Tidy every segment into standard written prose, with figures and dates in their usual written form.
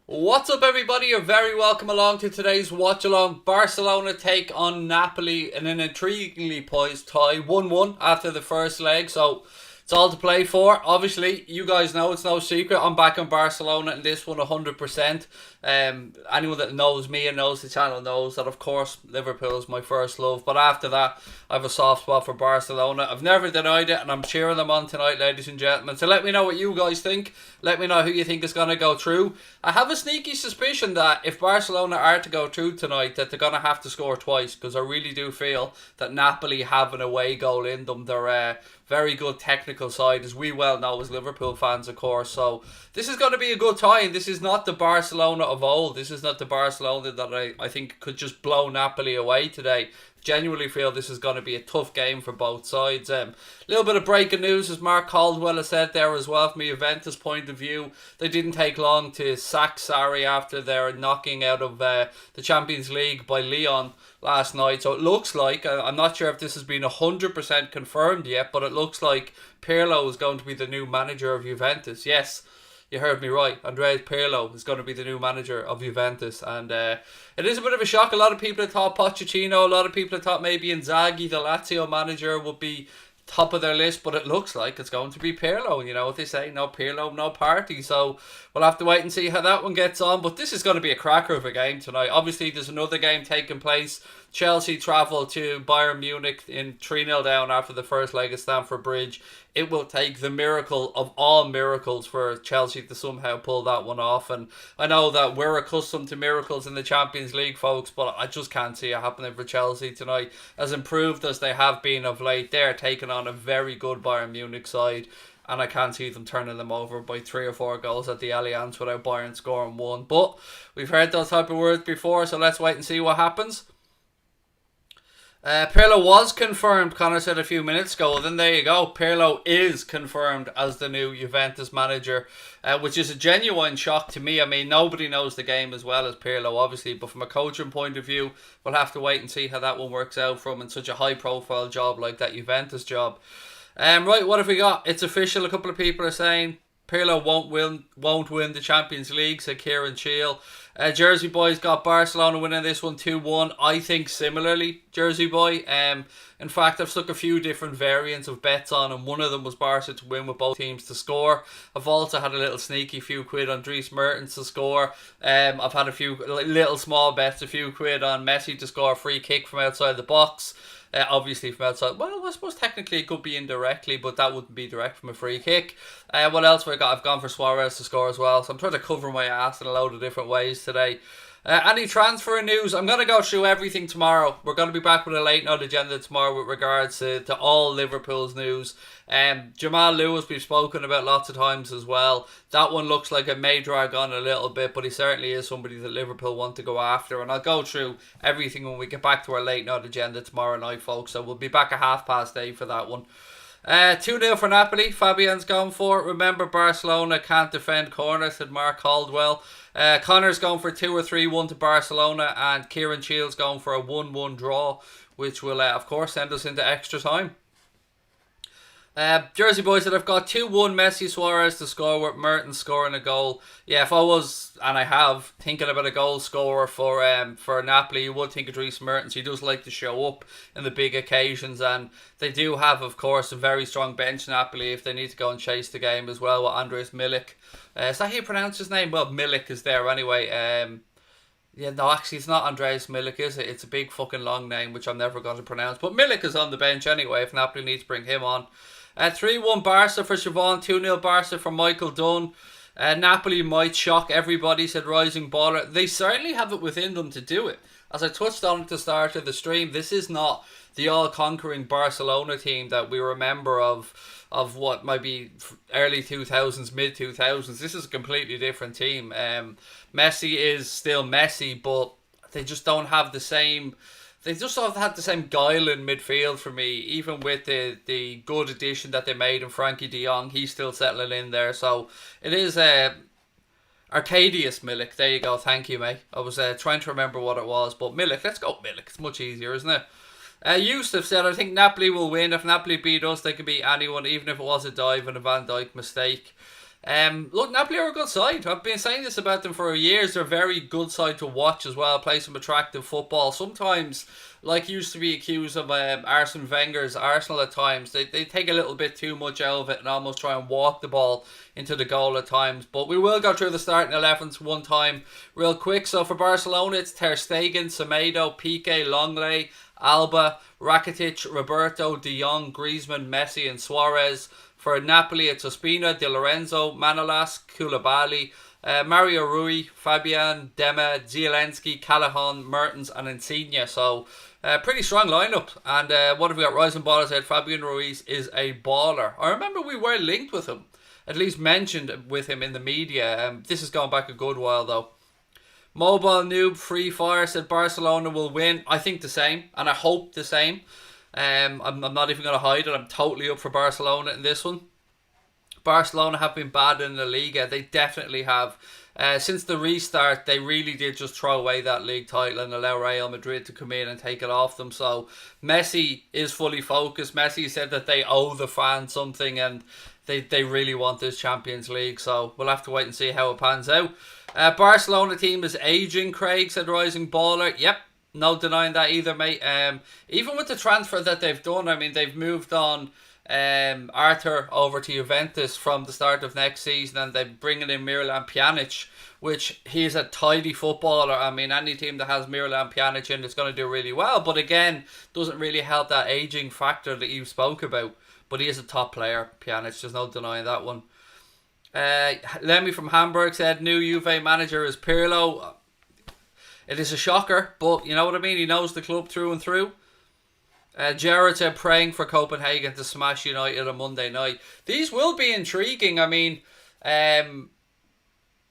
What's up, everybody? You're very welcome along to today's watch along. Barcelona take on Napoli in an intriguingly poised tie, 1-1 after the first leg. So it's all to play for. Obviously, you guys know it's no secret. I'm back on Barcelona in this one 100%. Anyone that knows me and knows the channel knows that, of course, Liverpool is my first love. But after that, I have a soft spot for Barcelona. I've never denied it, and I'm cheering them on tonight, ladies and gentlemen. So let me know what you guys think. Let me know who you think is going to go through. I have a sneaky suspicion that if Barcelona are to go through tonight, that they're going to have to score twice, because I really do feel that Napoli have an away goal in them. They're very good technical side, as we well know as Liverpool fans, of course. So this is going to be a good tie, and this is not the Barcelona of old. This is not the Barcelona that I think could just blow Napoli away today. Genuinely feel this is going to be a tough game for both sides. Little bit of breaking news, as Mark Caldwell has said there as well. From a Juventus point of view, they didn't take long to sack Sarri after their knocking out of the Champions League by Lyon last night. So it looks like, I'm not sure if this has been 100% confirmed yet, but it looks like Pirlo is going to be the new manager of Juventus. Yes, you heard me right. Andrea Pirlo is going to be the new manager of Juventus, and it is a bit of a shock. A lot of people have thought Pochettino, a lot of people have thought maybe Inzaghi, the Lazio manager, would be top of their list, but it looks like it's going to be Pirlo. You know what they say, no Pirlo, no party. So we'll have to wait and see how that one gets on. But this is going to be a cracker of a game tonight. Obviously, there's another game taking place. Chelsea travel to Bayern Munich in 3-0 down after the first leg at Stamford Bridge. It will take the miracle of all miracles for Chelsea to somehow pull that one off. And I know that we're accustomed to miracles in the Champions League, folks, but I just can't see it happening for Chelsea tonight. As improved as they have been of late, they're taking on a very good Bayern Munich side, and I can't see them turning them over by 3 or 4 goals at the Allianz without Bayern scoring one. But we've heard those type of words before, so let's wait and see what happens. Pirlo was confirmed, Connor said a few minutes ago. Then there you go. Pirlo is confirmed as the new Juventus manager, which is a genuine shock to me. I mean, nobody knows the game as well as Pirlo, obviously, but from a coaching point of view, we'll have to wait and see how that one works out from in such a high-profile job like that Juventus job. Right, what have we got? It's official. A couple of people are saying Pirlo won't win the Champions League, said Kieran Shield. Jersey Boy's got Barcelona winning this one 2-1. I think similarly, Jersey Boy. In fact, I've stuck a few different variants of bets on, and one of them was Barca to win with both teams to score. I've also had a little sneaky few quid on Dries Mertens to score. I've had a few little small bets, a few quid on Messi to score a free kick from outside the box. Obviously from outside. Well, I suppose technically it could be indirectly, but that wouldn't be direct from a free kick. What else have I got? I've gone for Suarez to score as well. So I'm trying to cover my ass in a load of different ways today. Any transfer news? I'm going to go through everything tomorrow. We're going to be back with a late night agenda tomorrow with regards to all Liverpool's news. Jamal Lewis we've spoken about lots of times as well. That one looks like it may drag on a little bit, but he certainly is somebody that Liverpool want to go after. And I'll go through everything when we get back to our late night agenda tomorrow night, folks. So we'll be back at 8:30 for that one. 2-0 for Napoli. Fabian's gone for it. Remember, Barcelona can't defend corners, said Mark Caldwell. Connor's going for 2 or 3-1 to Barcelona, and Kieran Shields going for a 1-1 draw, which will, of course, send us into extra time. Jersey Boys said I've got 2-1 Messi Suarez to score with Mertens scoring a goal. Yeah, if I was, and I have, thinking about a goal scorer for Napoli, you would think of Dries Mertens. He does like to show up in the big occasions, and they do have, of course, a very strong bench Napoli if they need to go and chase the game as well with Andres Milik. Is that how you pronounce his name? Well, Milik is there anyway. Yeah, no, actually, it's not Andreas Milik, is it? It's a big fucking long name, which I'm never going to pronounce. But Milik is on the bench anyway, if Napoli needs to bring him on. 3-1 Barca for Siobhan, 2-0 Barca for Michael Dunn. Napoli might shock everybody, said Rising Baller. They certainly have it within them to do it. As I touched on at the start of the stream, this is not the all-conquering Barcelona team that we remember of what might be early 2000s, mid-2000s. This is a completely different team. Messi is still Messi, but they just don't have the same... They just have had the same guile in midfield for me, even with the good addition that they made in Frankie de Jong. He's still settling in there. So it is Arcadius Milik. There you go. Thank you, mate. I was trying to remember what it was. But Milik, let's go Milik. It's much easier, isn't it? Yusuf said, I think Napoli will win. If Napoli beat us, they can beat anyone, even if it was a dive and a Van Dijk mistake. Look, Napoli are a good side. I've been saying this about them for years. They're a very good side to watch as well. Play some attractive football. Sometimes, like used to be accused of Arsene Wenger's Arsenal at times, they take a little bit too much out of it and almost try and walk the ball into the goal at times. But we will go through the starting 11s one time real quick. So for Barcelona, it's Ter Stegen, Semedo, Piqué, Longley, Alba, Rakitic, Roberto, De Jong, Griezmann, Messi and Suarez. For Napoli, it's Ospina, Di Lorenzo, Manolas, Koulibaly, Mario Rui, Fabian, Dema, Zielinski, Callahan, Mertens and Insigne. So, pretty strong lineup. And what have we got? Rising Baller said Fabian Ruiz is a baller. I remember we were linked with him. At least mentioned with him in the media. This is going back a good while though. Mobile Noob Free Fire said Barcelona will win. I think the same. And I hope the same. I'm not even going to hide it. I'm totally up for Barcelona in this one. Barcelona have been bad in the Liga. They definitely have. Since the restart, they really did just throw away that league title and allow Real Madrid to come in and take it off them. So Messi is fully focused. Messi said that they owe the fans something and they really want this Champions League. So we'll have to wait and see how it pans out. Barcelona team is aging, Craig said Rising Baller. Yep. No denying that either, mate. Even with the transfer that they've done, I mean, they've moved on Arthur over to Juventus from the start of next season, and they're bringing in Miralem Pjanic, which he's a tidy footballer. I mean, any team that has Miralem Pjanic in is going to do really well, but again, doesn't really help that aging factor that you spoke about. But he is a top player, Pjanic. There's no denying that one. Lemmy from Hamburg said new Juve manager is Pirlo. It is a shocker, but you know what I mean? He knows the club through and through. Jared said praying for Copenhagen to smash United on Monday night. These will be intriguing. I mean,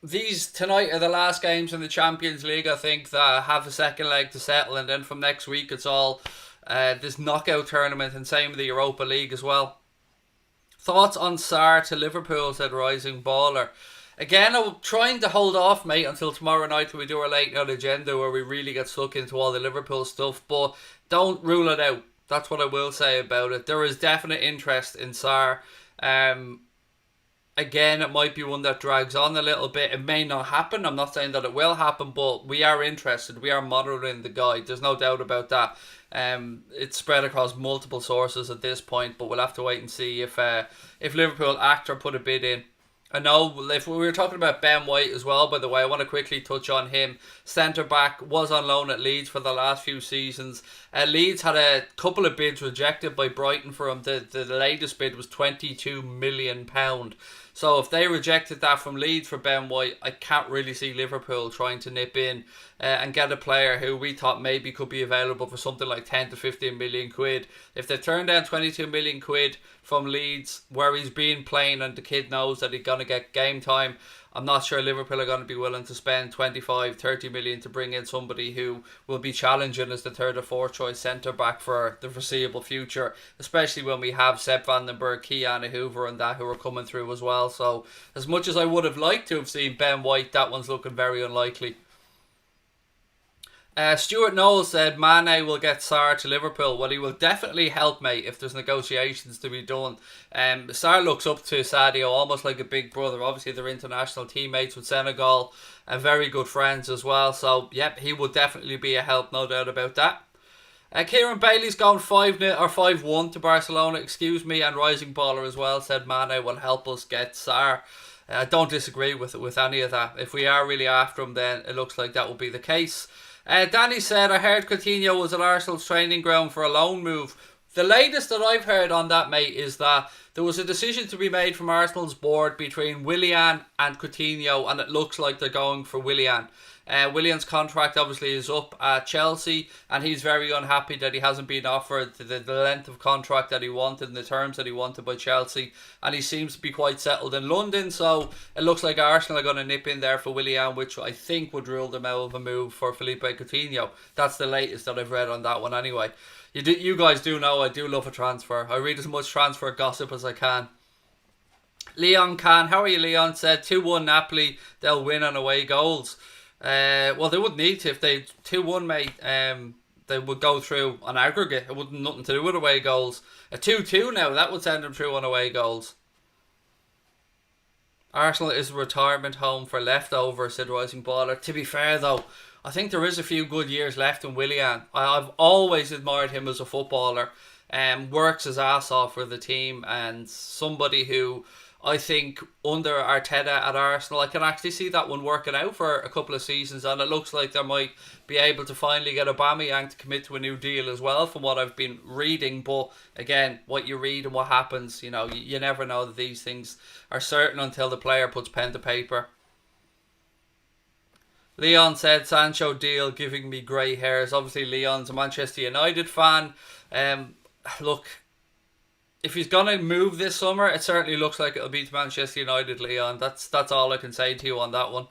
these tonight are the last games in the Champions League, I think, that have a second leg to settle. And then from next week, it's all this knockout tournament, and same with the Europa League as well. Thoughts on Sarr to Liverpool, said Rising Baller. Again, I'm trying to hold off, mate, until tomorrow night when we do our late night agenda where we really get stuck into all the Liverpool stuff. But don't rule it out. That's what I will say about it. There is definite interest in Sarr. Again, it might be one that drags on a little bit. It may not happen. I'm not saying that it will happen, but we are interested. We are monitoring the guy. There's no doubt about that. It's spread across multiple sources at this point, but we'll have to wait and see if Liverpool act or put a bid in. I know if we were talking about Ben White as well, by the way, I want to quickly touch on him. Centre back was on loan at Leeds for the last few seasons. Leeds had a couple of bids rejected by Brighton for him. The latest bid was £22 million. So if they rejected that from Leeds for Ben White, I can't really see Liverpool trying to nip in and get a player who we thought maybe could be available for something like 10 to 15 million quid. If they turn down 22 million quid from Leeds, where he's been playing and the kid knows that he's going to get game time, I'm not sure Liverpool are going to be willing to spend 25, 30 million to bring in somebody who will be challenging as the third or fourth choice centre back for the foreseeable future, especially when we have Sepp Vandenberg, Kylian Hoover and that who are coming through as well. So as much as I would have liked to have seen Ben White, that one's looking very unlikely. Stuart Knowles said Mane will get Sarr to Liverpool. Well, he will definitely help, mate, if there's negotiations to be done. Sarr looks up to Sadio almost like a big brother. Obviously, they're international teammates with Senegal and very good friends as well. So, yep, he will definitely be a help, no doubt about that. Kieran Bailey's gone 5-0 or 5-1 to Barcelona, and Rising Baller as well said Mane will help us get Sarr. I don't disagree with any of that. If we are really after him, then it looks like that will be the case. Danny said, I heard Coutinho was at Arsenal's training ground for a loan move. The latest that I've heard on that, mate, is that there was a decision to be made from Arsenal's board between Willian and Coutinho, and it looks like they're going for Willian. Willian's contract obviously is up at Chelsea, and he's very unhappy that he hasn't been offered the length of contract that he wanted and the terms that he wanted by Chelsea, and he seems to be quite settled in London. So it looks like Arsenal are going to nip in there for Willian, which I think would rule them out of a move for Felipe Coutinho. That's the latest that I've read on that one anyway. You guys do know I do love a transfer. I read as much transfer gossip as I can. Leon Khan, how are you, Leon? Said 2-1 Napoli, they'll win on away goals. Well, they wouldn't need to. If they 2-1, mate, they would go through on aggregate. It wouldn't nothing to do with away goals. A 2-2 now, that would send them through on away goals. Arsenal is a retirement home for leftovers, said Rising Baller. To be fair though, I think there is a few good years left in Willian. I've always admired him as a footballer. Works his ass off for the team, and somebody who I think under Arteta at Arsenal, I can actually see that one working out for a couple of seasons, and it looks like they might be able to finally get Aubameyang to commit to a new deal as well, from what I've been reading. But again, what you read and what happens, you never know that these things are certain until the player puts pen to paper. Leon said Sancho deal giving me grey hairs. Obviously, Leon's a Manchester United fan. Look, if he's gonna move this summer, it certainly looks like it'll be to Manchester United, Leon. That's all I can say to you on that one.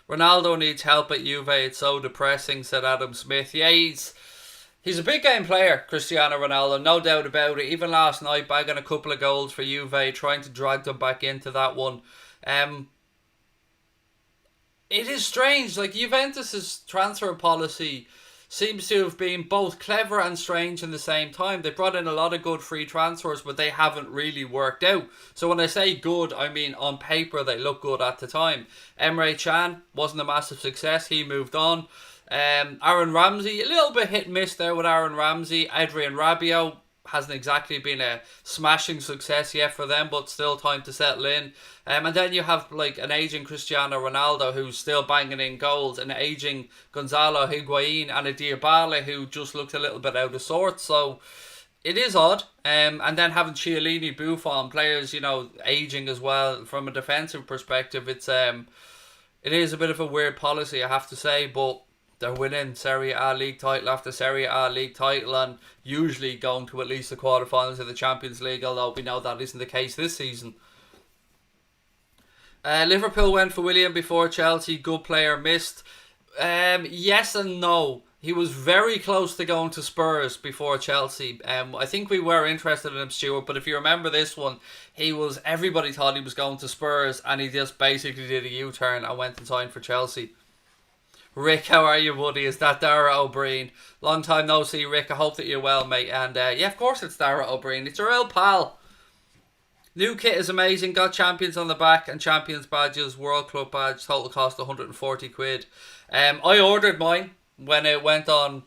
Ronaldo needs help at Juve. It's so depressing, said Adam Smith. Yeah, he's a big game player, Cristiano Ronaldo, no doubt about it. Even last night, bagging a couple of goals for Juve, trying to drag them back into that one. It is strange. Like, Juventus's transfer policy seems to have been both clever and strange in the same time. They brought in a lot of good free transfers, but they haven't really worked out. So when I say good, I mean on paper they look good at the time. Emre Can wasn't a massive success. He moved on. Aaron Ramsey, a little bit hit and miss there with Aaron Ramsey. Adrian Rabiot hasn't exactly been a smashing success yet for them, but still time to settle in. And then you have like an aging Cristiano Ronaldo who's still banging in goals, an aging Gonzalo Higuain, and a Dybala who just looks a little bit out of sorts. So it is odd. And then having Chiellini, Buffon, players, aging as well from a defensive perspective. It is a bit of a weird policy, I have to say, but they're winning Serie A league title after Serie A league title, and usually going to at least the quarterfinals of the Champions League, although we know that isn't the case this season. Liverpool went for Willian before Chelsea. Good player, missed. Yes and no. He was very close to going to Spurs before Chelsea. I think we were interested in him, Stuart, but if you remember this one, everybody thought he was going to Spurs, and he just basically did a U-turn and went and signed for Chelsea. Rick, how are you, buddy? Is that Dara O'Brien? Long time no see, Rick. I hope that you're well, mate. And yeah, of course it's Dara O'Brien. It's your old pal. New kit is amazing. Got champions on the back and champions badges. World Club badge. Total cost 140 quid. I ordered mine when it went on,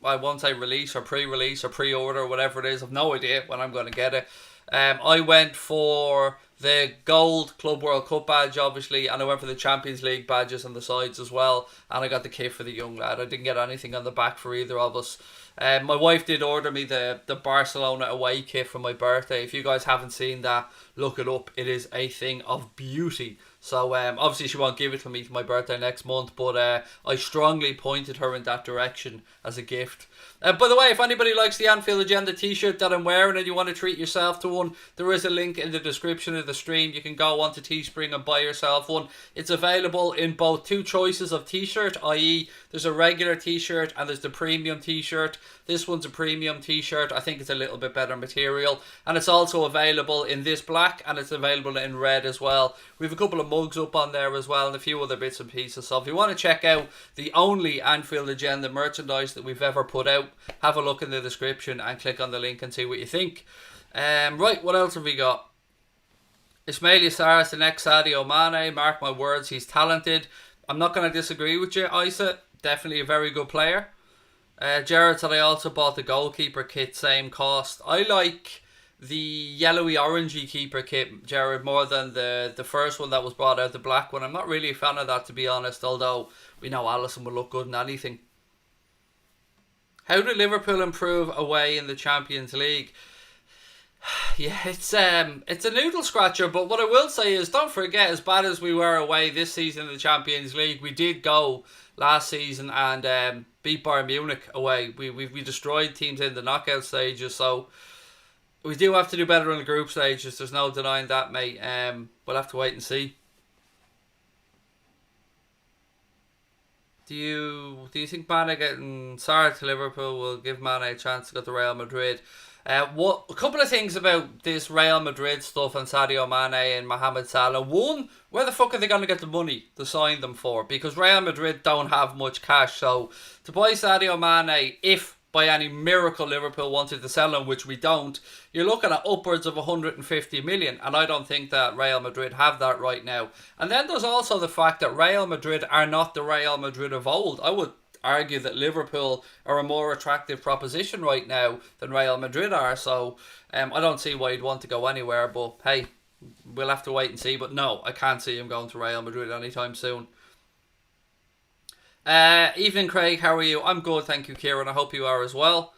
I won't say release or pre-release or pre-order, whatever it is. I've no idea when I'm going to get it. I went for the gold Club World Cup badge, obviously, and I went for the Champions League badges on the sides as well, and I got the kit for the young lad. I didn't get anything on the back for either of us. My wife did order me the Barcelona away kit for my birthday. If you guys haven't seen that, look it up. It is a thing of beauty. So obviously she won't give it to me for my birthday next month, but I strongly pointed her in that direction as a gift. By the way, if anybody likes the Anfield Agenda t-shirt that I'm wearing and you want to treat yourself to one, there is a link in the description of the stream. You can go on to Teespring and buy yourself one. It's available in both two choices of t-shirt, i.e. there's a regular t-shirt and there's the premium t-shirt. This one's a premium t-shirt. I think it's a little bit better material, and it's also available in this black, and it's available in red as well. We have a couple of mugs up on there as well, and a few other bits and pieces. So if you want to check out the only Anfield Agenda merchandise that we've ever put out, have a look in the description and click on the link and see what you think. Right, what else have we got? Ismail Yassar is the next Sadio Mane. Mark my words, he's talented. I'm not going to disagree with you, Isa. Definitely a very good player. Jared said I also bought the goalkeeper kit, same cost. I like the yellowy orangey keeper kit, Jared, more than the first one that was brought out, the black one. I'm not really a fan of that, to be honest, although we know Alisson will look good in anything. How did Liverpool improve away in the Champions League? Yeah, it's a noodle scratcher, but what I will say is, don't forget, as bad as we were away this season in the Champions League, we did go last season and beat Bayern Munich away. We destroyed teams in the knockout stages, so we do have to do better in the group stages. There's no denying that, mate. We'll have to wait and see. Do you think Mane getting Sarr to Liverpool will give Mane a chance to go to Real Madrid? A couple of things about this Real Madrid stuff and Sadio Mane and Mohamed Salah. One, where the fuck are they going to get the money to sign them for? Because Real Madrid don't have much cash. So to buy Sadio Mane, if by any miracle Liverpool wanted to sell him, which we don't, you're looking at upwards of 150 million, and I don't think that Real Madrid have that right now. And then there's also the fact that Real Madrid are not the Real Madrid of old. I would argue that Liverpool are a more attractive proposition right now than Real Madrid are, so I don't see why he'd want to go anywhere, but hey, we'll have to wait and see. But no, I can't see him going to Real Madrid anytime soon. Evening Craig, how are you? I'm good, thank you Kieran, I hope you are as well.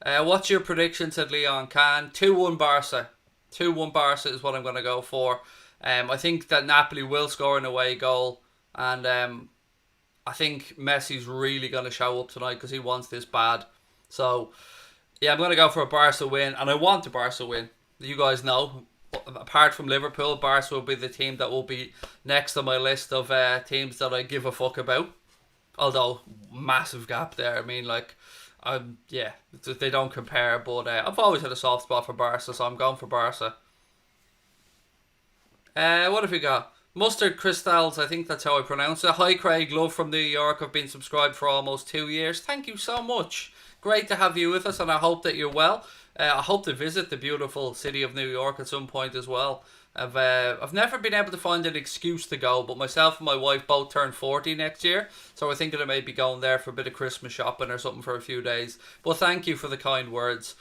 What's your prediction, said Leon Can? 2-1 Barca. 2-1 Barca is what I'm going to go for. I think that Napoli will score an away goal, and I think Messi's really going to show up tonight because he wants this bad. So, yeah, I'm going to go for a Barca win, and I want a Barca win. You guys know, apart from Liverpool, Barca will be the team that will be next on my list of teams that I give a fuck about. Although, massive gap there. I mean, like, yeah, they don't compare, but I've always had a soft spot for Barca, so I'm going for Barca. What have we got? Mustard Crystals, I think that's how I pronounce it. Hi Craig, love from New York. I've been subscribed for almost 2 years. Thank you so much. Great to have you with us, and I hope that you're well. I hope to visit the beautiful city of New York at some point as well. I've never been able to find an excuse to go, but myself and my wife both turn 40 next year, so we're thinking of maybe going there for a bit of Christmas shopping or something for a few days. But thank you for the kind words.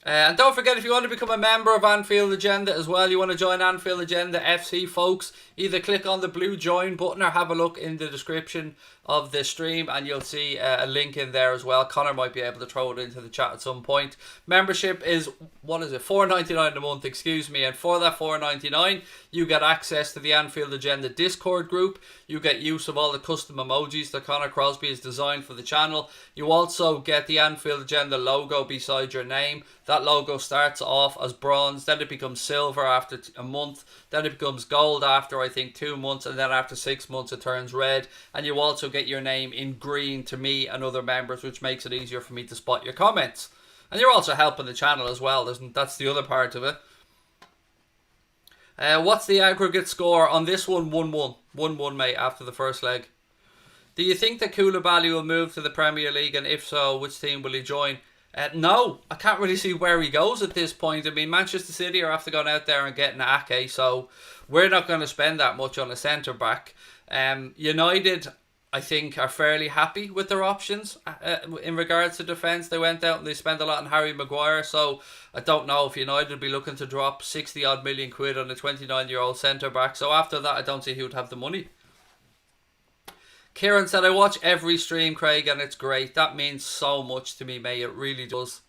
And don't forget, if you want to become a member of Anfield Agenda as well, you want to join Anfield Agenda FC, folks, either click on the blue join button or have a look in the description of the stream and you'll see a link in there as well. Connor might be able to throw it into the chat at some point. Membership is, what is it, $4.99 a month, excuse me, and for that $4.99 you get access to the Anfield Agenda Discord group. You get use of all the custom emojis that Connor Crosby has designed for the channel. You also get the Anfield Agenda logo beside your name. That logo starts off as bronze, then it becomes silver after a month, then it becomes gold after I think 2 months, and then after 6 months it turns red. And you also get your name in green to me and other members, which makes it easier for me to spot your comments. And you're also helping the channel as well, that's the other part of it. What's the aggregate score on this one? 1-1. 1-1, mate, after the first leg. Do you think that Koulibaly will move to the Premier League, and if so, which team will he join? No, I can't really see where he goes at this point. I mean, Manchester City are after going out there and getting Ake, so we're not going to spend that much on a centre-back. United, I think, are fairly happy with their options in regards to defence. They went out and they spent a lot on Harry Maguire, so I don't know if United would be looking to drop 60 odd million quid on a 29-year-old centre-back. So after that, I don't see who would have the money. Kieran said, I watch every stream, Craig, and it's great. That means so much to me, mate. It really does.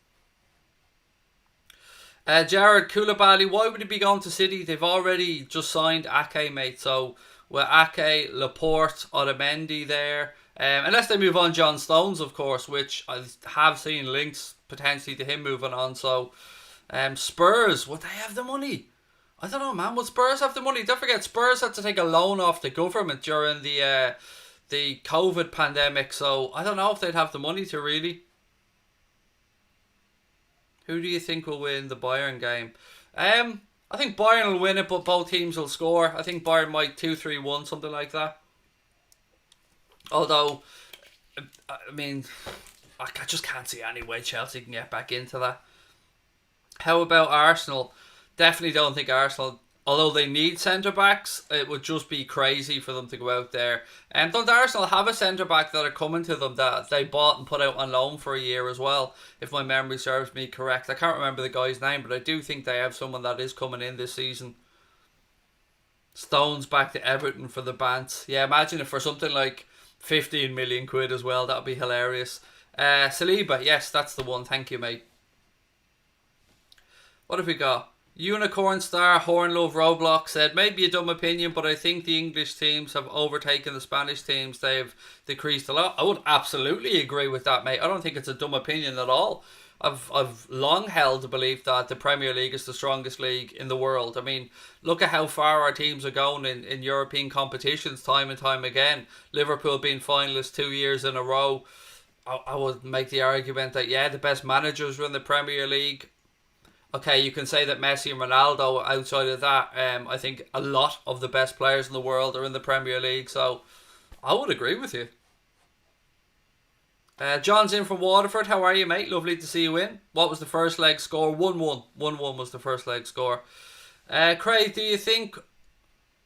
Jared, Koulibaly, why would he be going to City? They've already just signed Ake, mate. So, with Ake, Laporte, Otamendi there. Unless they move on John Stones, of course, which I have seen links potentially to him moving on. So, Spurs, would they have the money? I don't know, man. Would Spurs have the money? Don't forget, Spurs had to take a loan off the government during the COVID pandemic, so I don't know if they'd have the money to really. Who do you think will win the Bayern game? I think Bayern will win it, but both teams will score. I think Bayern might 2-3-1, something like that. Although, I mean, I just can't see any way Chelsea can get back into that. How about Arsenal? Definitely don't think Arsenal, although they need centre-backs, it would just be crazy for them to go out there. And don't Arsenal have a centre-back that are coming to them that they bought and put out on loan for a year as well, if my memory serves me correct. I can't remember the guy's name, but I do think they have someone that is coming in this season. Stones back to Everton for the Bants. Yeah, imagine if for something like 15 million quid as well. That would be hilarious. Saliba, yes, that's the one. Thank you, mate. What have we got? Unicorn Star Hornlove Roblox said, maybe a dumb opinion, but I think the English teams have overtaken the Spanish teams. They've decreased a lot. I would absolutely agree with that, mate. I don't think it's a dumb opinion at all. I've long held the belief that the Premier League is the strongest league in the world. I mean, look at how far our teams are going in European competitions time and time again. Liverpool being finalists 2 years in a row. I would make the argument that, yeah, the best managers were in the Premier League. Okay, you can say that Messi and Ronaldo, outside of that, I think a lot of the best players in the world are in the Premier League, so I would agree with you. John's in from Waterford. How are you, mate? Lovely to see you in. What was the first leg score? 1-1. 1-1 was the first leg score. Craig, do you think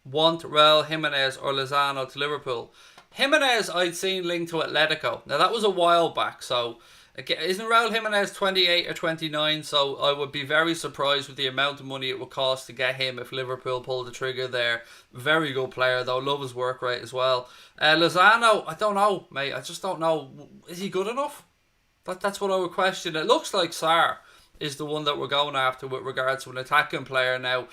want Raul Jimenez or Lozano to Liverpool? Jimenez I'd seen linked to Atletico. Now that was a while back, so isn't Raul Jimenez 28 or 29? So I would be very surprised with the amount of money it would cost to get him if Liverpool pulled the trigger there. Very good player though, love his work rate as well. Lozano, I don't know, mate. I just don't know. Is he good enough? That's what I would question. It looks like Sarr is the one that we're going after with regards to an attacking player now.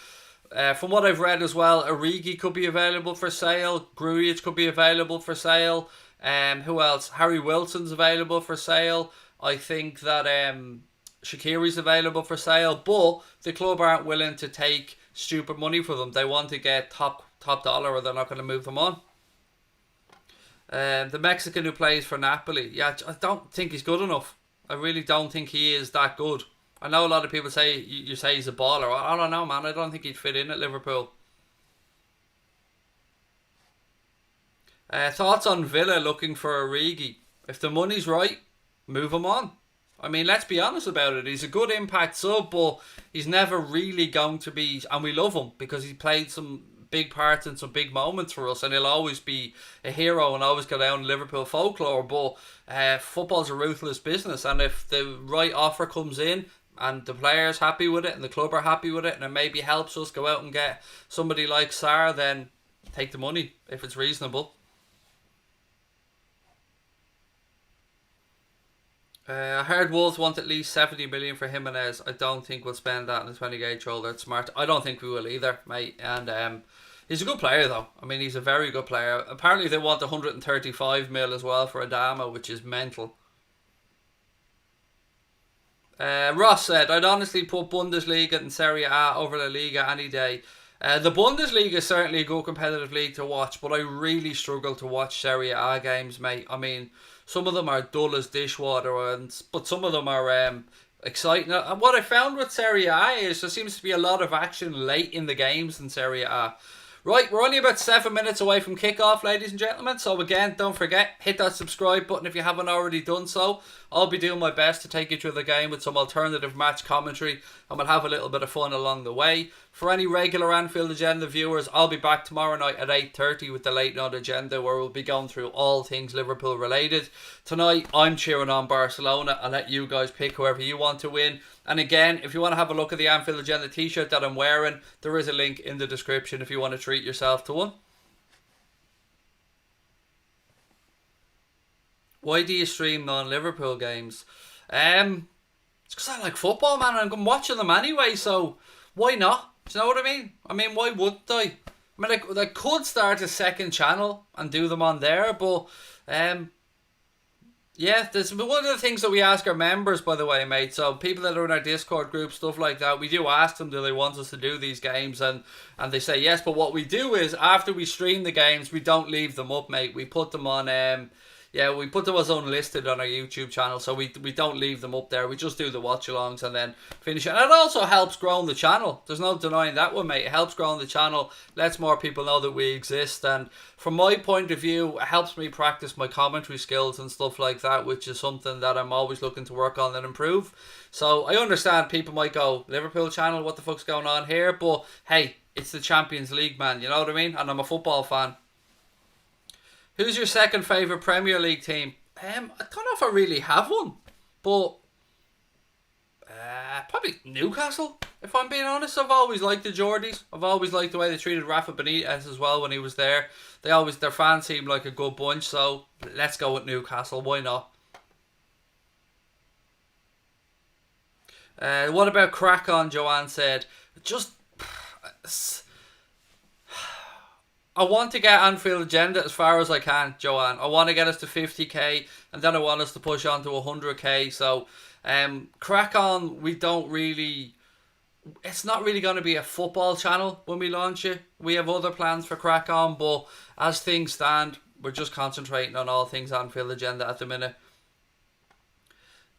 From what I've read as well, Origi could be available for sale. Grujic could be available for sale. Who else? Harry Wilson's available for sale. I think that Shaqiri's available for sale, but the club aren't willing to take stupid money for them. They want to get top dollar, or they're not going to move them on. The Mexican who plays for Napoli, yeah, I don't think he's good enough. I really don't think he is that good. I know a lot of people say you say he's a baller. I don't know, man. I don't think he'd fit in at Liverpool. Thoughts on Villa looking for Origi? If the money's right, move him on. I mean, let's be honest about it. He's a good impact sub, but he's never really going to be, and we love him because he played some big parts in some big moments for us, and he'll always be a hero and always go down in Liverpool folklore. But football's a ruthless business, and if the right offer comes in and the player's happy with it and the club are happy with it, and it maybe helps us go out and get somebody like Sarr, then take the money if it's reasonable. I heard Wolves want at least 70 million for Jimenez. I don't think we'll spend that on the 28-year-old. That's smart. I don't think we will either, mate. And he's a good player, though. I mean, he's a very good player. Apparently, they want 135 mil as well for Adama, which is mental. Ross said, I'd honestly put Bundesliga and Serie A over La Liga any day. The Bundesliga is certainly a good competitive league to watch, but I really struggle to watch Serie A games, mate. I mean, some of them are dull as dishwater, but some of them are exciting. And what I found with Serie A is there seems to be a lot of action late in the games in Serie A. Right, we're only about 7 minutes away from kickoff, ladies and gentlemen. So again, don't forget, hit that subscribe button if you haven't already done so. I'll be doing my best to take you through the game with some alternative match commentary, and we'll have a little bit of fun along the way. For any regular Anfield Agenda viewers, I'll be back tomorrow night at 8:30 with the Late Night Agenda, where we'll be going through all things Liverpool related. Tonight, I'm cheering on Barcelona. I'll let you guys pick whoever you want to win. And again, if you want to have a look at the Anfield Agenda t-shirt that I'm wearing, there is a link in the description if you want to treat yourself to one. Why do you stream non-Liverpool games? It's because I like football, man, and I'm watching them anyway, so why not? Do you know what I mean? I mean, why would I? I mean, I could start a second channel and do them on there, but yeah, there's one of the things that we ask our members, by the way, mate. So people that are in our Discord group, stuff like that, we do ask them, do they want us to do these games? And they say yes. But what we do is, after we stream the games, we don't leave them up, mate. We put them on we put them as unlisted on our YouTube channel, so we don't leave them up there. We just do the watch-alongs and then finish it. And it also helps grow the channel. There's no denying that one, mate. It helps grow the channel, lets more people know that we exist. And from my point of view, it helps me practice my commentary skills and stuff like that, which is something that I'm always looking to work on and improve. So I understand people might go, Liverpool channel, what the fuck's going on here? But hey, it's the Champions League, man. You know what I mean? And I'm a football fan. Who's your second favourite Premier League team? I don't know if I really have one, but probably Newcastle, if I'm being honest. I've always liked the Geordies. I've always liked the way they treated Rafa Benitez as well when he was there. Their fans seemed like a good bunch, so let's go with Newcastle. Why not? What about crack on? Joanne said, I want to get Anfield Agenda as far as I can, Joanne. I want to get us to 50k, and then I want us to push on to 100k. So, crack on. It's not really going to be a football channel when we launch it. We have other plans for crack on, but as things stand, we're just concentrating on all things Anfield Agenda at the minute.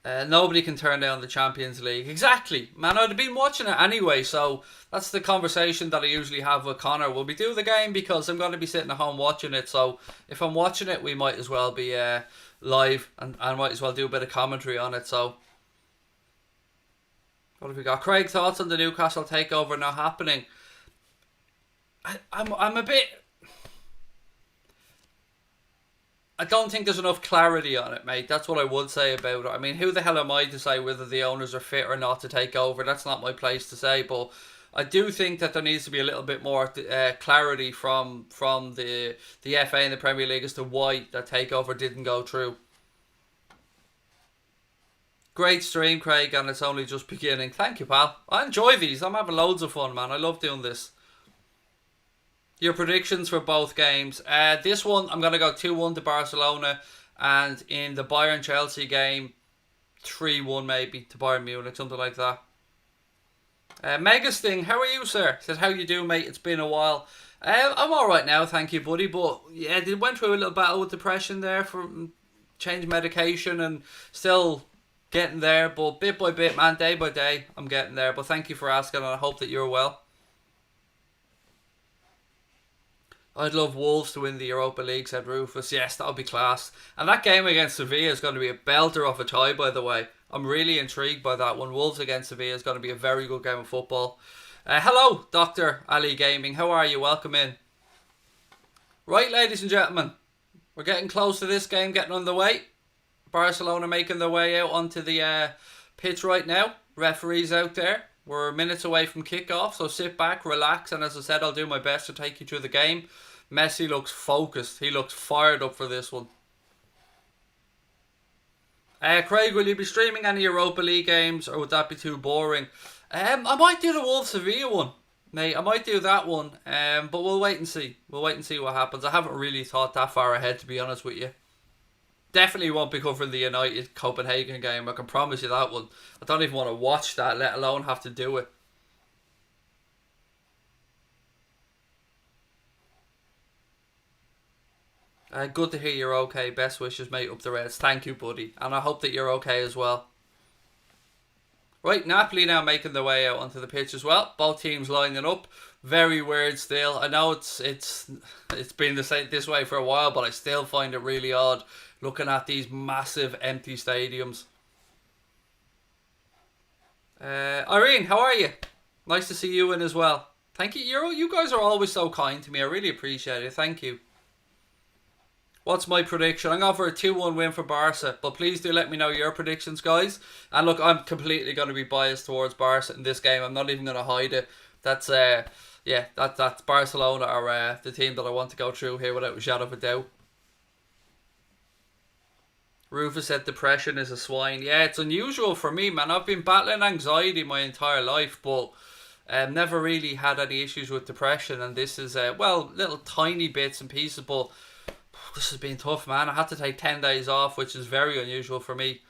Nobody can turn down the Champions League. Exactly, man. I'd have been watching it anyway, so that's the conversation that I usually have with Connor. Will we do the game because I'm going to be sitting at home watching it? So if I'm watching it, we might as well be live and might as well do a bit of commentary on it. So what have we got? Craig, thoughts on the Newcastle takeover not happening? I'm a bit. I don't think there's enough clarity on it, mate. That's what I would say about it. I mean, who the hell am I to say whether the owners are fit or not to take over? That's not my place to say, but I do think that there needs to be a little bit more clarity from the FA and the Premier League as to why that takeover didn't go through. Great stream, Craig, and it's only just beginning. Thank you, pal. I enjoy these. I'm having loads of fun, man. I love doing this. Your predictions for both games. This one, I'm going to go 2-1 to Barcelona. And in the Bayern-Chelsea game, 3-1 maybe to Bayern Munich, something like that. Megasting, how are you, sir? Says, how you do, mate? It's been a while. I'm alright now, thank you, buddy. But yeah, they went through a little battle with depression there, for change medication and still getting there. But bit by bit, man, day by day, I'm getting there. But thank you for asking, and I hope that you're well. I'd love Wolves to win the Europa League, said Rufus. Yes, that would be class. And that game against Sevilla is going to be a belter of a tie, by the way. I'm really intrigued by that one. Wolves against Sevilla is going to be a very good game of football. Hello, Dr. Ali Gaming. How are you? Welcome in. Right, ladies and gentlemen. We're getting close to this game getting underway. Barcelona making their way out onto the pitch right now. Referees out there. We're minutes away from kickoff, so sit back, relax, and as I said, I'll do my best to take you through the game. Messi looks focused. He looks fired up for this one. Craig, will you be streaming any Europa League games, or would that be too boring? I might do the Wolves Sevilla one, mate. I might do that one, but we'll wait and see. We'll wait and see what happens. I haven't really thought that far ahead, to be honest with you. Definitely won't be covering the United Copenhagen game. I can promise you that one. I don't even want to watch that, let alone have to do it. Good to hear you're okay. Best wishes, mate, up the Reds. Thank you, buddy. And I hope that you're okay as well. Right, Napoli now making their way out onto the pitch as well. Both teams lining up. Very weird still. I know it's been this way for a while, but I still find it really odd looking at these massive empty stadiums. Irene, how are you? Nice to see you in as well. Thank you. You guys are always so kind to me. I really appreciate it. Thank you. What's my prediction? I'm going for a 2-1 win for Barca. But please do let me know your predictions, guys. And look, I'm completely going to be biased towards Barca in this game. I'm not even going to hide it. That's that's Barcelona are the team that I want to go through here without a shadow of a doubt. Rufus said depression is a swine. Yeah, it's unusual for me, man. I've been battling anxiety my entire life, but never really had any issues with depression. And this is, little tiny bits and pieces, but this has been tough, man. I had to take 10 days off, which is very unusual for me.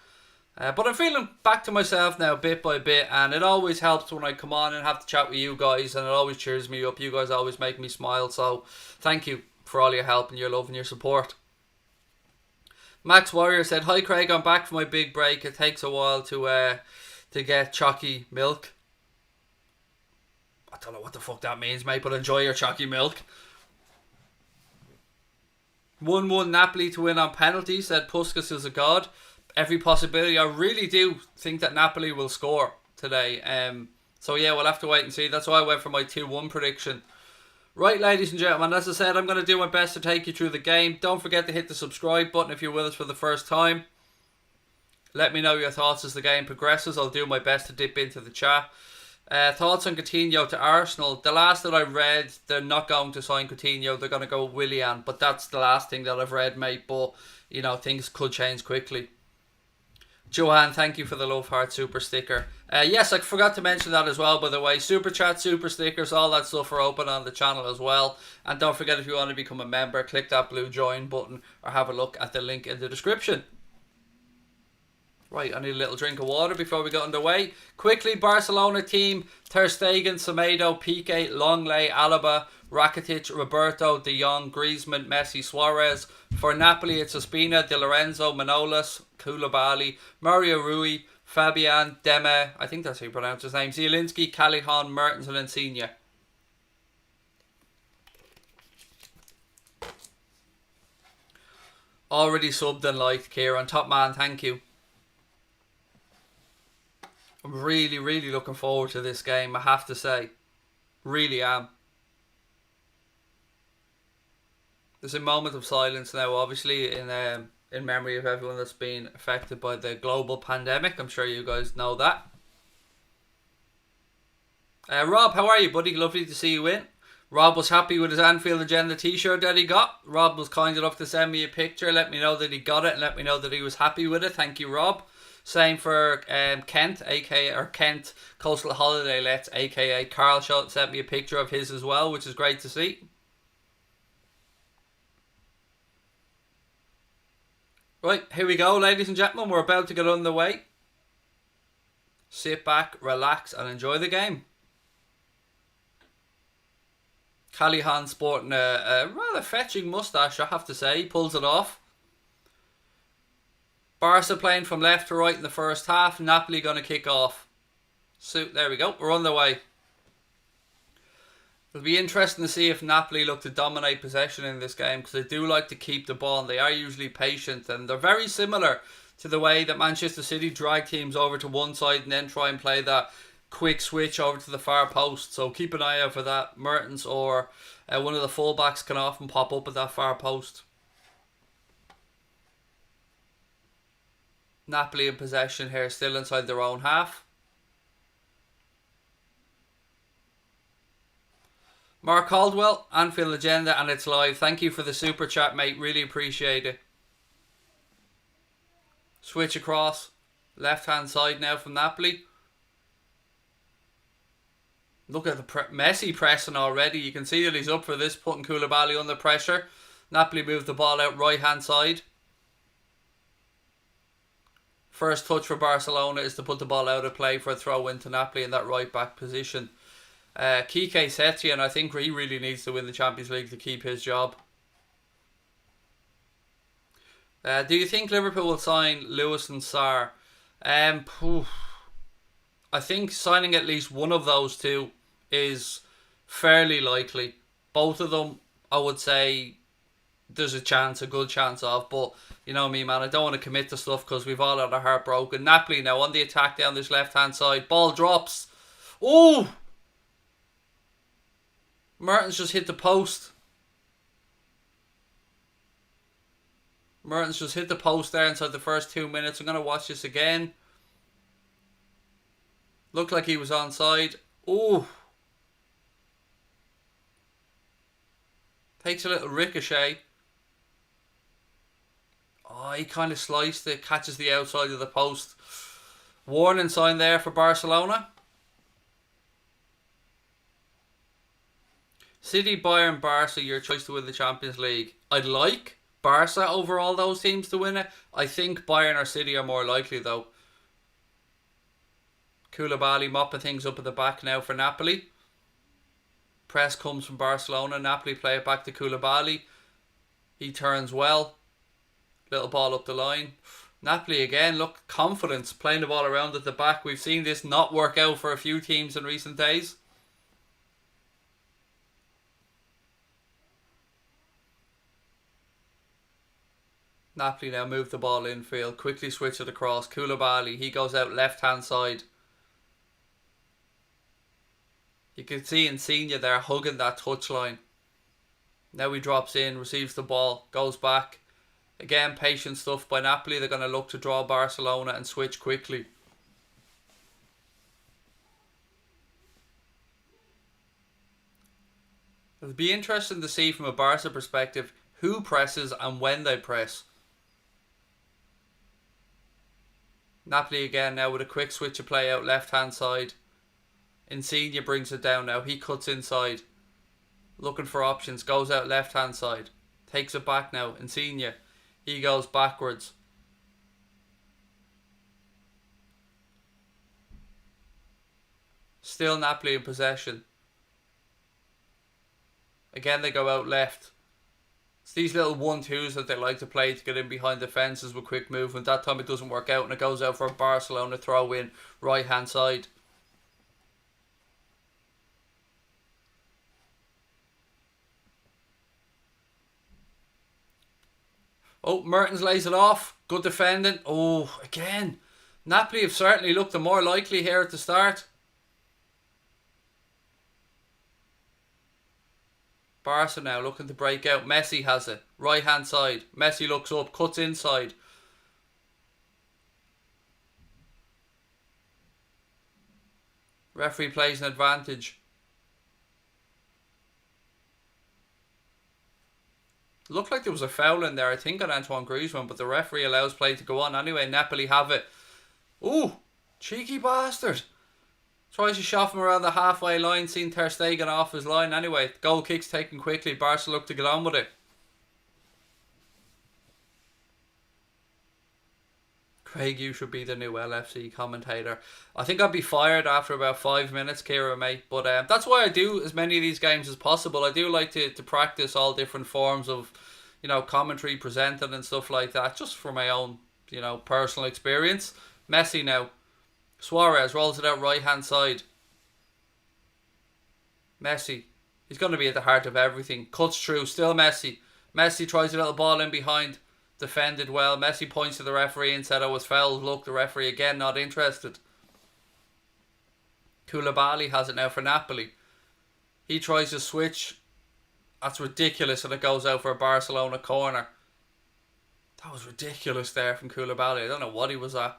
But I'm feeling back to myself now, bit by bit, and it always helps when I come on and have to chat with you guys, and it always cheers me up. You guys always make me smile, so thank you for all your help and your love and your support. Max Warrior said, "Hi Craig, I'm back for my big break. It takes a while to get chalky milk." I don't know what the fuck that means, mate, but enjoy your chalky milk. 1-1 Napoli to win on penalty, said Puskas is a god. Every possibility. I really do think that Napoli will score today. So yeah, we'll have to wait and see. That's why I went for my 2-1 prediction. Right, ladies and gentlemen, as I said, I'm going to do my best to take you through the game. Don't forget to hit the subscribe button if you're with us for the first time. Let me know your thoughts as the game progresses. I'll do my best to dip into the chat. Thoughts on Coutinho to Arsenal. The last that I read, they're not going to sign Coutinho. They're going to go with Willian. But that's the last thing that I've read, mate. But, you know, things could change quickly. Johan, thank you for the Love Heart Super Sticker. Yes, I forgot to mention that as well, by the way. Super Chat, Super Stickers, all that stuff are open on the channel as well. And don't forget, if you want to become a member, click that blue join button or have a look at the link in the description. Right, I need a little drink of water before we get underway. Quickly, Barcelona team: Ter Stegen, Semedo, Piqué, Longley, Alaba, Rakitic, Roberto, De Jong, Griezmann, Messi, Suarez. For Napoli, it's Ospina, Di Lorenzo, Manolas, Koulibaly, Mario Rui, Fabian, Deme, I think that's how you pronounce his name, Zielinski, Kylian, Mertens and Insigne. Already subbed and liked, Kieran. Top man, thank you. I'm really, really looking forward to this game, I have to say. Really am. There's a moment of silence now, obviously, in memory of everyone that's been affected by the global pandemic. I'm sure you guys know that. Rob, how are you, buddy? Lovely to see you in. Rob was happy with his Anfield Agenda t-shirt that he got. Rob was kind enough to send me a picture, let me know that he got it, and let me know that he was happy with it. Thank you, Rob. Same for Kent, aka Kent Coastal Holiday Let's, aka Carl, sent me a picture of his as well, which is great to see. Right, here we go, ladies and gentlemen. We're about to get underway. Sit back, relax, and enjoy the game. Kylian sporting a rather fetching moustache, I have to say. He pulls it off. Barca playing from left to right in the first half. Napoli going to kick off. So there we go. We're on the way. It'll be interesting to see if Napoli look to dominate possession in this game, because they do like to keep the ball and they are usually patient, and they're very similar to the way that Manchester City drag teams over to one side and then try and play that quick switch over to the far post. So keep an eye out for that. Mertens or one of the fullbacks can often pop up at that far post. Napoli in possession here, still inside their own half. Mark Caldwell, Anfield Agenda, and it's live. Thank you for the super chat, mate. Really appreciate it. Switch across. Left hand side now from Napoli. Look at the Messi pressing already. You can see that he's up for this, putting Koulibaly under pressure. Napoli move the ball out right hand side. First touch for Barcelona is to put the ball out of play for a throw into Napoli in that right back position. Kike Setien, I think he really needs to win the Champions League to keep his job. Do you think Liverpool will sign Lewis and Sarr? I think signing at least one of those two is fairly likely. Both of them, I would say, there's a good chance of. But, you know me, man, I don't want to commit to stuff because we've all had our heart broken. Napoli now on the attack down this left-hand side. Ball drops. Oh! Mertens just hit the post. Mertens just hit the post there inside the first 2 minutes. I'm going to watch this again. Looked like he was onside. Oh. Takes a little ricochet. Oh, he kind of sliced it. Catches the outside of the post. Warning sign there for Barcelona. City, Bayern, Barca, your choice to win the Champions League. I'd like Barca over all those teams to win it. I think Bayern or City are more likely though. Koulibaly mopping things up at the back now for Napoli. Press comes from Barcelona. Napoli play it back to Koulibaly. He turns well. Little ball up the line. Napoli again, look, confidence, playing the ball around at the back. We've seen this not work out for a few teams in recent days. Napoli now move the ball infield. Quickly switch it across. Koulibaly, he goes out left hand side. You can see Insigne there hugging that touchline. Now he drops in, receives the ball, goes back. Again, patient stuff by Napoli. They're going to look to draw Barcelona and switch quickly. It'll be interesting to see from a Barca perspective who presses and when they press. Napoli again now with a quick switch of play out left hand side. Insigne brings it down now. He cuts inside. Looking for options. Goes out left hand side. Takes it back now. Insigne. He goes backwards. Still Napoli in possession. Again they go out left. It's these little 1-2s that they like to play to get in behind defences with quick movement. That time it doesn't work out and it goes out for a Barcelona throw in right hand side. Oh, Mertens lays it off. Good defending. Oh, again. Napoli have certainly looked the more likely here at the start. Barca now looking to break out. Messi has it. Right hand side. Messi looks up. Cuts inside. Referee plays an advantage. Looked like there was a foul in there, I think, on Antoine Griezmann, but the referee allows play to go on anyway. Napoli have it. Ooh, cheeky bastard. Tries to shove him around the halfway line, seen Ter Stegen off his line anyway. Goal kick's taken quickly. Barca look to get on with it. Craig, you should be the new LFC commentator. I think I'd be fired after about 5 minutes, Kira, mate. But that's why I do as many of these games as possible. I do like to practice all different forms of, commentary presenting and stuff like that, just for my own, personal experience. Messi now. Suarez rolls it out right hand side. Messi. He's going to be at the heart of everything. Cuts through. Still Messi. Messi tries a little ball in behind. Defended well. Messi points to the referee and said I was fouled. Look, the referee again not interested. Koulibaly has it now for Napoli. He tries to switch. That's ridiculous, and it goes out for a Barcelona corner. That was ridiculous there from Koulibaly. I don't know what he was at.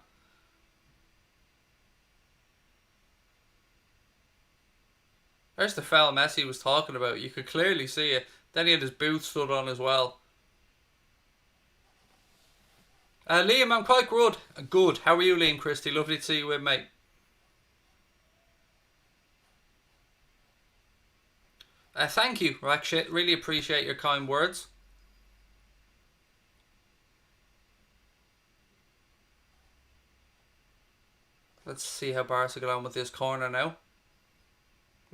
There's the foul Messi was talking about. You could clearly see it. Then he had his boots stood on as well. Liam, I'm quite good. Good. How are you, Liam Christie? Lovely to see you with, mate. Thank you, Rakshit. Really appreciate your kind words. Let's see how Barca get on with this corner now.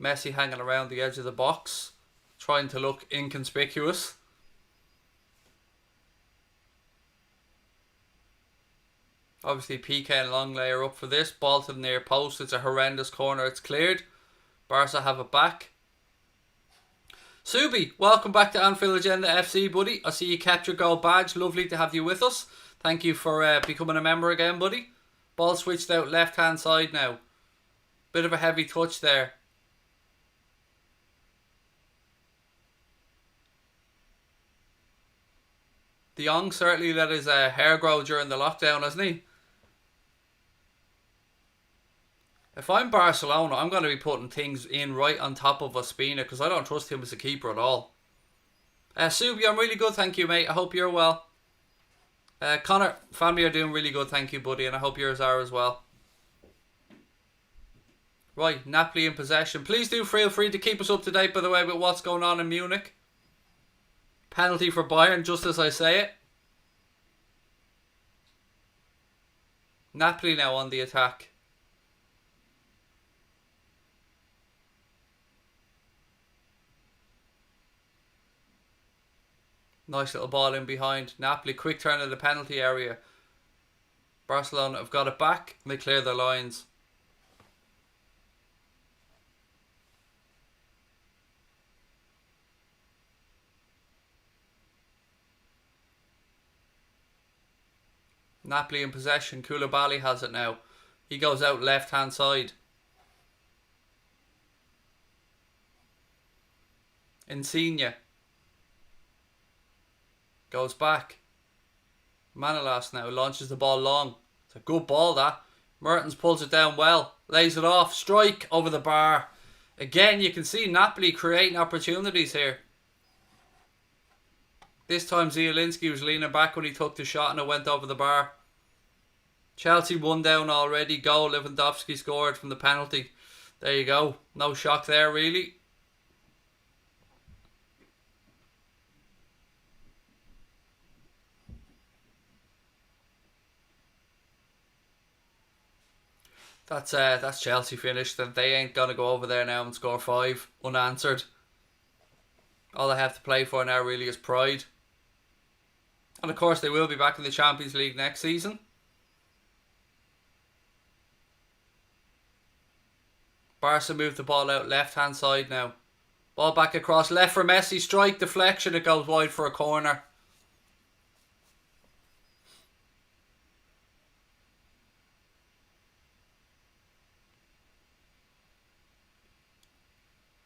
Messi hanging around the edge of the box, trying to look inconspicuous. Obviously PK and Longley are up for this. Ball to the near post. It's a horrendous corner. It's cleared. Barca have it back. Subi, welcome back to Anfield Agenda FC, buddy. I see you kept your gold badge. Lovely to have you with us. Thank you for becoming a member again, buddy. Ball switched out left hand side now. Bit of a heavy touch there. De Jong certainly let his hair grow during the lockdown, hasn't he? If I'm Barcelona, I'm going to be putting things in right on top of Ospina because I don't trust him as a keeper at all. Subi, I'm really good, thank you, mate. I hope you're well. Connor, family are doing really good, thank you, buddy, and I hope yours are as well. Right, Napoli in possession. Please do feel free to keep us up to date, by the way, with what's going on in Munich. Penalty for Bayern, just as I say it. Napoli now on the attack. Nice little ball in behind. Napoli, quick turn of the penalty area. Barcelona have got it back and they clear their lines. Napoli in possession. Koulibaly has it now. He goes out left hand side. Insigne goes back. Manolas now launches the ball long. It's a good ball, that. Mertens pulls it down well. Lays it off. Strike over the bar. Again, you can see Napoli creating opportunities here. This time Zielinski was leaning back when he took the shot and it went over the bar. Chelsea 1 down already. Goal. Lewandowski scored from the penalty. There you go. No shock there, really. That's Chelsea finished, and they ain't gonna go over there now and score 5 unanswered. All they have to play for now really is pride. And of course they will be back in the Champions League next season. Barca move the ball out left hand side now. Ball back across left for Messi. Strike deflection. It goes wide for a corner.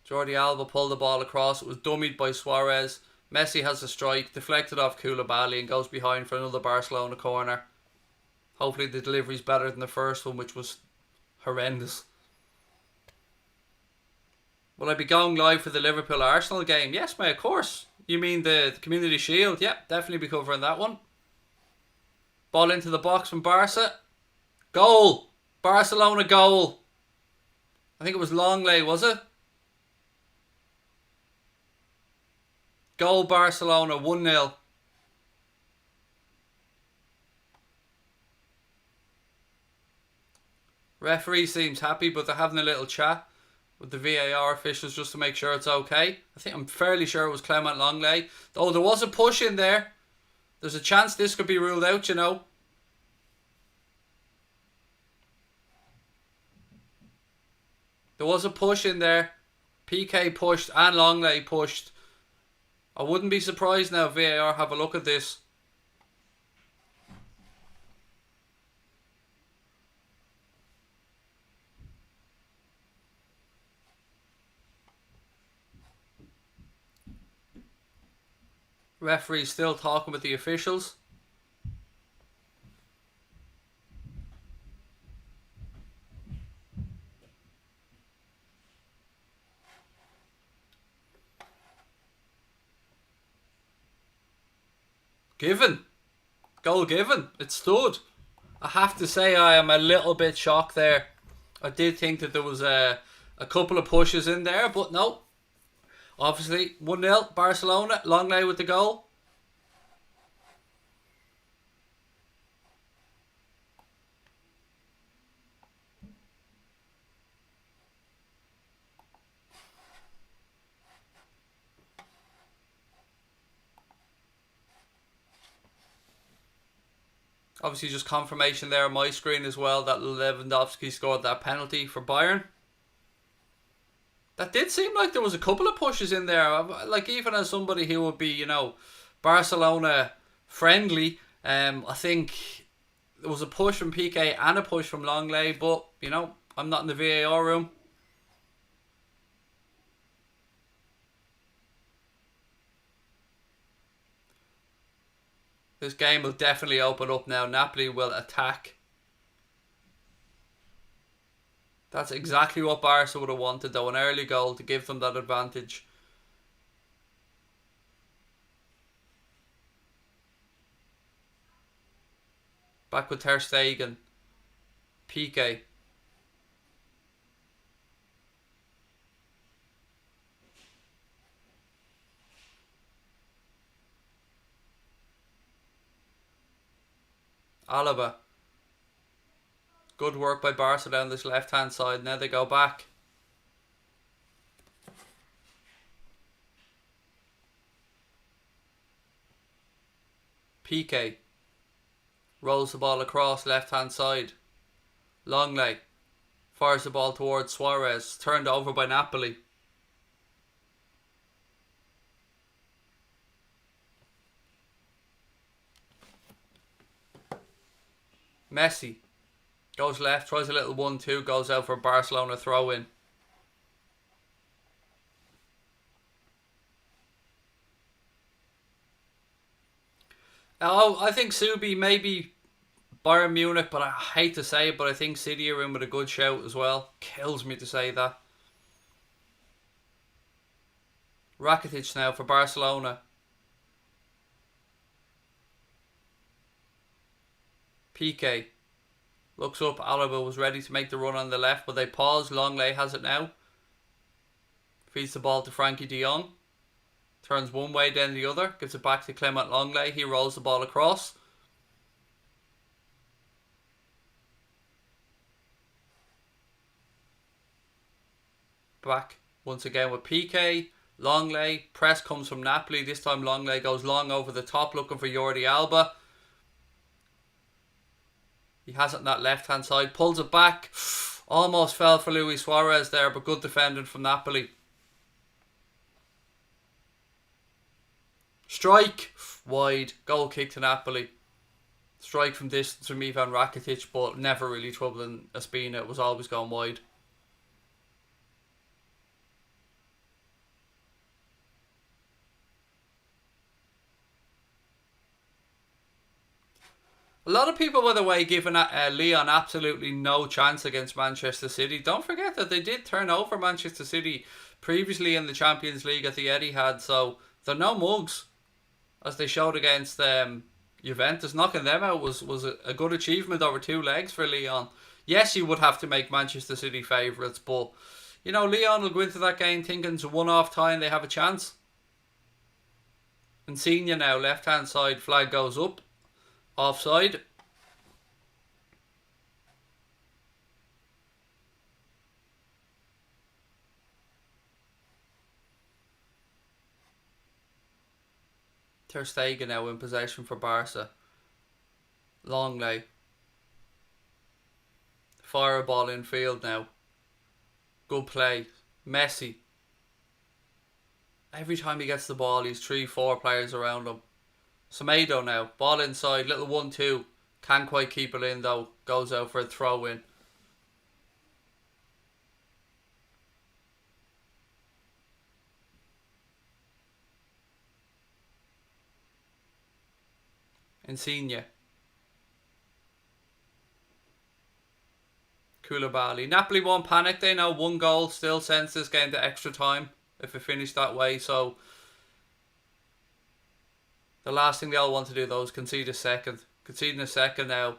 Jordi Alba pulled the ball across. It was dummied by Suarez. Messi has a strike. Deflected off Koulibaly and goes behind for another Barcelona corner. Hopefully the delivery's better than the first one, which was horrendous. Will I be going live for the Liverpool-Arsenal game? Yes, mate, of course. You mean the Community Shield? Yeah, definitely be covering that one. Ball into the box from Barca. Goal! Barcelona goal. I think it was Longley, was it? Goal Barcelona, 1-0. Referee seems happy, but they're having a little chat with the VAR officials just to make sure it's okay. I'm fairly sure it was Clement Longley. Oh, there was a push in there. There's a chance this could be ruled out, you know. There was a push in there. PK pushed and Longley pushed. I wouldn't be surprised now if VAR have a look at this. Referee still talking with the officials. Given. Goal given. It stood. I have to say I am a little bit shocked there. I did think that there was a couple of pushes in there, but no. Obviously, 1-0, Barcelona. Longley with the goal. Obviously, just confirmation there on my screen as well that Lewandowski scored that penalty for Bayern. That did seem like there was a couple of pushes in there. Like, even as somebody who would be, you know, Barcelona friendly, I think there was a push from PK and a push from Longley, but, you know, I'm not in the VAR room. This game will definitely open up now. Napoli will attack. That's exactly what Barca would have wanted, though. An early goal to give them that advantage. Back with Ter Stegen. Piqué. Alaba. Good work by Barca down this left hand side. Now they go back. Piqué rolls the ball across left hand side. Longley fires the ball towards Suarez. Turned over by Napoli. Messi goes left, tries a little 1-2, goes out for Barcelona throw in. Oh, I think Subi maybe Bayern Munich, but I hate to say it, but I think City are in with a good shout as well. Kills me to say that. Rakitic now for Barcelona. Piqué looks up. Alaba was ready to make the run on the left, but they pause. Longley has it now. Feeds the ball to Frankie de Jong. Turns one way, then the other. Gives it back to Clement Longley. He rolls the ball across. Back once again with Piqué. Longley, press comes from Napoli. This time Longley goes long over the top looking for Jordi Alba. He has it on that left hand side, pulls it back. Almost fell for Luis Suarez there, but good defending from Napoli. Strike, wide, goal kick to Napoli. Strike from distance from Ivan Rakitic, but never really troubling Ospina. It was always going wide. A lot of people, by the way, giving Lyon absolutely no chance against Manchester City. Don't forget that they did turn over Manchester City previously in the Champions League at the Etihad, so they're no mugs, as they showed against Juventus. Knocking them out was a good achievement over 2 legs for Lyon. Yes, you would have to make Manchester City favourites, but you know, Lyon will go into that game thinking it's a one-off time, they have a chance. Insigne now, left-hand side, flag goes up. Offside. Ter Stegen now in possession for Barca. Longley. Fire a ball in field now. Good play. Messi. Every time he gets the ball, he's 3-4 players around him. Sadio now, ball inside, little 1-2, can't quite keep it in though, goes out for a throw in. Insigne. Koulibaly. Napoli won't panic, they know 1 goal still sends this game to extra time if it finished that way, so the last thing they all want to do though is concede a second. Conceding a second now,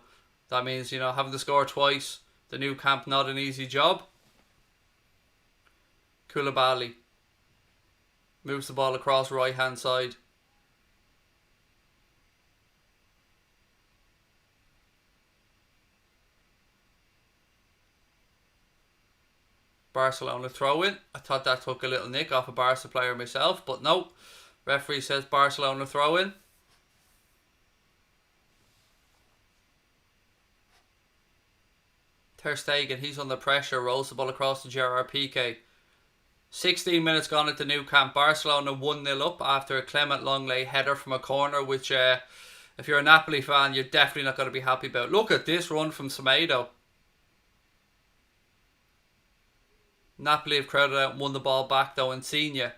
that means, you know, having to score twice. The new camp, not an easy job. Koulibaly moves the ball across right hand side. Barcelona throw in. I thought that took a little nick off a Barca player myself, but no. Referee says Barcelona throw in. Ter Stegen, he's under pressure, rolls the ball across to Gerard Piqué. 16 minutes gone at the new camp. Barcelona 1-0 up after a Clement Longley header from a corner, which if you're a Napoli fan, you're definitely not going to be happy about. Look at this run from Sadio. Napoli have crowded out and won the ball back though. Insigne.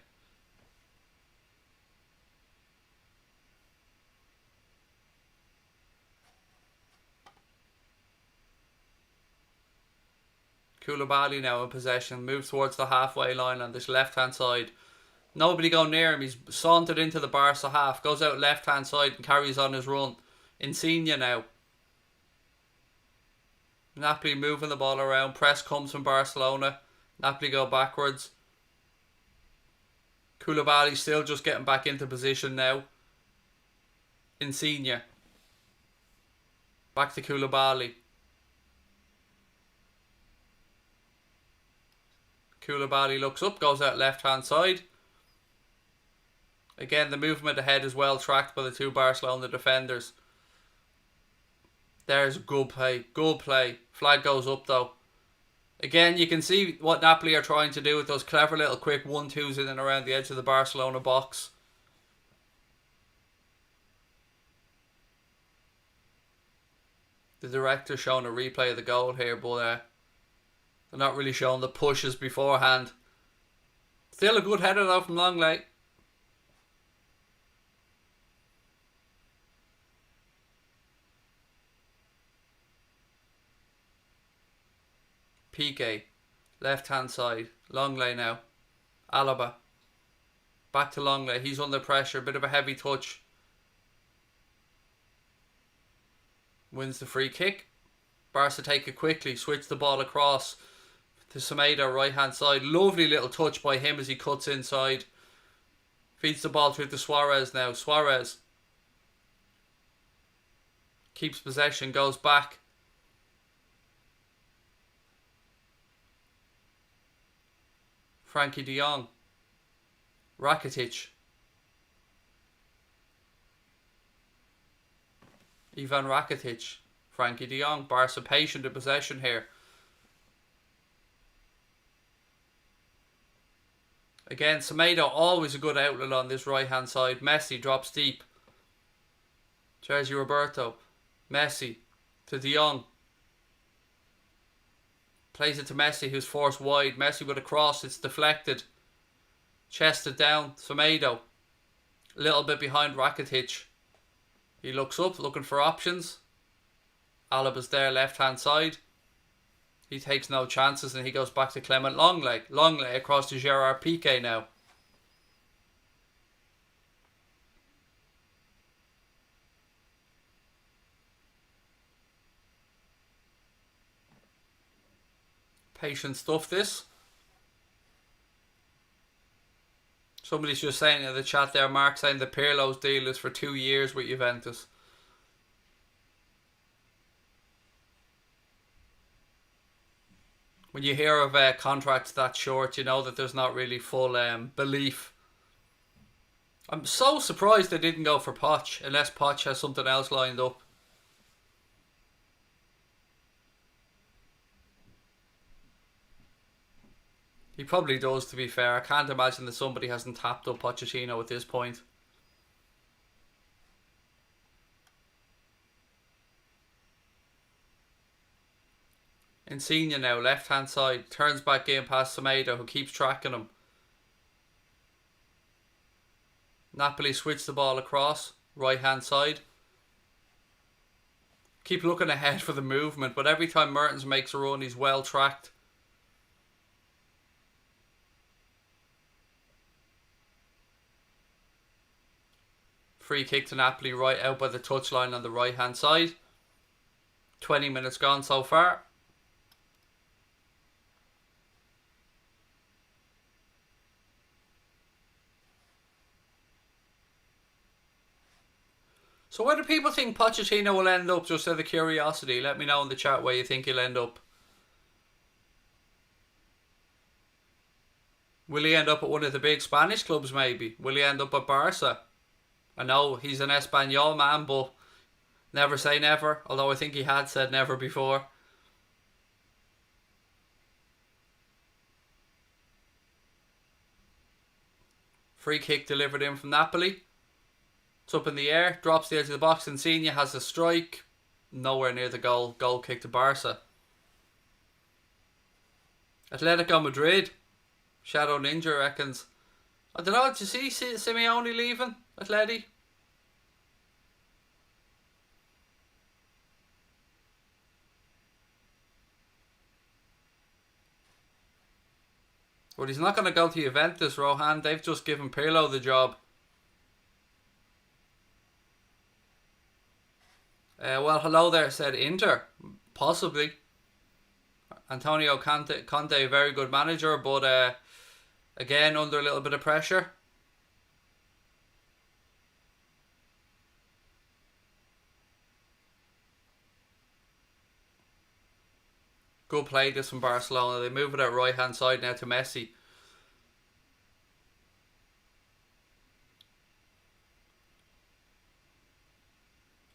Koulibaly now in possession, moves towards the halfway line on this left hand side. Nobody go near him, he's sauntered into the Barca half, goes out left hand side and carries on his run. Insigne now. Napoli moving the ball around, press comes from Barcelona. Napoli go backwards. Koulibaly still just getting back into position now. Insigne. Back to Koulibaly. Koulibaly looks up, goes out left hand side. Again, the movement ahead is well tracked by the 2 Barcelona defenders. There's good play, good play. Flag goes up though. Again, you can see what Napoli are trying to do with those clever little quick 1-2s in and around the edge of the Barcelona box. The director's showing a replay of the goal here, but they're not really showing the pushes beforehand. Still a good header though from Longley. Piqué, left hand side. Longley now. Alaba. Back to Longley. He's under pressure. Bit of a heavy touch. Wins the free kick. Barca take it quickly. Switch the ball across to Sadio, right hand side. Lovely little touch by him as he cuts inside. Feeds the ball through to Suarez now. Suarez keeps possession, goes back. Frankie de Jong. Rakitic. Ivan Rakitic. Frankie de Jong. Barca patient in possession here. Again, Sadio always a good outlet on this right hand side. Messi drops deep. Sergio Roberto. Messi to de Jong. Plays it to Messi, who's forced wide. Messi with a cross. It's deflected. Chested down. Sadio. A little bit behind Rakitic. He looks up, looking for options. Alaba's there, left hand side. He takes no chances and he goes back to Clement Longley. Longley across to Gerard Piqué now. Patient stuff this. Somebody's just saying in the chat there, Mark, saying the Pirlo's deal is for 2 years with Juventus. When you hear of contracts that short, you know that there's not really full belief. I'm so surprised they didn't go for Poch, unless Poch has something else lined up. He probably does, to be fair. I can't imagine that somebody hasn't tapped up Pochettino at this point. Insigne now, left hand side, turns back in past Sadio, who keeps tracking him. Napoli switch the ball across, right hand side. Keep looking ahead for the movement, but every time Mertens makes a run, he's well tracked. Free kick to Napoli right out by the touchline on the right hand side. 20 minutes gone so far. So where do people think Pochettino will end up, just out of curiosity? Let me know in the chat where you think he'll end up. Will he end up at one of the big Spanish clubs maybe? Will he end up at Barca? I know he's an Espanyol man, but never say never. Although I think he had said never before. Free kick delivered in from Napoli. It's up in the air, drops the edge of the box. Insigne has a strike. Nowhere near the goal. Goal kick to Barca. Atletico Madrid. Shadow Ninja reckons. I don't know, did you see Simeone leaving Atleti? But he's not going to go to Juventus, Rohan. They've just given Pirlo the job. Well, hello there, said Inter. Possibly. Antonio Conte, very good manager, but again, under a little bit of pressure. Good play this from Barcelona. They move it out right hand side now to Messi.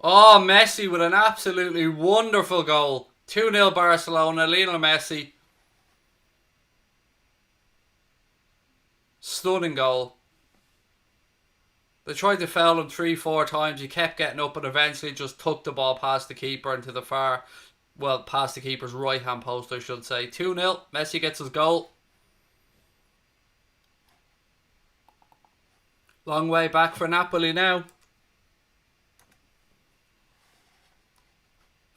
Oh, Messi with an absolutely wonderful goal. 2-0 Barcelona. Lionel Messi. Stunning goal. They tried to foul him 3-4 times. He kept getting up and eventually just took the ball past the keeper into the far... Well, past the keeper's right hand post, I should say. 2-0. Messi gets his goal. Long way back for Napoli now.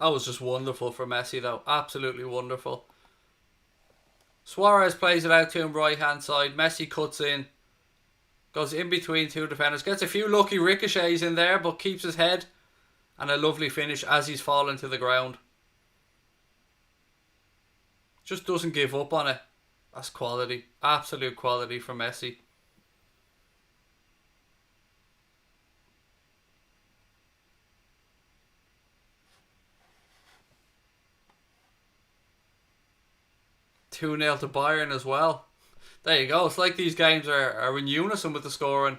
That was just wonderful for Messi though. Absolutely wonderful. Suarez plays it out to him right hand side. Messi cuts in. Goes in between two defenders. Gets a few lucky ricochets in there, but keeps his head. And a lovely finish as he's falling to the ground. Just doesn't give up on it. That's quality. Absolute quality from Messi. Two 2-0 to Bayern as well. There you go. It's like these games are in unison with the scoring.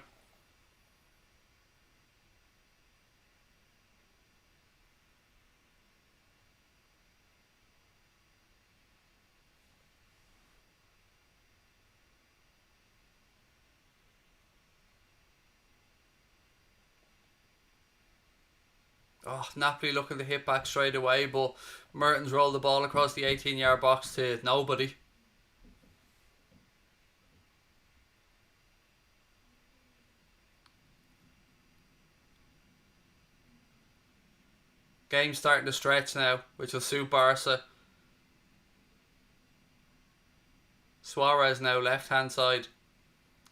Oh, Napoli looking to hit back straight away, but Mertens rolled the ball across the 18-yard box to nobody. Game's starting to stretch now, which will suit Barca. Suarez now left hand side.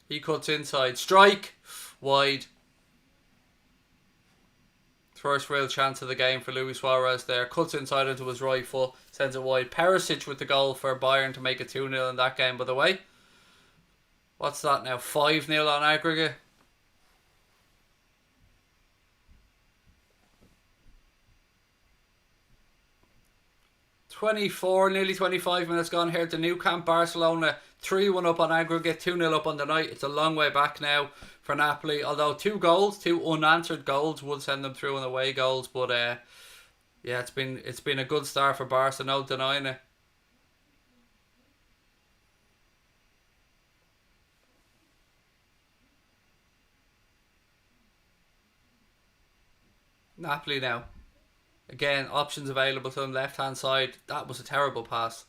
He cuts inside. Strike! Wide. First real chance of the game for Luis Suarez there. Cuts inside into his right foot. Sends it wide. Perisic with the goal for Bayern to make it 2-0 in that game, by the way. What's that now? 5-0 on aggregate. 24, nearly 25 minutes gone here to Nou Camp. Barcelona 3-1 up on aggregate, 2-0 up on the night. It's a long way back now for Napoli. Although two unanswered goals would send them through on away goals. But yeah, it's been a good start for Barca, no denying it. Napoli now. Again, options available to them left hand side. That was a terrible pass.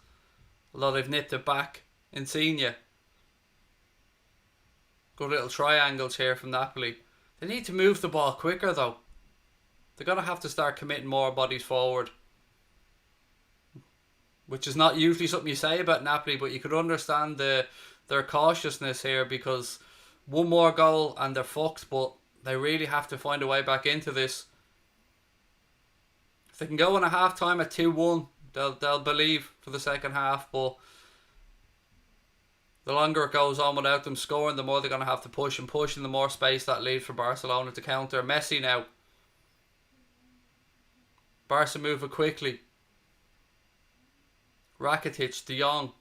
Although they've nipped it back. Insigne. Good little triangles here from Napoli. They need to move the ball quicker though. They're going to have to start committing more bodies forward. Which is not usually something you say about Napoli, but you could understand their cautiousness here, because one more goal and they're fucked, but they really have to find a way back into this. If they can go in a half time at 2-1, they'll believe for the second half, but the longer it goes on without them scoring, the more they're going to have to push, and the more space that leaves for Barcelona to counter. Messi now. Barca moving quickly. Rakitic, De Jong,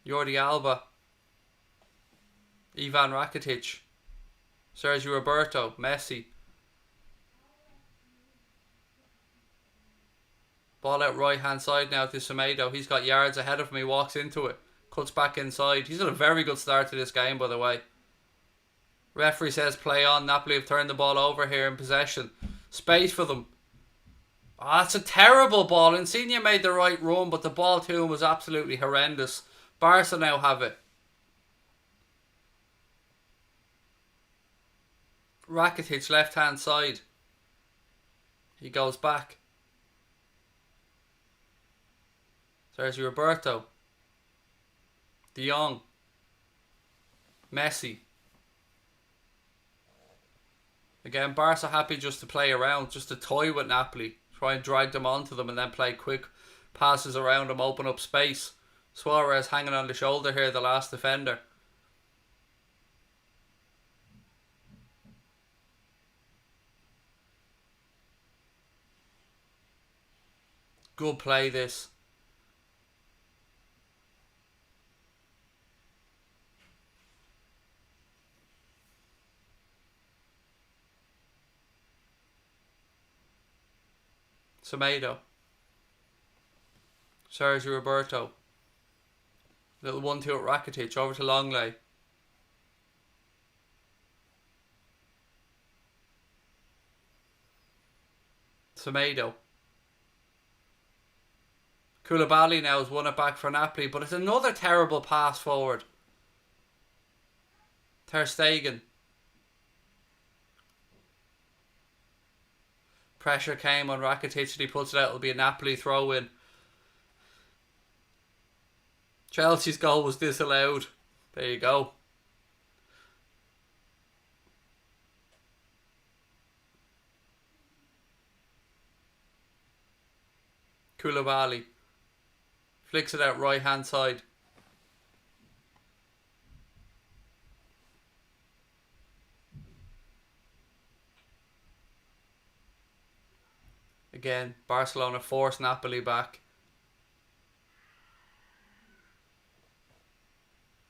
Jordi Alba, Ivan Rakitic, Sergio Roberto, Messi. Ball out right hand side now to Sadio. He's got yards ahead of him. He walks into it. Cuts back inside. He's had a very good start to this game, by the way. Referee says play on. Napoli have turned the ball over here in possession. Space for them. Oh, that's a terrible ball. Insigne made the right run, but the ball to him was absolutely horrendous. Barca now have it. Rakitic left hand side. He goes back. Sergio Roberto, De Jong, Messi. Again, Barca happy just to play around, just to toy with Napoli, try and drag them onto them and then play quick passes around them, open up space. Suarez hanging on the shoulder here, the last defender. Good play this. Sadio, Sergio Roberto, little 1-2 at Rakitic, over to Longley. Sadio. Koulibaly now has won it back for Napoli, but it's another terrible pass forward. Ter Stegen. Pressure came on Rakitic and he puts it out. It'll be a Napoli throw in. Chelsea's goal was disallowed. There you go. Koulibaly flicks it out right hand side. Again, Barcelona force Napoli back.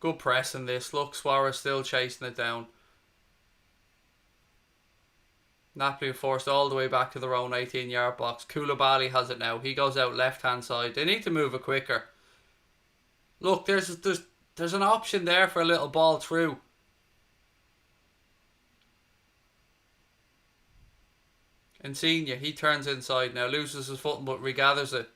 Good press in this. Look, Suarez still chasing it down. Napoli are forced all the way back to their own 18-yard box. Koulibaly has it now. He goes out left-hand side. They need to move it quicker. Look, there's an option there for a little ball through. Insigne, he turns inside now. Loses his footing but regathers it.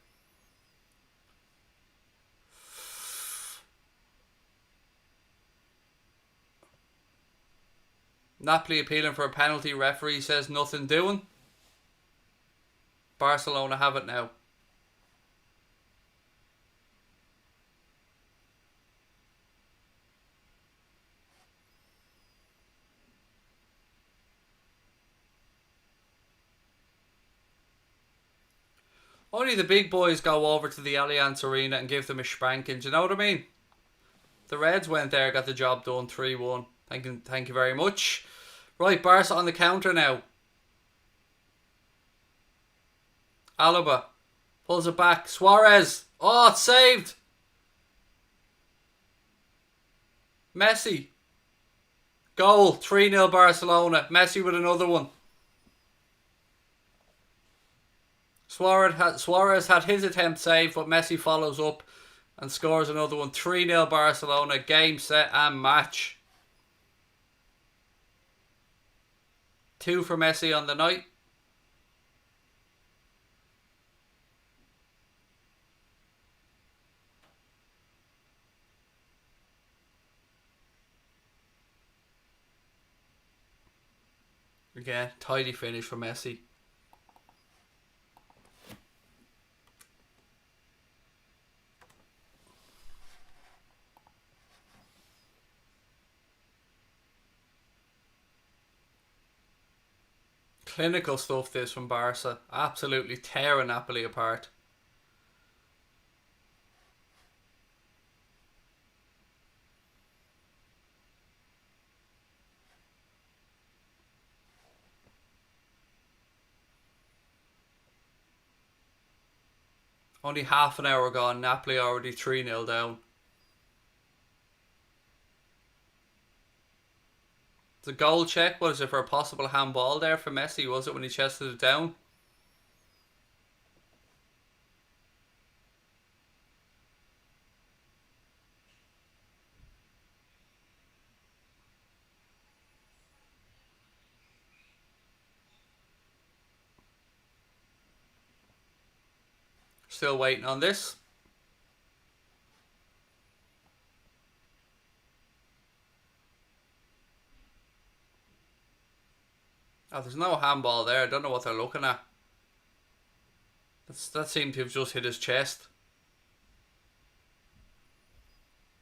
Napoli appealing for a penalty. Referee says nothing doing. Barcelona have it now. Only the big boys go over to the Allianz Arena and give them a spanking. Do you know what I mean? The Reds went there, got the job done, 3-1. Thank you very much. Right, Barca on the counter now. Alaba pulls it back. Suarez. Oh, it's saved. Messi. Goal. 3-0 Barcelona. Messi with another one. Suarez had his attempt saved, but Messi follows up and scores another one. 3-0 Barcelona. Game, set and match. 2 for Messi on the night. Again, tidy finish for Messi. Clinical stuff this from Barca. Absolutely tearing Napoli apart. Only half an hour gone. Napoli already 3-0 down. The goal check, what is it, for a possible handball there for Messi, was it, when he chested it down? Still waiting on this. Oh, there's no handball there. I don't know what they're looking at. That seemed to have just hit his chest.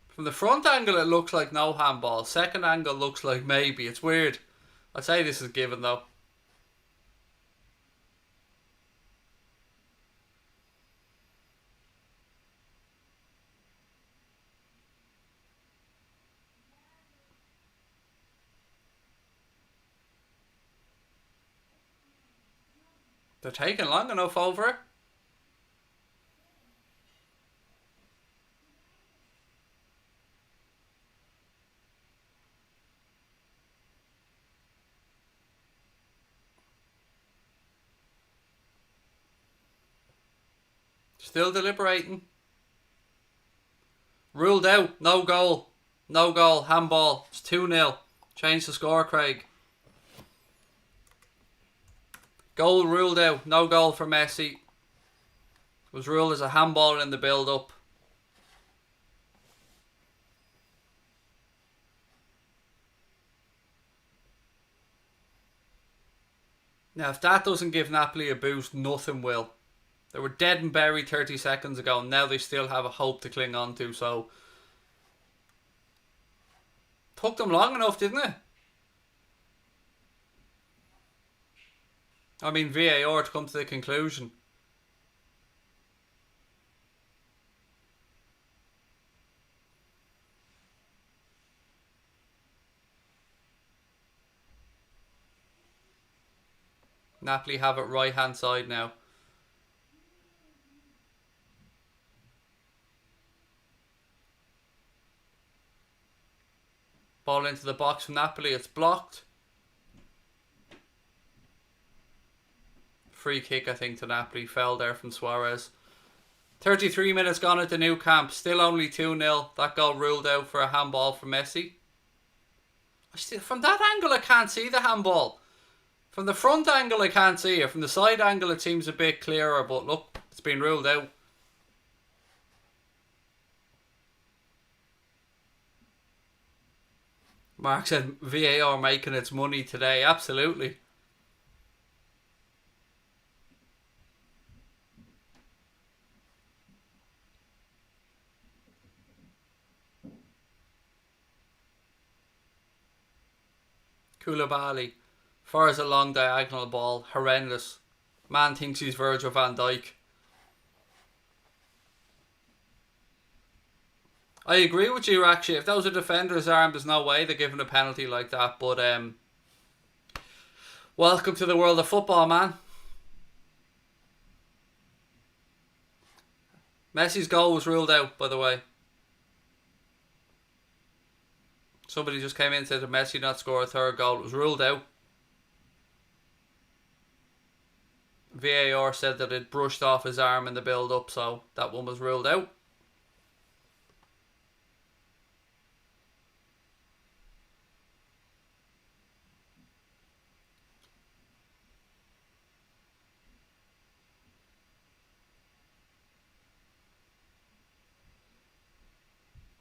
From the front angle, it looks like no handball. Second angle looks like maybe. It's weird. I'd say this is given though. They're taking long enough over it. Still deliberating. Ruled out. No goal. No goal. Handball. It's 2-0. Change the score, Craig. Goal ruled out. No goal for Messi. It was ruled as a handball in the build-up. Now, if that doesn't give Napoli a boost, nothing will. They were dead and buried 30 seconds ago, and now they still have a hope to cling on to, so... Took them long enough, didn't it? I mean, VAR to come to the conclusion. Napoli have it right hand side now. Ball into the box from Napoli. It's blocked. Free kick, I think, to Napoli. Fell there from Suarez. 33 minutes gone at the new camp. Still only 2-0. That goal ruled out for a handball for Messi. From that angle, I can't see the handball. From the front angle, I can't see it. From the side angle, it seems a bit clearer. But look, it's been ruled out. Mark said VAR making its money today. Absolutely. Koulibaly fires a long diagonal ball. Horrendous. Man thinks he's Virgil van Dijk. I agree with you, actually. If that was a defender's arm, there's no way they're giving a penalty like that. But welcome to the world of football, man. Messi's goal was ruled out, by the way. Somebody just came in and said that Messi not score a third goal. It was ruled out. VAR said that it brushed off his arm in the build-up, so that one was ruled out.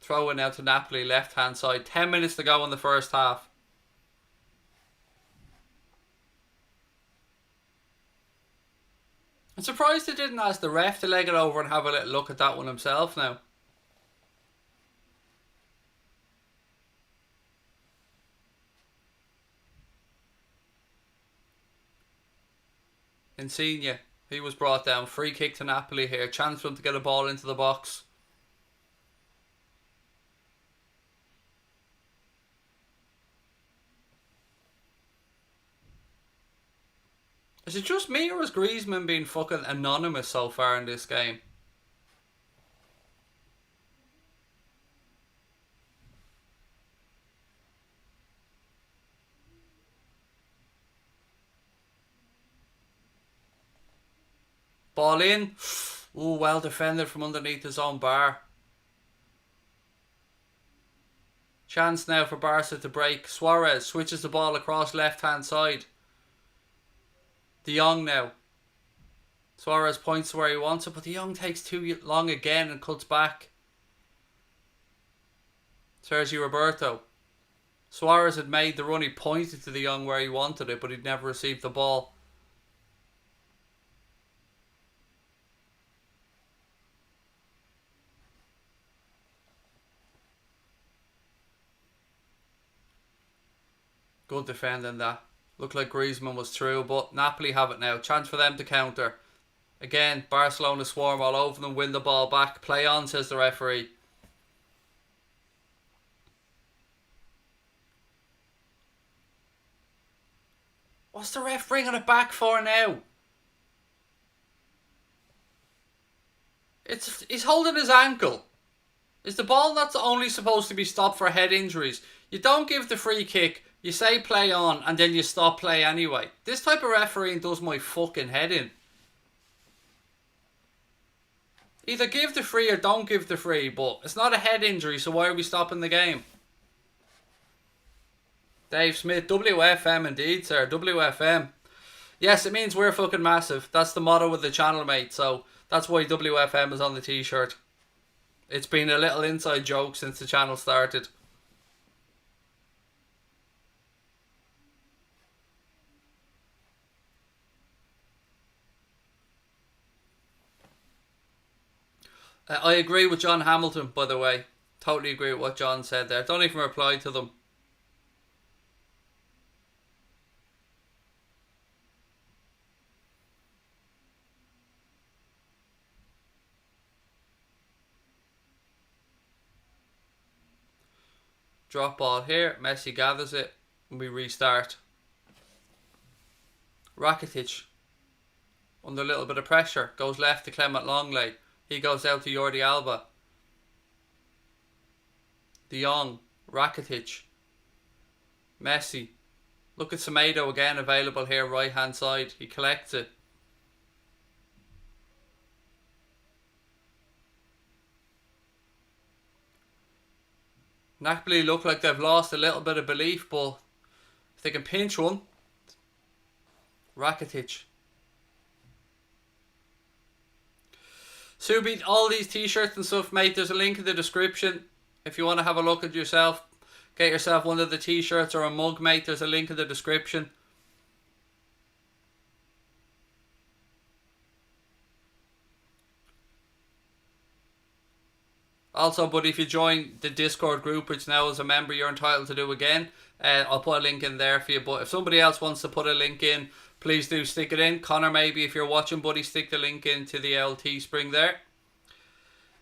Throw in now to Napoli, left hand side. 10 minutes to go in the first half. I'm surprised they didn't ask the ref to leg it over and have a little look at that one himself now. Insigne, he was brought down. Free kick to Napoli here. Chance for him to get a ball into the box. Is it just me, or is Griezmann being fucking anonymous so far in this game? Ball in. Ooh, well defended from underneath his own bar. Chance now for Barca to break. Suarez switches the ball across left hand side. De Jong now. Suarez points to where he wants it, but De Jong takes too long again and cuts back. Sergio Roberto. Suarez had made the run. He pointed to De Jong where he wanted it, but he'd never received the ball. Good defending that. Looked like Griezmann was through, but Napoli have it now. Chance for them to counter. Again, Barcelona swarm all over them, win the ball back. Play on, says the referee. What's the ref bringing it back for now? He's holding his ankle. Is the ball not only supposed to be stopped for head injuries? You don't give the free kick. You say play on and then you stop play anyway. This type of refereeing does my fucking head in. Either give the free or don't give the free, but it's not a head injury, so why are we stopping the game? Dave Smith, WFM indeed, sir. WFM. Yes, it means we're fucking massive. That's the motto of the channel, mate. So that's why WFM is on the t-shirt. It's been a little inside joke since the channel started. I agree with John Hamilton, by the way. Totally agree with what John said there. Don't even reply to them. Drop ball here. Messi gathers it and we restart. Rakitic, under a little bit of pressure, goes left to Clement Longley. He goes out to Jordi Alba. De Jong, Rakitic. Messi. Look at Sadio again, available here, right hand side. He collects it. Napoli look like they've lost a little bit of belief, but if they can pinch one. Rakitic. Subi, all these t-shirts and stuff, mate, there's a link in the description. If you want to have a look at yourself, get yourself one of the t-shirts or a mug, mate, there's a link in the description. Also, but if you join the Discord group, which now as a member you're entitled to do again, I'll put a link in there for you. But if somebody else wants to put a link in, please do stick it in. Connor, maybe if you're watching, buddy, stick the link into the LT Spring there.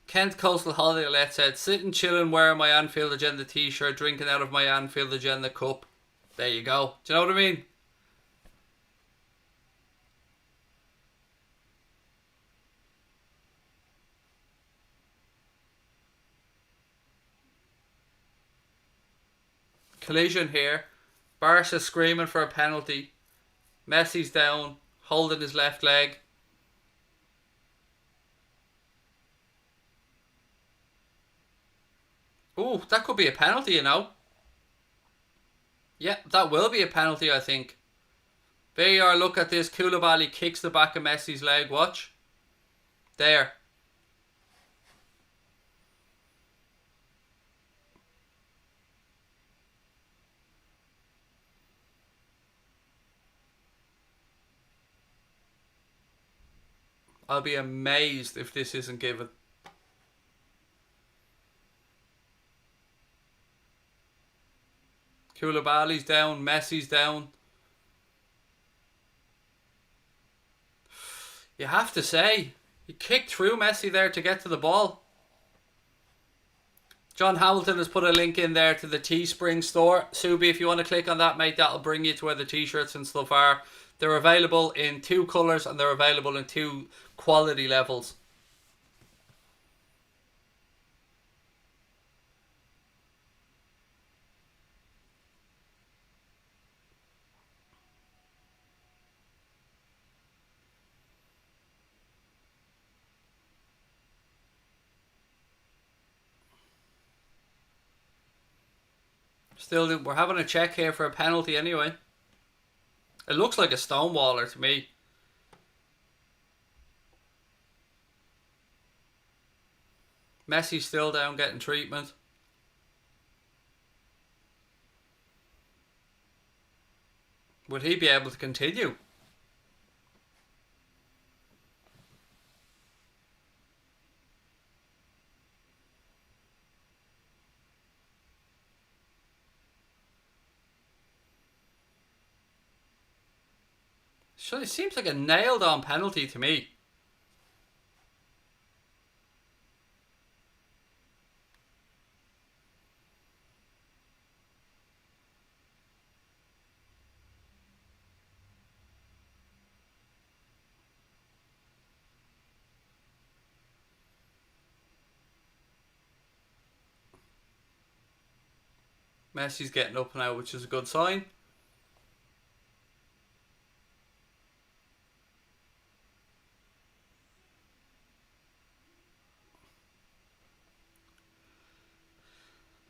Kent Coastal Holiday Let said, sitting, chilling, wearing my Anfield Agenda t-shirt, drinking out of my Anfield Agenda cup. There you go. Do you know what I mean? Collision here. Barca screaming for a penalty. Messi's down, holding his left leg. Ooh, that could be a penalty, you know. Yeah, that will be a penalty, I think. There you are, look at this. Koulibaly kicks the back of Messi's leg, watch. There. I'll be amazed if this isn't given. Koulibaly's down, Messi's down. You have to say, he kicked through Messi there to get to the ball. John Hamilton has put a link in there to the Teespring store. Subi, if you want to click on that, mate, that'll bring you to where the t-shirts and stuff are. They're available in 2 colours and they're available in 2 quality levels. Still, we're having a check here for a penalty anyway. It looks like a stonewaller to me. Messi's still down getting treatment. Would he be able to continue? So it seems like a nailed on penalty to me. Messi's getting up now, which is a good sign.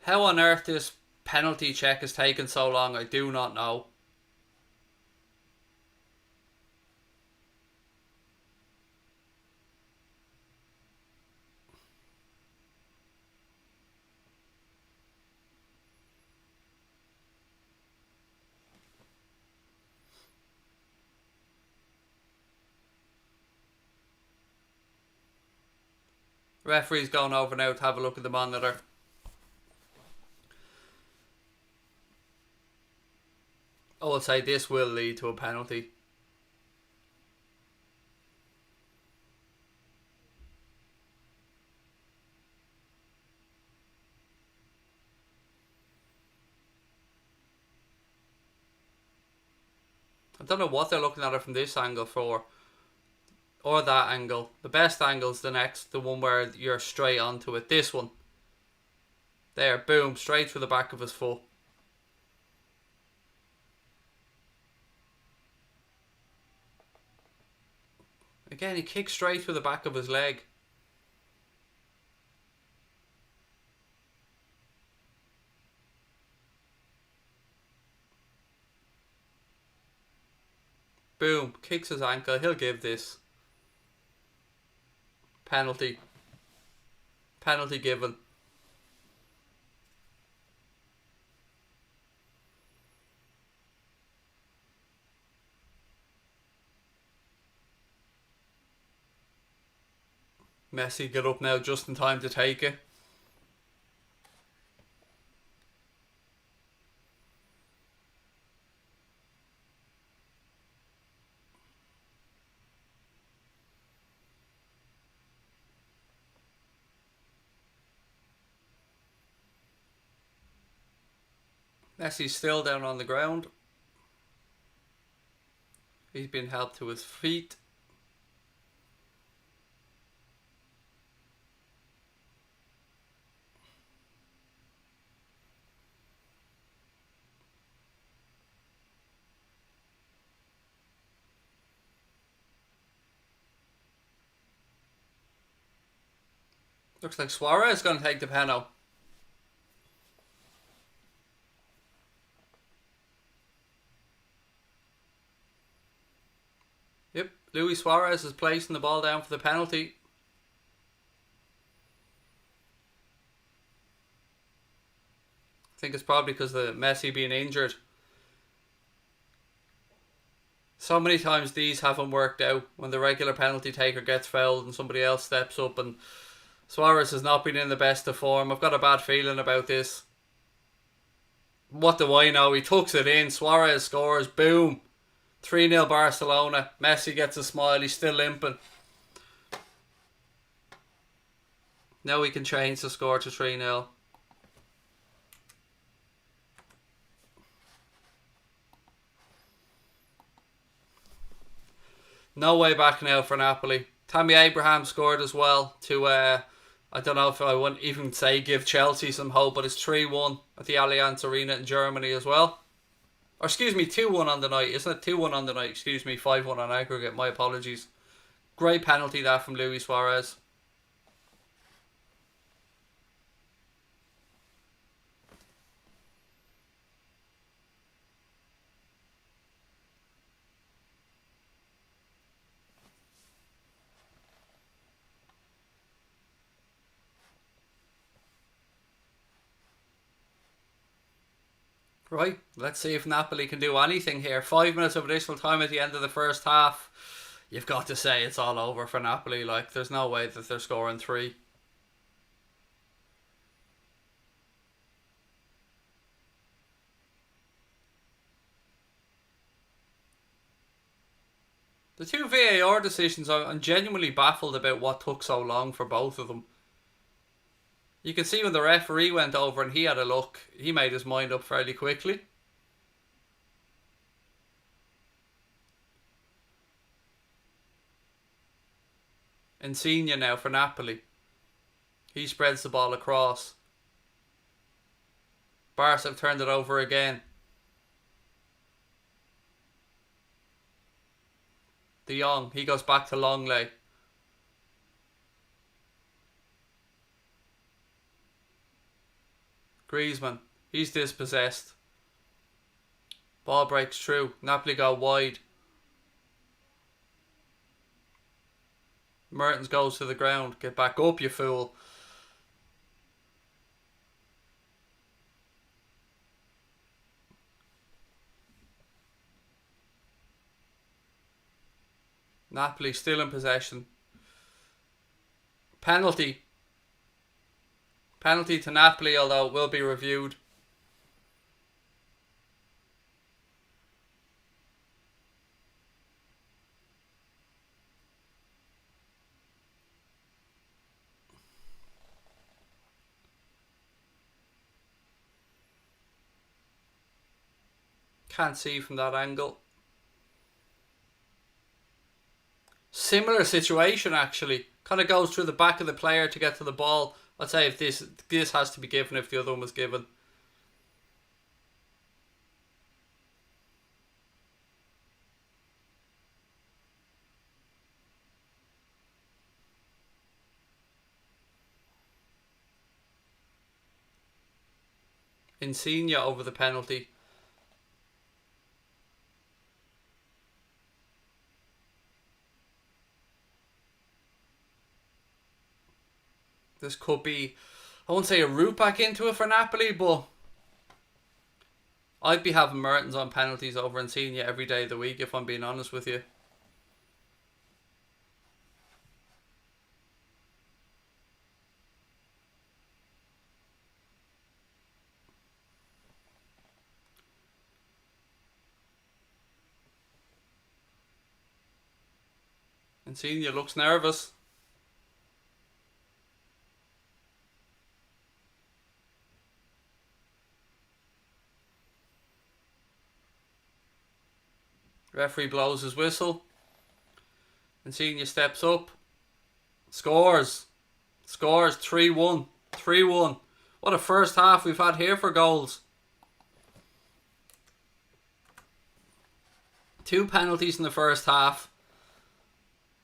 How on earth this penalty check has taken so long, I do not know. Referee's going over now to have a look at the monitor. I will say this will lead to a penalty. I don't know what they're looking at it from this angle for. Or that angle. The best angle is the one where you're straight onto it. This one. There, boom, straight through the back of his foot. Again, he kicks straight through the back of his leg. Boom. Kicks his ankle. He'll give this. Penalty. Penalty given. Messi get up now just in time to take it. Messi's still down on the ground. He's been helped to his feet. Looks like Suarez is going to take the penalty. Yep, Luis Suarez is placing the ball down for the penalty. I think it's probably because of Messi being injured. So many times these haven't worked out when the regular penalty taker gets fouled and somebody else steps up, and Suarez has not been in the best of form. I've got a bad feeling about this. What do I know? He tucks it in. Suarez scores. Boom. 3-0 Barcelona. Messi gets a smile. He's still limping. Now we can change the score to 3-0. No way back now for Napoli. Tammy Abraham scored as well to, I don't know if I wouldn't even say give Chelsea some hope, but it's 3-1 at the Allianz Arena in Germany as well. Or excuse me, 2-1 on the night. Isn't it 2-1 on the night? Excuse me, 5-1 on aggregate. My apologies. Great penalty that from Luis Suarez. Right, let's see if Napoli can do anything here. 5 minutes of additional time at the end of the first half. You've got to say it's all over for Napoli. Like, there's no way that they're scoring 3. The 2 VAR decisions, I'm genuinely baffled about what took so long for both of them. You can see when the referee went over and he had a look, he made his mind up fairly quickly. Insigne now for Napoli. He spreads the ball across. Barca have turned it over again. De Jong, he goes back to Longley. Griezmann, he's dispossessed. Ball breaks through. Napoli go wide. Mertens goes to the ground. Get back up, you fool. Napoli still in possession. Penalty. Penalty to Napoli, although it will be reviewed. Can't see from that angle. Similar situation actually. Kind of goes through the back of the player to get to the ball. I'd say if this has to be given if the other one was given. Insigne over the penalty. This could be, I won't say a route back into it for Napoli, but I'd be having Mertens on penalties over Insigne every day of the week, if I'm being honest with you. Insigne looks nervous. Referee blows his whistle. Insigne steps up. Scores. Scores 3-1. 3-1. What a first half we've had here for goals. 2 penalties in the first half.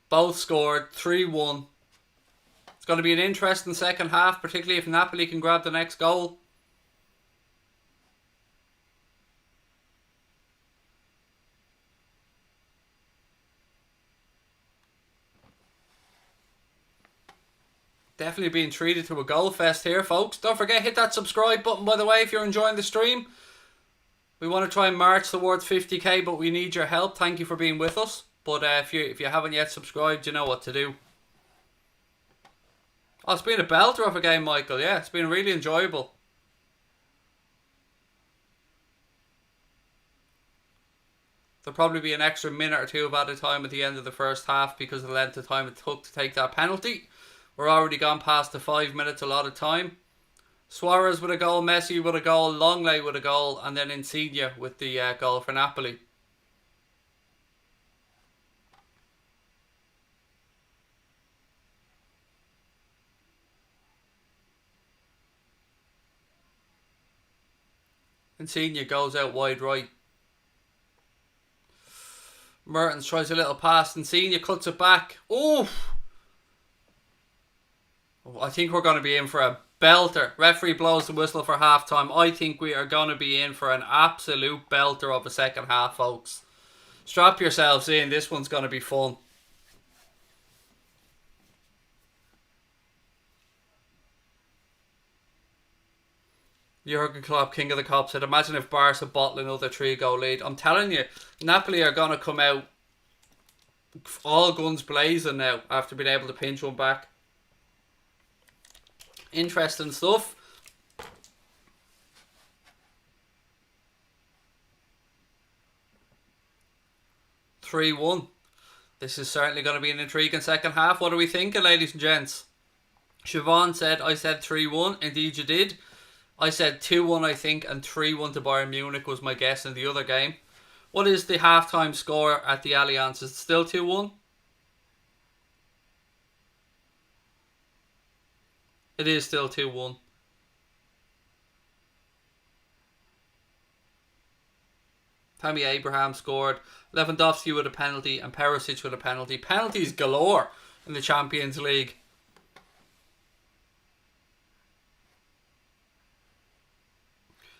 Both scored 3-1. It's going to be an interesting second half, particularly if Napoli can grab the next goal. Definitely being treated to a goal fest here, folks. Don't forget, hit that subscribe button, by the way, if you're enjoying the stream. We want to try and march towards 50k, but we need your help. Thank you for being with us. But if you haven't yet subscribed, you know what to do. Oh, it's been a belter of a game, Michael. Yeah, it's been really enjoyable. There'll probably be an extra minute or two of added time at the end of the first half because of the length of time it took to take that penalty. We're already gone past the 5 minutes allotted time. Suarez with a goal, Messi with a goal, Longley with a goal, and then Insigne with the goal for Napoli. Insigne goes out wide right. Mertens tries a little pass. Insigne cuts it back. Oof! I think we're going to be in for a belter. Referee blows the whistle for half time. I think we are going to be in for an absolute belter of a second half, folks. Strap yourselves in. This one's going to be fun. Jurgen Klopp, King of the Cops, said, imagine if Barca bottle another 3-goal lead. I'm telling you, Napoli are going to come out all guns blazing now after being able to pinch one back. Interesting stuff. (3-1). This is certainly going to be an intriguing second half. What are we thinking, ladies and gents? Siobhan said, I said 3-1. Indeed you did. I said 2-1, I think, and 3-1 to Bayern Munich was my guess in the other game. What is the halftime score at the Allianz? Is it still 2-1? It is still 2-1. Tammy Abraham scored. Lewandowski with a penalty and Perisic with a penalty. Penalties galore in the Champions League.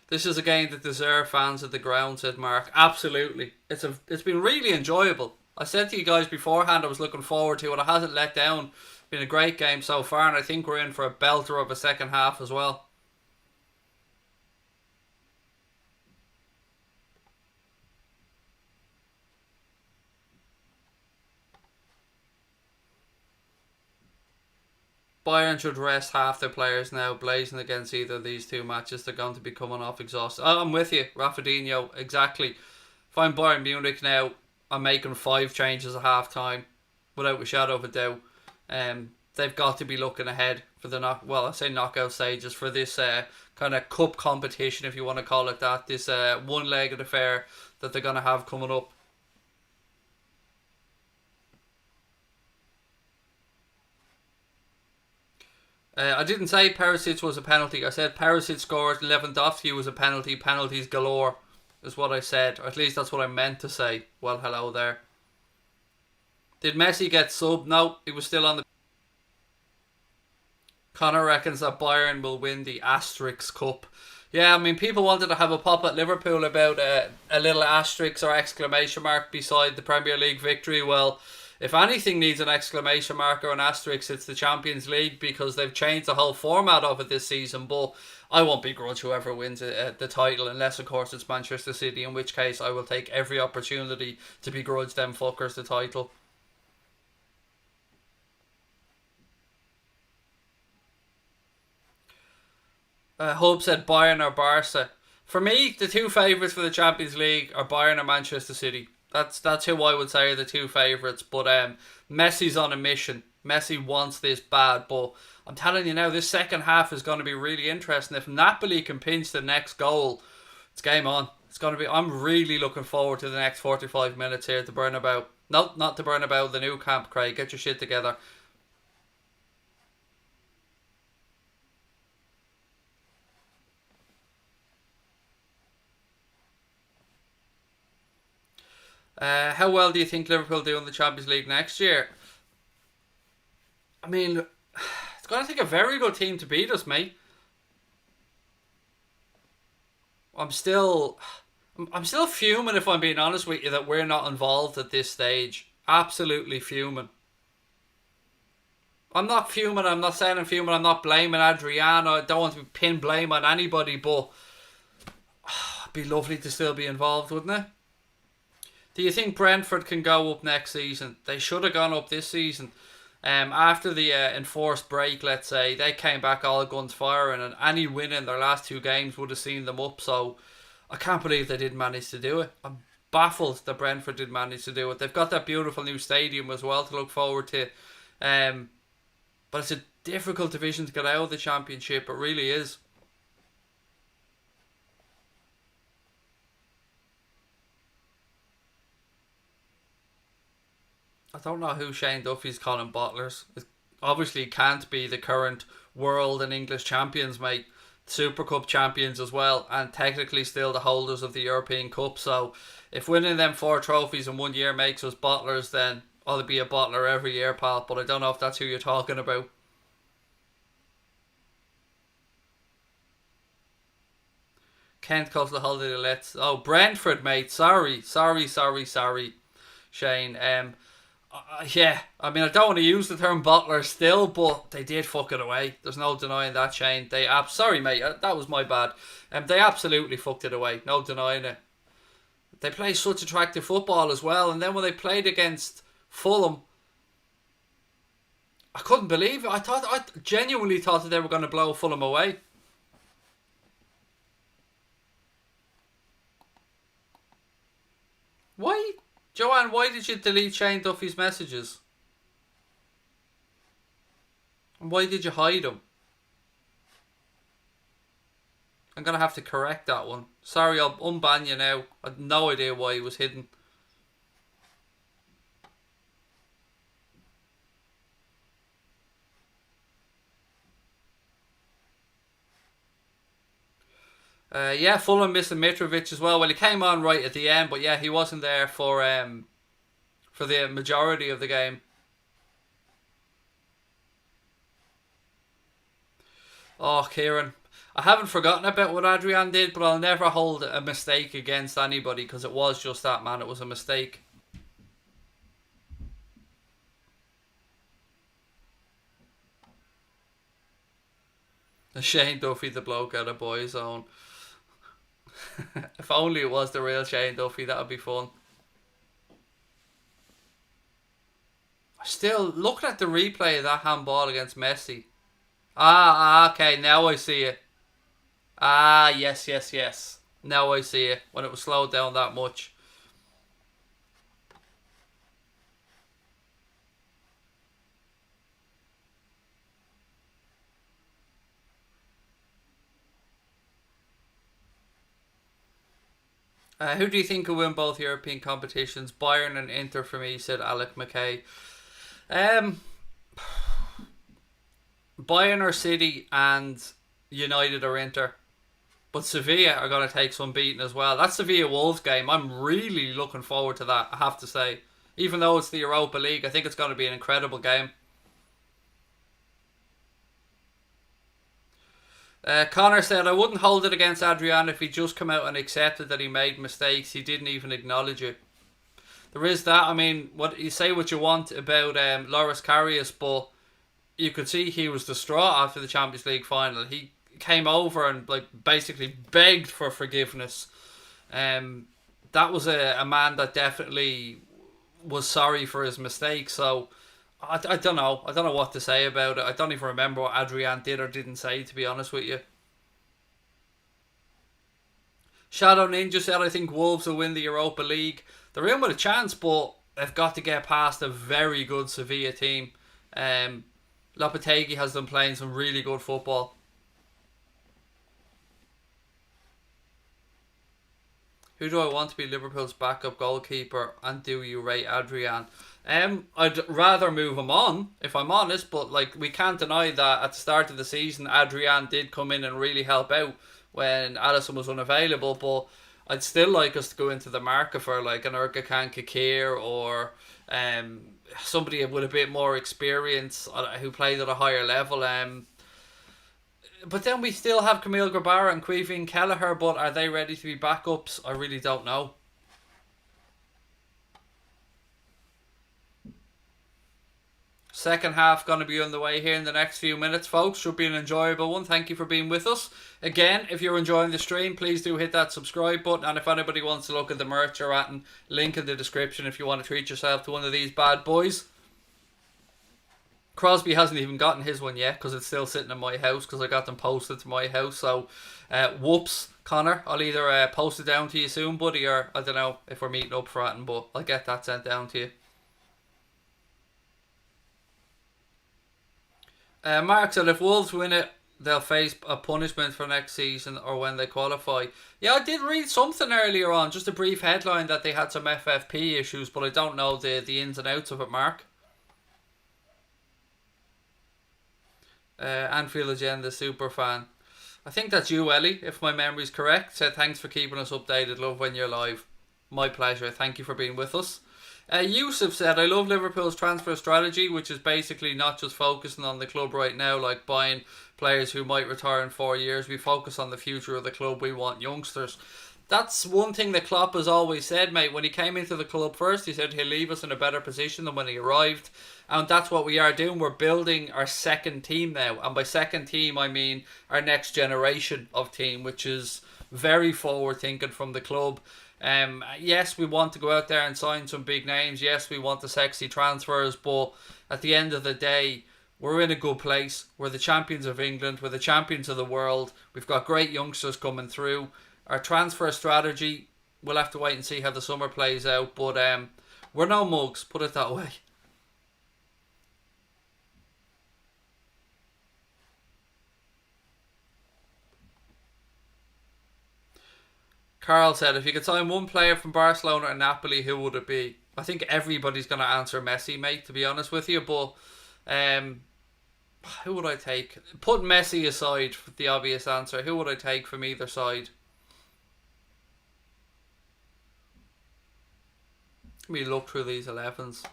This is a game that deserves fans at the ground, said Mark. Absolutely. It's been really enjoyable. I said to you guys beforehand I was looking forward to it. It hasn't let down. It's been a great game so far, and I think we're in for a belter of a second half as well. Bayern should rest half their players now, blazing against either of these two matches. They're going to be coming off exhausted. I'm with you, Rafinha, exactly. If I'm Bayern Munich now, I'm making 5 changes at half time, without a shadow of a doubt. They've got to be looking ahead for the knockout stages, for this kind of cup competition, if you want to call it that. This one-legged affair that they're going to have coming up. I didn't say Perisic was a penalty. I said Perisic scored, Lewandowski was a penalty. Penalties galore is what I said. Or at least that's what I meant to say. Well, hello there. Did Messi get subbed? No, he was still on the... Connor reckons that Bayern will win the Asterix Cup. Yeah, I mean, people wanted to have a pop at Liverpool about a little asterisk or exclamation mark beside the Premier League victory. Well, if anything needs an exclamation mark or an asterisk, it's the Champions League because they've changed the whole format of it this season. But I won't begrudge whoever wins the title, unless, of course, it's Manchester City, in which case I will take every opportunity to begrudge them fuckers the title. Hope said Bayern or Barca. For me, the two favourites for the Champions League are Bayern or Manchester City. That's who I would say are the two favourites. But Messi's on a mission. Messi wants this bad, but I'm telling you now, this second half is going to be really interesting. If Napoli can pinch the next goal, it's game on. It's going to be. I'm really looking forward to the next 45 minutes here at the Bernabeu. No, not the Bernabeu, the new camp. Craig, get your shit together. How well do you think Liverpool do in the Champions League next year? I mean, it's going to take a very good team to beat us, mate. I'm still, I'm still fuming if I'm being honest with you that we're not involved at this stage. Absolutely fuming. I'm not fuming. I'm not saying I'm fuming. I'm not blaming Adriano. I don't want to pin blame on anybody, but it'd be lovely to still be involved, wouldn't it? Do you think Brentford can go up next season? They should have gone up this season. After the enforced break, let's say, they came back all guns firing, and any win in their last two games would have seen them up. So I can't believe they didn't manage to do it. I'm baffled that Brentford did manage to do it. They've got that beautiful new stadium as well to look forward to. But it's a difficult division to get out of the Championship. It really is. I don't know who Shane Duffy's calling bottlers. It obviously can't be the current world and English champions, mate. Super Cup champions as well, and technically still the holders of the European Cup. So if winning them four trophies in 1 year makes us bottlers, then I'll be a bottler every year, pal. But I don't know if that's who you're talking about. Kent calls the holiday let's. Oh, Brentford, mate. Sorry, Shane. Yeah, I mean, I don't want to use the term bottler still, but they did fuck it away. There's no denying that, Shane. Sorry, mate, that was my bad. They absolutely fucked it away. No denying it. They play such attractive football as well, and then when they played against Fulham, I couldn't believe it. I genuinely thought that they were going to blow Fulham away. Why, Joanne? Why did you delete Shane Duffy's messages? And why did you hide them? I'm gonna have to correct that one. Sorry, I'll unban you now. I had no idea why he was hidden. Yeah, Fulham missing Mitrovic as well. Well, he came on right at the end, but yeah, he wasn't there for the majority of the game. Oh, Kieran, I haven't forgotten about what Adrian did, but I'll never hold a mistake against anybody because it was just that, man. It was a mistake. Shane Duffy, the bloke out of boys' zone. If only it was the real Shane Duffy, that would be fun. Still, looking at the replay of that handball against Messi. Okay, now I see it. Yes. Now I see it. When it was slowed down that much. Who do you think will win both European competitions? Bayern and Inter for me, said Alec McKay. Um, Bayern or City and United or Inter. But Sevilla are going to take some beating as well. That Sevilla Wolves game, I'm really looking forward to that, I have to say. Even though it's the Europa League, I think it's going to be an incredible game. Connor said, I wouldn't hold it against Adrian if he just come out and accepted that he made mistakes. He didn't even acknowledge it. There is that. I mean, what you say what you want about Loris Karius, but you could see he was distraught after the Champions League final. He came over and like basically begged for forgiveness. That was a man that definitely was sorry for his mistakes. So I don't know. I don't know what to say about it. I don't even remember what Adrian did or didn't say, to be honest with you. Shadow Ninja said, I think Wolves will win the Europa League. They're in with a chance, but they've got to get past a very good Sevilla team. Lopetegui has them playing some really good football. Who do I want to be Liverpool's backup goalkeeper, and do you rate Adrian? I'd rather move him on, if I'm honest, but like we can't deny that at the start of the season, Adrian did come in and really help out when Alisson was unavailable, but I'd still like us to go into the market for like an Erkan Kakir or somebody with a bit more experience who played at a higher level. But then we still have Camille Grabara and Queeveen Kelleher, but are they ready to be backups? I really don't know. Second half going to be on the way here in the next few minutes, folks. Should be an enjoyable one. Thank you for being with us. Again, if you're enjoying the stream, please do hit that subscribe button. And if anybody wants to look at the merch you're at, link in the description if you want to treat yourself to one of these bad boys. Crosby hasn't even gotten his one yet because it's still sitting in my house because I got them posted to my house. So, whoops, Connor. I'll either post it down to you soon, buddy, or I don't know if we're meeting up for it, but I'll get that sent down to you. Mark said, if Wolves win it, they'll face a punishment for next season or when they qualify. Yeah, I did read something earlier on, just a brief headline that they had some FFP issues, but I don't know the ins and outs of it, Mark. Anfield Agenda super fan. I think that's you, Ellie, if my memory's correct. Said thanks for keeping us updated. Love when you're live. My pleasure. Thank you for being with us. Yusuf said, I love Liverpool's transfer strategy, which is basically not just focusing on the club right now, like buying players who might retire in 4 years. We focus on the future of the club. We want youngsters. That's one thing that Klopp has always said, mate. When he came into the club first, he said he'll leave us in a better position than when he arrived. And that's what we are doing. We're building our second team now. And by second team, I mean our next generation of team, which is very forward thinking from the club. Yes, we want to go out there and sign some big names. Yes, we want the sexy transfers. But at the end of the day, we're in a good place. We're the champions of England. We're the champions of the world. We've got great youngsters coming through. Our transfer strategy, we'll have to wait and see how the summer plays out. But we're no mugs, put it that way. Carl said, if you could sign one player from Barcelona and Napoli, who would it be? I think everybody's going to answer Messi, mate, to be honest with you. But who would I take? Put Messi aside for the obvious answer. Who would I take from either side? Let me look through these 11s.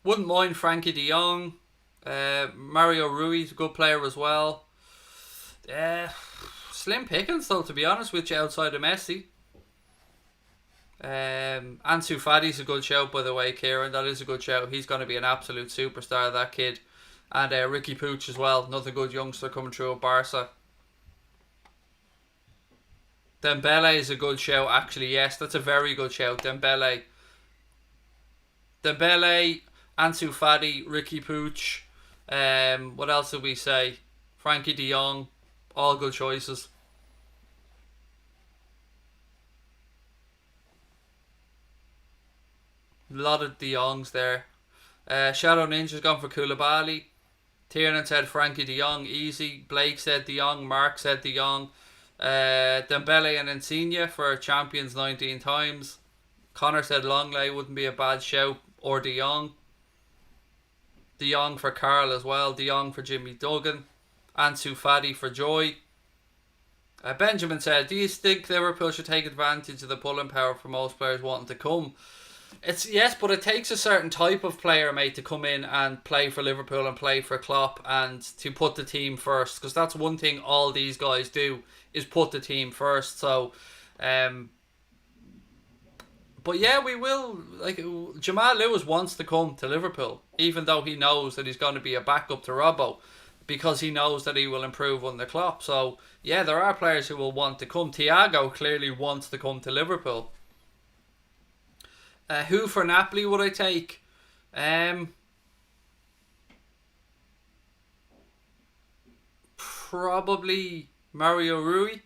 Wouldn't mind Frankie de Jong. Mario Rui's a good player as well. Slim pickings though, to be honest with you, outside of Messi. Ansu Fati's a good shout, by the way, Kieran. That is a good shout. He's going to be an absolute superstar, that kid. And Ricky Puig as well. Another good youngster coming through at Barca. Dembele is a good shout, actually. Yes, that's a very good shout. Dembele, Ansu Fati, Ricky Puig. What else did we say? Frankie de Jong. All good choices. A lot of de Jongs there. Shadow Ninja's gone for Koulibaly. Tiernan said Frankie de Jong, easy. Blake said de Jong. Mark said de Jong. Dembele and Insigne for champions 19 times. Connor said Longley wouldn't be a bad shout. Or de Jong. De Jong for Carl as well. De Jong for Jimmy Duggan. Ansu Fati for Joy. Benjamin said, do you think Liverpool should take advantage of the pulling power for most players wanting to come? It's yes, but it takes a certain type of player, mate, to come in and play for Liverpool and play for Klopp and to put the team first. Because that's one thing all these guys do is put the team first. So, but yeah, we will. Like Jamal Lewis wants to come to Liverpool, even though he knows that he's going to be a backup to Robbo, because he knows that he will improve under Klopp. So yeah, there are players who will want to come. Thiago clearly wants to come to Liverpool. Who for Napoli would I take? Probably Mario Rui.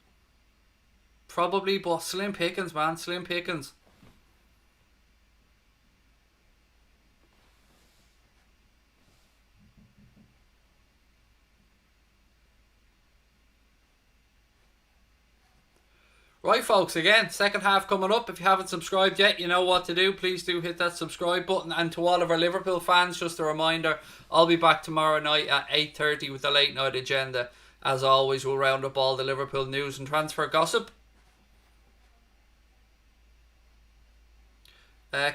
Probably, but slim pickings, man. Slim pickings. Right, folks, again, second half coming up. If you haven't subscribed yet, you know what to do. Please do hit that subscribe button. And to all of our Liverpool fans, just a reminder, I'll be back tomorrow night at 8:30 with the late night agenda. As always, we'll round up all the Liverpool news and transfer gossip.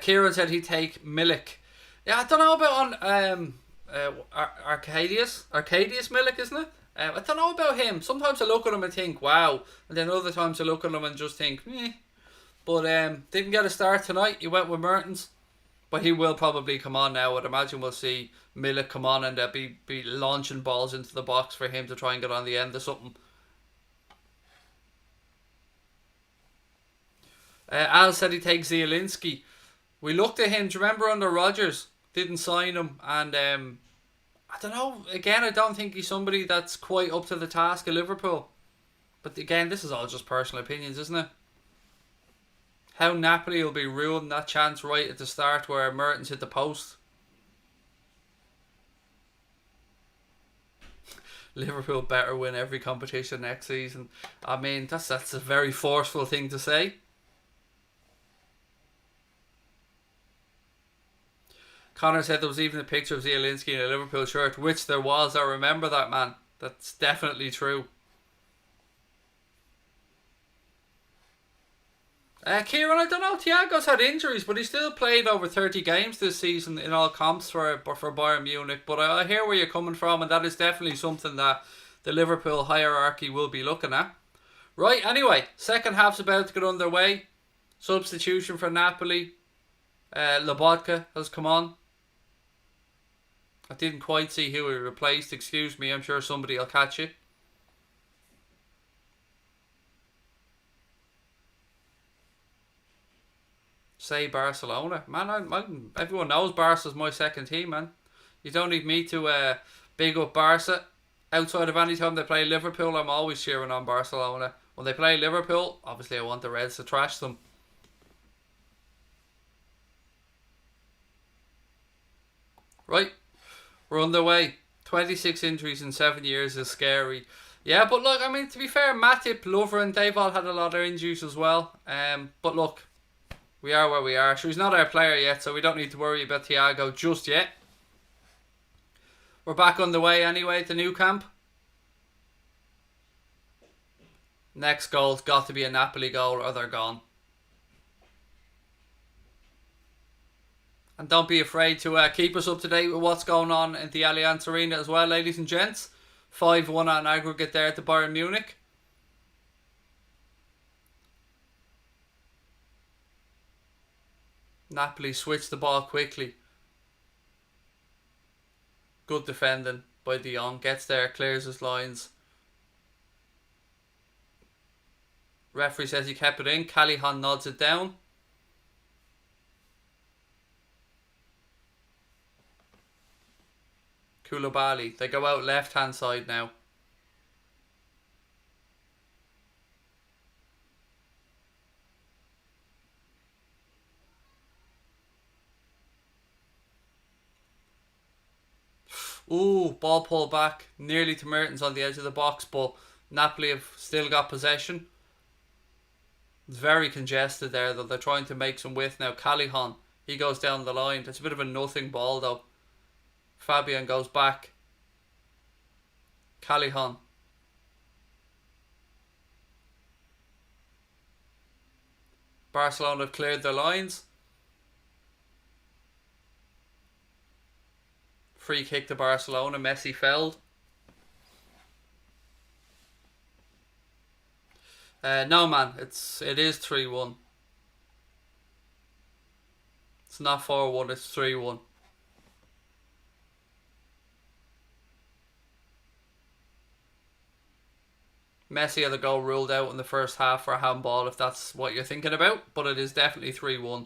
Kieran said he'd take Milik. Yeah, I don't know about on Arcadius Milik, isn't it? I don't know about him. Sometimes I look at him and think, wow. And then other times I look at him and just think, meh. But didn't get a start tonight. He went with Mertens. But he will probably come on now. I'd imagine we'll see Milik come on and be launching balls into the box for him to try and get on the end of something. Al said he takes Zielinski. We looked at him. Do you remember under Rodgers? Didn't sign him. And I don't know. Again, I don't think he's somebody that's quite up to the task of Liverpool. But again, this is all just personal opinions, isn't it? How Napoli will be ruining that chance right at the start where Mertens hit the post. Liverpool better win every competition next season. I mean, that's a very forceful thing to say. Connor said there was even a picture of Zielinski in a Liverpool shirt, which there was. I remember that, man. That's definitely true. Kieran, I don't know. Thiago's had injuries, but he still played over 30 games this season in all comps for Bayern Munich. But I hear where you're coming from, and that is definitely something that the Liverpool hierarchy will be looking at. Right, anyway, second half's about to get underway. Substitution for Napoli. Lobotka has come on. I didn't quite see who he replaced. Excuse me, I'm sure somebody will catch it. Say Barcelona. Man, everyone knows Barca's my second team, man. You don't need me to big up Barca. Outside of any time they play Liverpool, I'm always cheering on Barcelona. When they play Liverpool, obviously I want the Reds to trash them. Right, we're underway. 26 injuries in 7 years is scary. Yeah, but look, I mean, to be fair, Matip, Lovren, they've all had a lot of injuries as well. But look, we are where we are. So he's not our player yet, so we don't need to worry about Thiago just yet. We're back on the way anyway to Nou Camp. Next goal's got to be a Napoli goal or they're gone. And don't be afraid to keep us up to date with what's going on in the Allianz Arena as well, ladies and gents. 5-1 on aggregate there to Bayern Munich. Napoli switched the ball quickly. Good defending by De Jong. Gets there, clears his lines. Referee says he kept it in. Kylian nods it down. Koulibaly. They go out left hand side now. Ooh, ball pulled back. Nearly to Mertens on the edge of the box, but Napoli have still got possession. It's very congested there though. They're trying to make some width now. Kylian, he goes down the line. It's a bit of a nothing ball though. Fabian goes back. Kylian. Barcelona have cleared their lines. Free kick to Barcelona. Messi fouled. No man, it is 3-1. It's not 4-1, it's 3-1. Messi had a goal ruled out in the first half for a handball, if that's what you're thinking about, but it is definitely 3-1.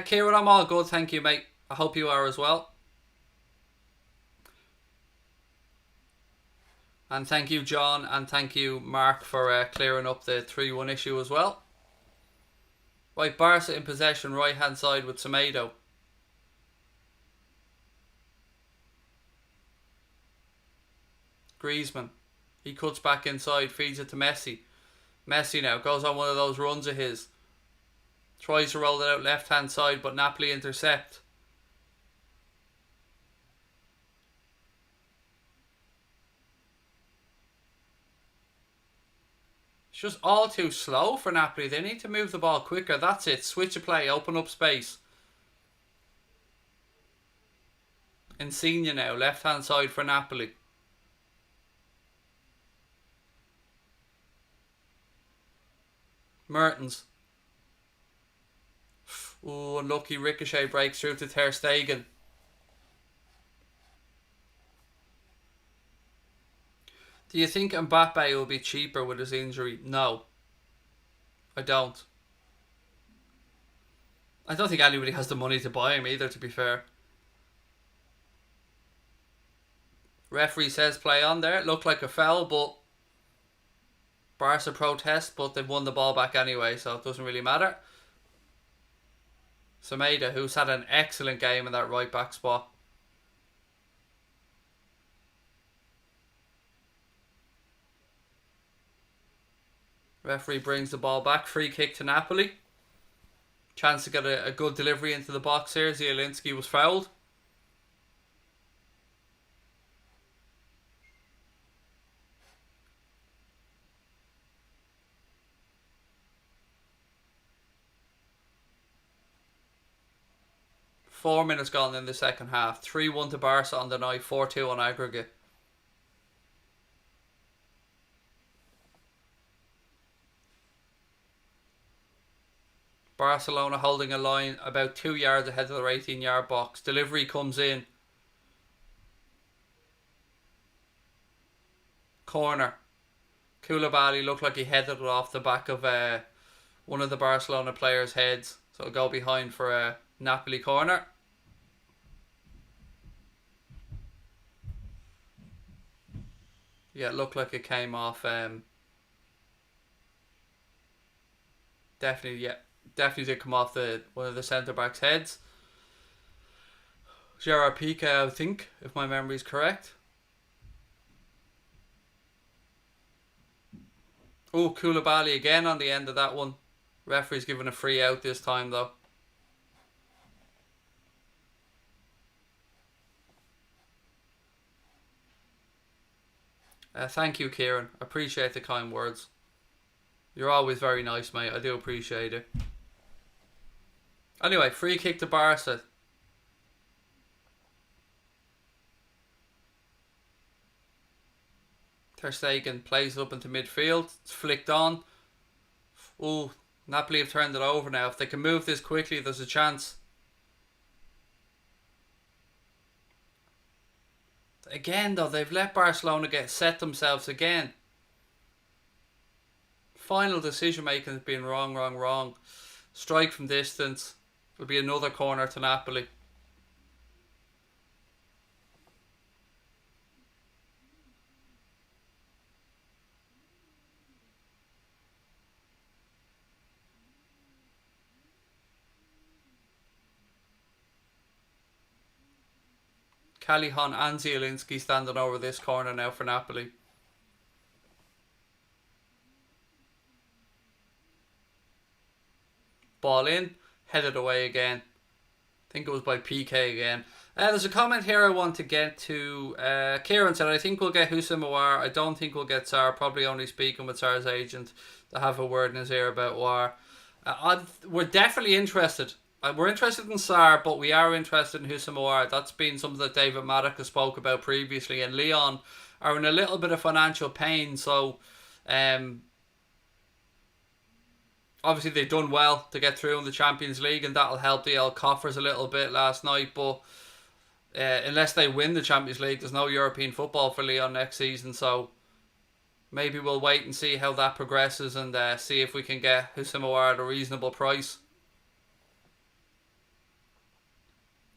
Kieran, I'm all good, thank you, mate. I hope you are as well. And thank you, John, and thank you, Mark, for clearing up the 3-1 issue as well. Right, Barca in possession, right-hand side with Sadio. Griezmann. He cuts back inside, feeds it to Messi. Messi now goes on one of those runs of his. Tries to roll it out left-hand side, but Napoli intercept. It's just all too slow for Napoli. They need to move the ball quicker. That's it. Switch of play. Open up space. Insigne now. Left-hand side for Napoli. Mertens. Ooh, unlucky ricochet breaks through to Ter Stegen. Do you think Mbappe will be cheaper with his injury? No. I don't. I don't think anybody has the money to buy him either, to be fair. Referee says play on there. It looked like a foul, but Barca protest, but they've won the ball back anyway, so it doesn't really matter. Sadio, who's had an excellent game in that right back spot. Referee brings the ball back. Free kick to Napoli. Chance to get a good delivery into the box here. Zielinski was fouled. Four minutes gone in the second half. 3-1 to Barca on the night. 4-2 on aggregate. Barcelona holding a line about 2 yards ahead of their 18-yard box. Delivery comes in. Corner. Koulibaly looked like he headed it off the back of one of the Barcelona players' heads. So it'll go behind for a Napoli corner. Yeah, it looked like it came off. Definitely did come off one of the centre backs' heads. Gerard Piqué, I think, if my memory is correct. Oh, Koulibaly again on the end of that one. Referee's given a free out this time though. Thank you, Kieran. Appreciate the kind words. You're always very nice, mate. I do appreciate it. Anyway, free kick to Barca. Ter Stegen plays it up into midfield. It's flicked on. Oh, Napoli have turned it over now. If they can move this quickly, there's a chance. Again, though, they've let Barcelona set themselves again. Final decision making has been wrong. Strike from distance. It'll be another corner to Napoli. Kylian and Zielinski standing over this corner now for Napoli. Ball in, headed away again. I think it was by Piqué again. There's a comment here I want to get to. Kieran said, I think we'll get Houssem Aouar. I don't think we'll get Sarr. Probably only speaking with Sarr's agent to have a word in his ear about Aouar. We're definitely interested. We're interested in Sarr, but we are interested in Houssem Aouar. That's been something that David Maddock has spoke about previously. And Lyon are in a little bit of financial pain, so obviously they've done well to get through in the Champions League, and that'll help the old coffers a little bit last night, but unless they win the Champions League, there's no European football for Lyon next season, so maybe we'll wait and see how that progresses and see if we can get Houssem Aouar at a reasonable price.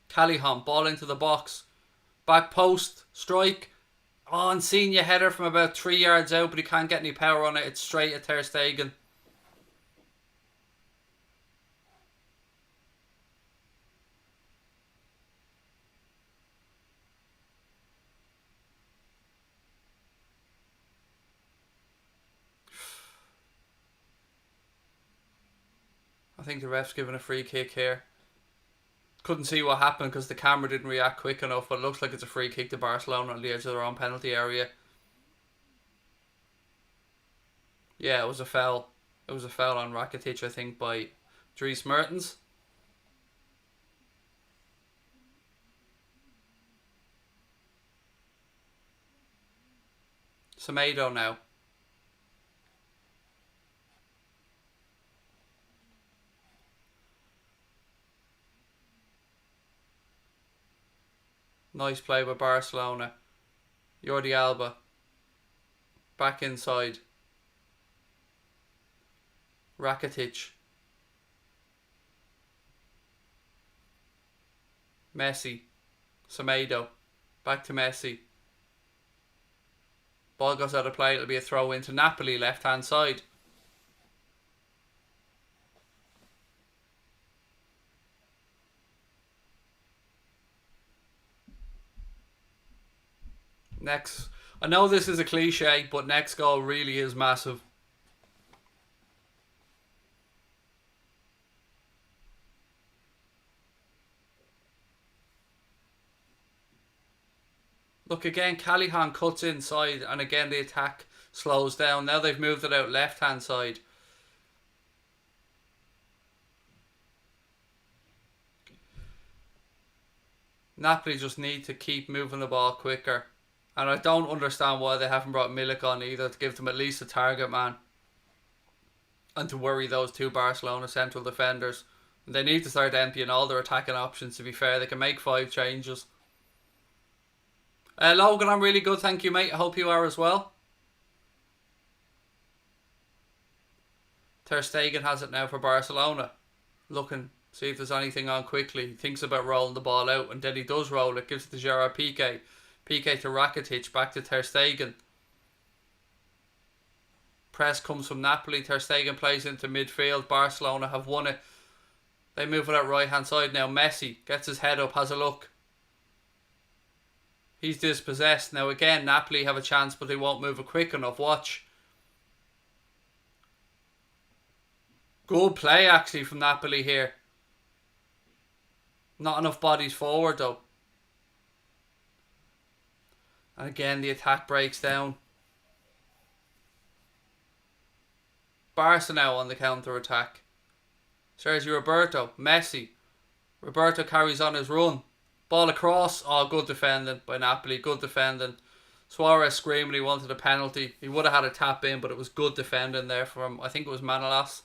Kylian, ball into the box, back post, strike. Oh, and Senior header from about 3 yards out, but he can't get any power on it. It's straight at Ter Stegen. I think the ref's given a free kick here. Couldn't see what happened because the camera didn't react quick enough, but it looks like it's a free kick to Barcelona on the edge of their own penalty area. Yeah, it was a foul. It was a foul on Rakitic, I think, by Dries Mertens. Sadio now. Nice play by Barcelona. Jordi Alba. Back inside. Rakitic. Messi. Sadio. Back to Messi. Ball goes out of play. It'll be a throw into Napoli, left hand side. Next, I know this is a cliche, but next goal really is massive. Look again, Kylian cuts inside, and again the attack slows down. Now they've moved it out left hand side. Napoli just need to keep moving the ball quicker. And I don't understand why they haven't brought Milik on either, to give them at least a target man. And to worry those two Barcelona central defenders. And they need to start emptying all their attacking options, to be fair. They can make 5 changes. Logan, I'm really good, thank you, mate. I hope you are as well. Ter Stegen has it now for Barcelona. Looking, see if there's anything on quickly. He thinks about rolling the ball out, and then he does roll it. Gives it to Gerard Piqué. Piqué to Rakitic, back to Ter Stegen. Press comes from Napoli. Ter Stegen plays into midfield. Barcelona have won it. They move it out right hand side now. Messi gets his head up, has a look. He's dispossessed. Now again, Napoli have a chance, but they won't move it quick enough. Watch. Good play actually from Napoli here. Not enough bodies forward though. And again, the attack breaks down. Barca now on the counter-attack. Sergio Roberto. Messi. Roberto carries on his run. Ball across. Oh, good defending by Napoli. Good defending. Suarez screamed he wanted a penalty. He would have had a tap in, but it was good defending there from, I think it was Manolas.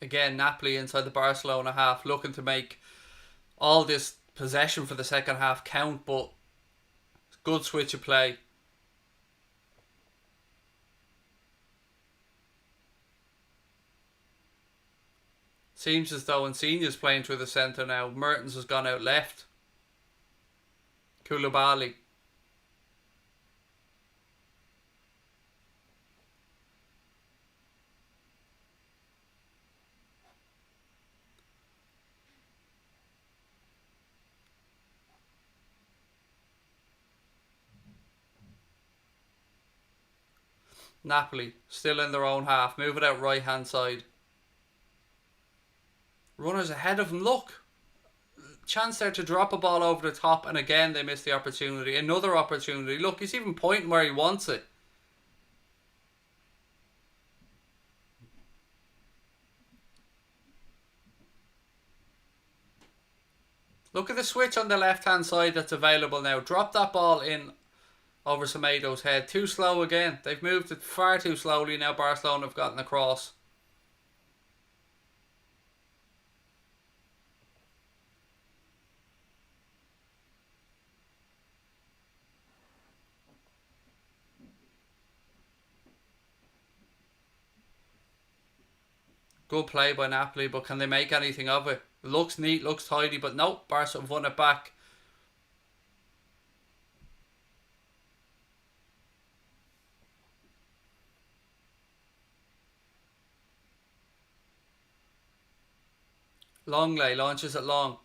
Again, Napoli inside the Barcelona half, looking to make all this possession for the second half count, but good switch of play. Seems as though Insigne's playing through the centre now. Mertens has gone out left. Koulibaly. Napoli, still in their own half. Move it out right hand side. Runners ahead of them. Look. Chance there to drop a ball over the top, and again they miss the opportunity. Another opportunity. Look, he's even pointing where he wants it. Look at the switch on the left hand side that's available now. Drop that ball in over Semedo's head. Too slow again. They've moved it far too slowly now. Barcelona have gotten across. Good play by Napoli, but can they make anything of it? It looks neat, looks tidy, but nope, Barca have won it back. Longley launches it long.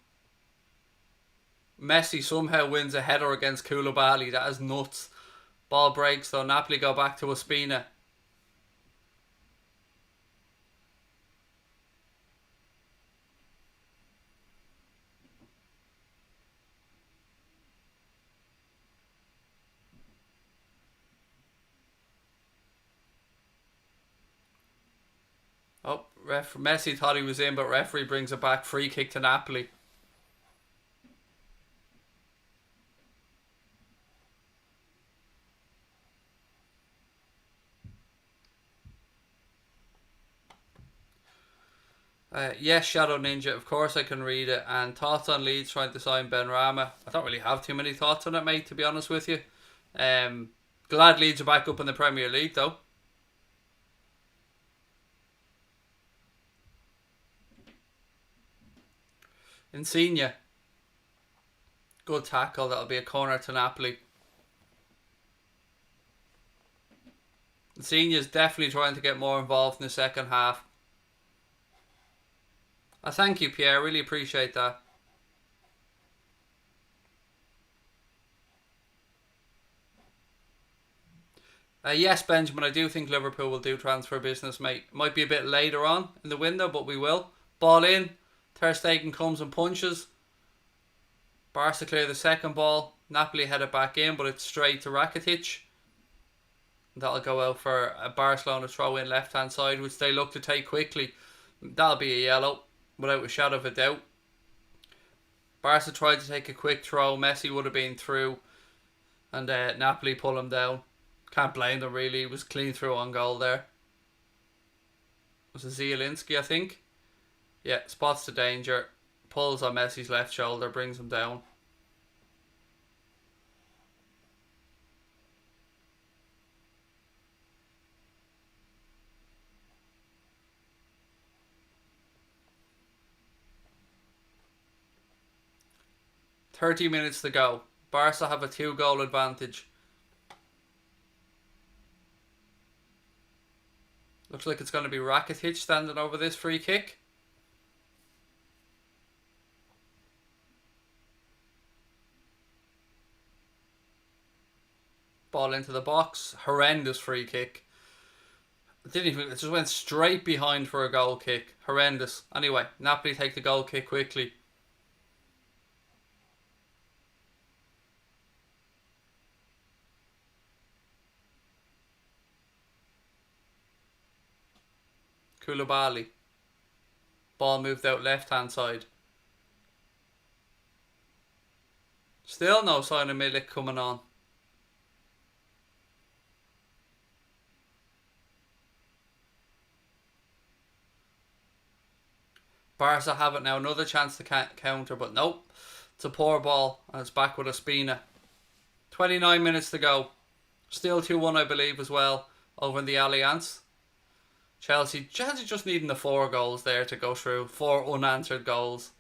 Messi somehow wins a header against Koulibaly. That is nuts. Ball breaks though. Napoli go back to Ospina. Oh, Messi thought he was in, but referee brings it back. Free kick to Napoli. Yes, Shadow Ninja, of course I can read it. And thoughts on Leeds trying to sign Benrahma? I don't really have too many thoughts on it, mate, to be honest with you. Glad Leeds are back up in the Premier League, though. Insigne. Good tackle. That'll be a corner to Napoli. Insigne is definitely trying to get more involved in the second half. Thank you, Pierre. Really appreciate that. Yes, Benjamin, I do think Liverpool will do transfer business, mate. Might be a bit later on in the window, but we will. Ball in. Ter Stegen comes and punches. Barca clear the second ball. Napoli head it back in, but it's straight to Rakitic. That'll go out for a Barcelona throw in left hand side, which they look to take quickly. That'll be a yellow, without a shadow of a doubt. Barca tried to take a quick throw. Messi would have been through, and Napoli pull him down. Can't blame them really. He was clean through on goal there. Was it Zielinski, I think? Yeah, spots the danger. Pulls on Messi's left shoulder, brings him down. "30 minutes to go. Barca have a 2-goal advantage. Looks like it's going to be Rakitic standing over this free kick. Ball into the box. Horrendous free kick. It just went straight behind for a goal kick. Horrendous. Anyway, Napoli take the goal kick quickly. Koulibaly. Ball moved out left hand side. Still no sign of Milik coming on. Barca have it now. Another chance to counter, but nope. It's a poor ball, and it's back with Ospina. 29 minutes to go. Still 2-1, I believe, as well, over in the Allianz. Chelsea just needing the 4 goals there to go through. 4 unanswered goals.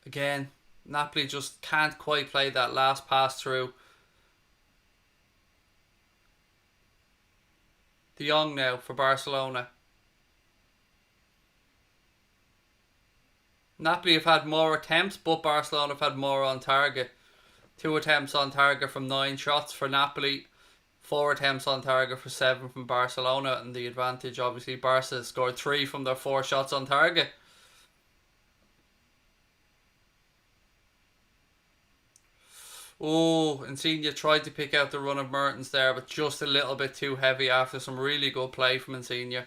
Again, Napoli just can't quite play that last pass through. De Jong now for Barcelona. Napoli have had more attempts, but Barcelona have had more on target. 2 attempts on target from 9 shots for Napoli. 4 attempts on target for 7 from Barcelona. And the advantage, obviously, Barca scored 3 from their 4 shots on target. Oh, Insigne tried to pick out the run of Mertens there, but just a little bit too heavy after some really good play from Insigne.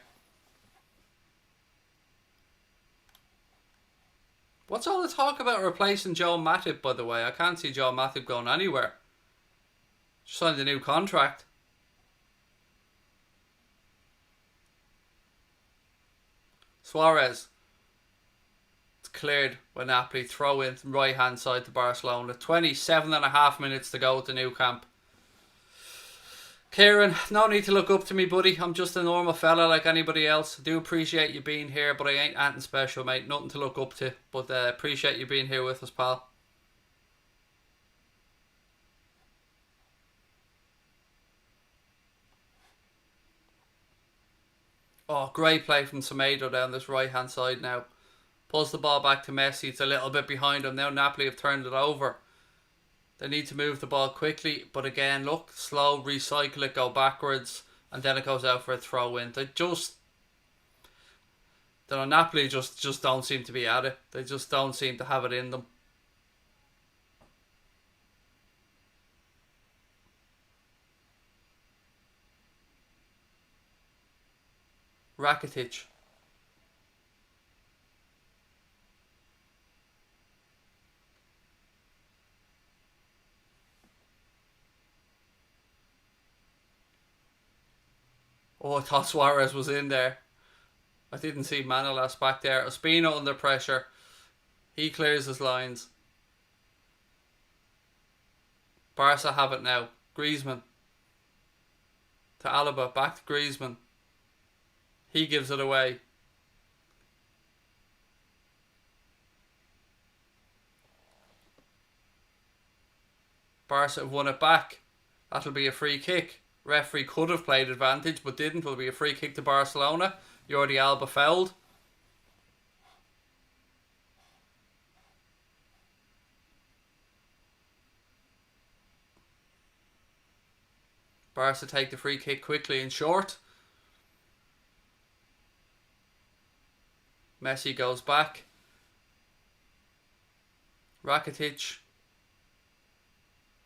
What's all the talk about replacing Joe Matip, by the way? I can't see Joe Matip going anywhere. Just signed a new contract. Suarez. It's cleared when Napoli throw in right hand side to Barcelona. 27.5 minutes to go at the new camp. Kieran, no need to look up to me, buddy. I'm just a normal fella like anybody else. I do appreciate you being here, but I ain't anything special, mate. Nothing to look up to. But appreciate you being here with us, pal. Oh, great play from Sadio down this right hand side now. Pulls the ball back to Messi. It's a little bit behind him. Now Napoli have turned it over. They need to move the ball quickly, but again, look, slow, recycle it, go backwards, and then it goes out for a throw in. Napoli just don't seem to be at it. They just don't seem to have it in them. Rakitic. Oh, I thought Suarez was in there. I didn't see Manolas back there. Ospina under pressure. He clears his lines. Barca have it now. Griezmann. To Alaba. Back to Griezmann. He gives it away. Barca have won it back. That'll be a free kick. Referee could have played advantage but didn't. Will be a free kick to Barcelona. Jordi Alba fouled. Barca take the free kick quickly and short. Messi goes back. Rakitic.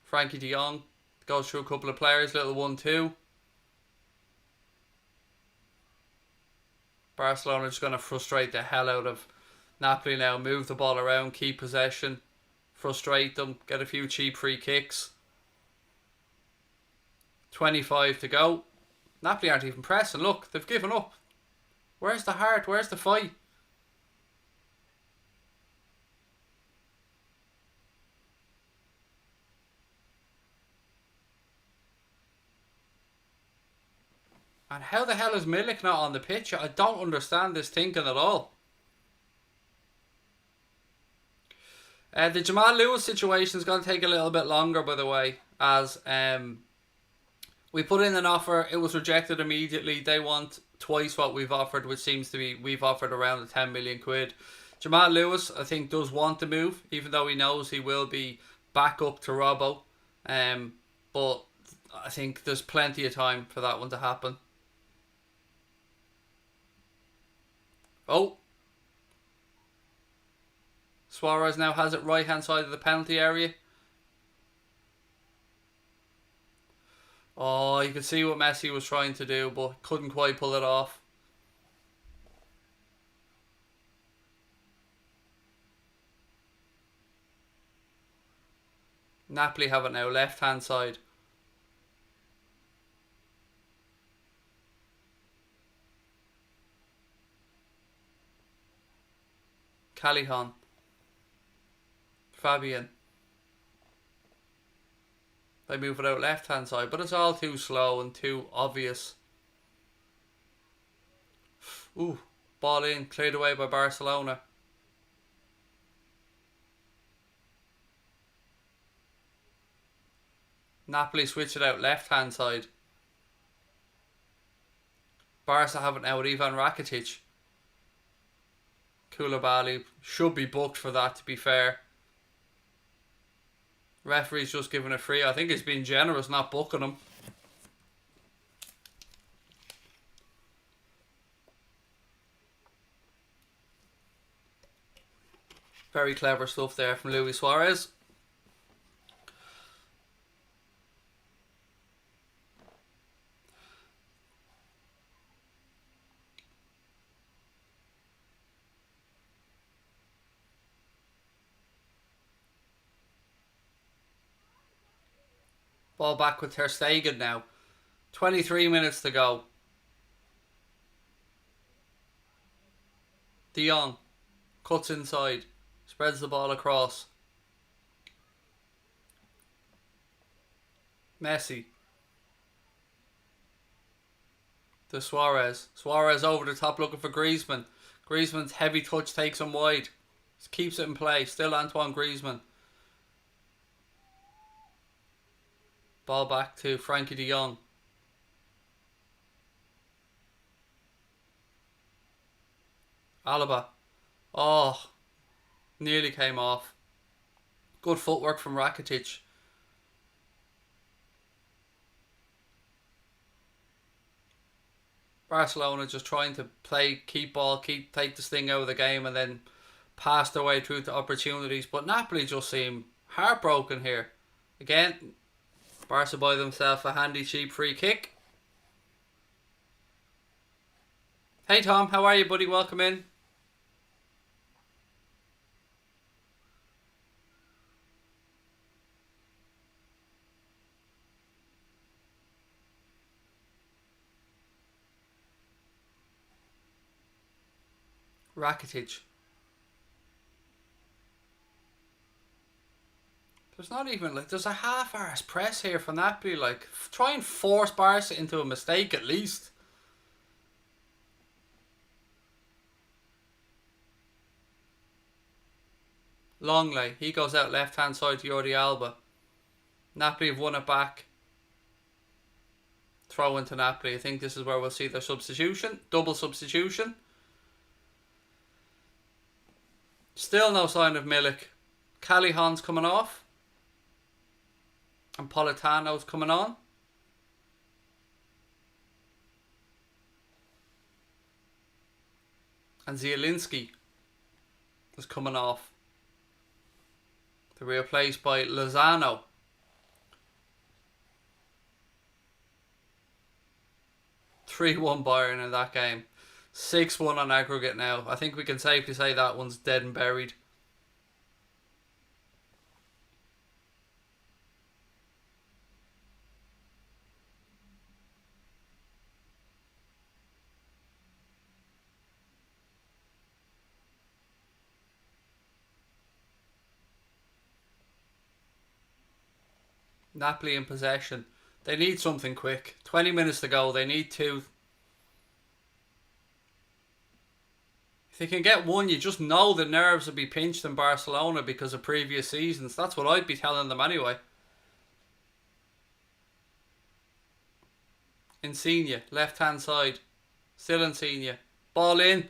Frankie de Jong goes through a couple of players. Little 1-2. Barcelona just going to frustrate the hell out of Napoli now. Move the ball around. Keep possession. Frustrate them. Get a few cheap free kicks. 25 to go. Napoli aren't even pressing. Look, they've given up. Where's the heart? Where's the fight? And how the hell is Milik not on the pitch? I don't understand this thinking at all. The Jamal Lewis situation is going to take a little bit longer, by the way, as we put in an offer. It was rejected immediately. They want twice what we've offered, which seems to be we've offered around the 10 million quid. Jamal Lewis, I think, does want to move, even though he knows he will be back up to Robbo. But I think there's plenty of time for that one to happen. Oh. Suarez now has it right hand side of the penalty area. Oh, you could see what Messi was trying to do, but couldn't quite pull it off. Napoli have it now, left hand side. Kylian. Fabian. They move it out left hand side, but it's all too slow and too obvious. Ooh, ball in, cleared away by Barcelona. Napoli switch it out left hand side. Barca have it now with Ivan Rakitic. Koulibaly should be booked for that, to be fair. Referee's just giving a free. I think he's being generous not booking him. Very clever stuff there from Luis Suarez. Ball back with Ter Stegen now. 23 minutes to go. De Jong cuts inside. Spreads the ball across. Messi. To Suarez. Suarez over the top looking for Griezmann. Griezmann's heavy touch takes him wide. Just keeps it in play. Still Antoine Griezmann. Ball back to Frankie de Jong. Alaba. Oh, nearly came off. Good footwork from Rakitic. Barcelona just trying to play, keep ball, take the sting out of the game and then pass their way through to opportunities. But Napoli just seem heartbroken here. Again, Barca buy themselves a handy cheap free kick. Hey Tom, how are you buddy? Welcome in. Rakitic. There's not even like there's a half-arse press here for Napoli. Like try and force Barca into a mistake at least. Longley, he goes out left hand side to Jordi Alba. Napoli have won it back. Throw into Napoli. I think this is where we'll see their substitution. Double substitution. Still no sign of Milik. Callahan's coming off. And Politano's coming on. And Zielinski is coming off. They're replaced by Lozano. (3-1) Bayern in that game. 6-1 on aggregate now. I think we can safely say that one's dead and buried. Napoli in possession. They need something quick. 20 minutes to go. They need two. If they can get one, you just know the nerves will be pinched in Barcelona because of previous seasons. That's what I'd be telling them anyway. Insigne, left hand side. Still Insigne. Ball in.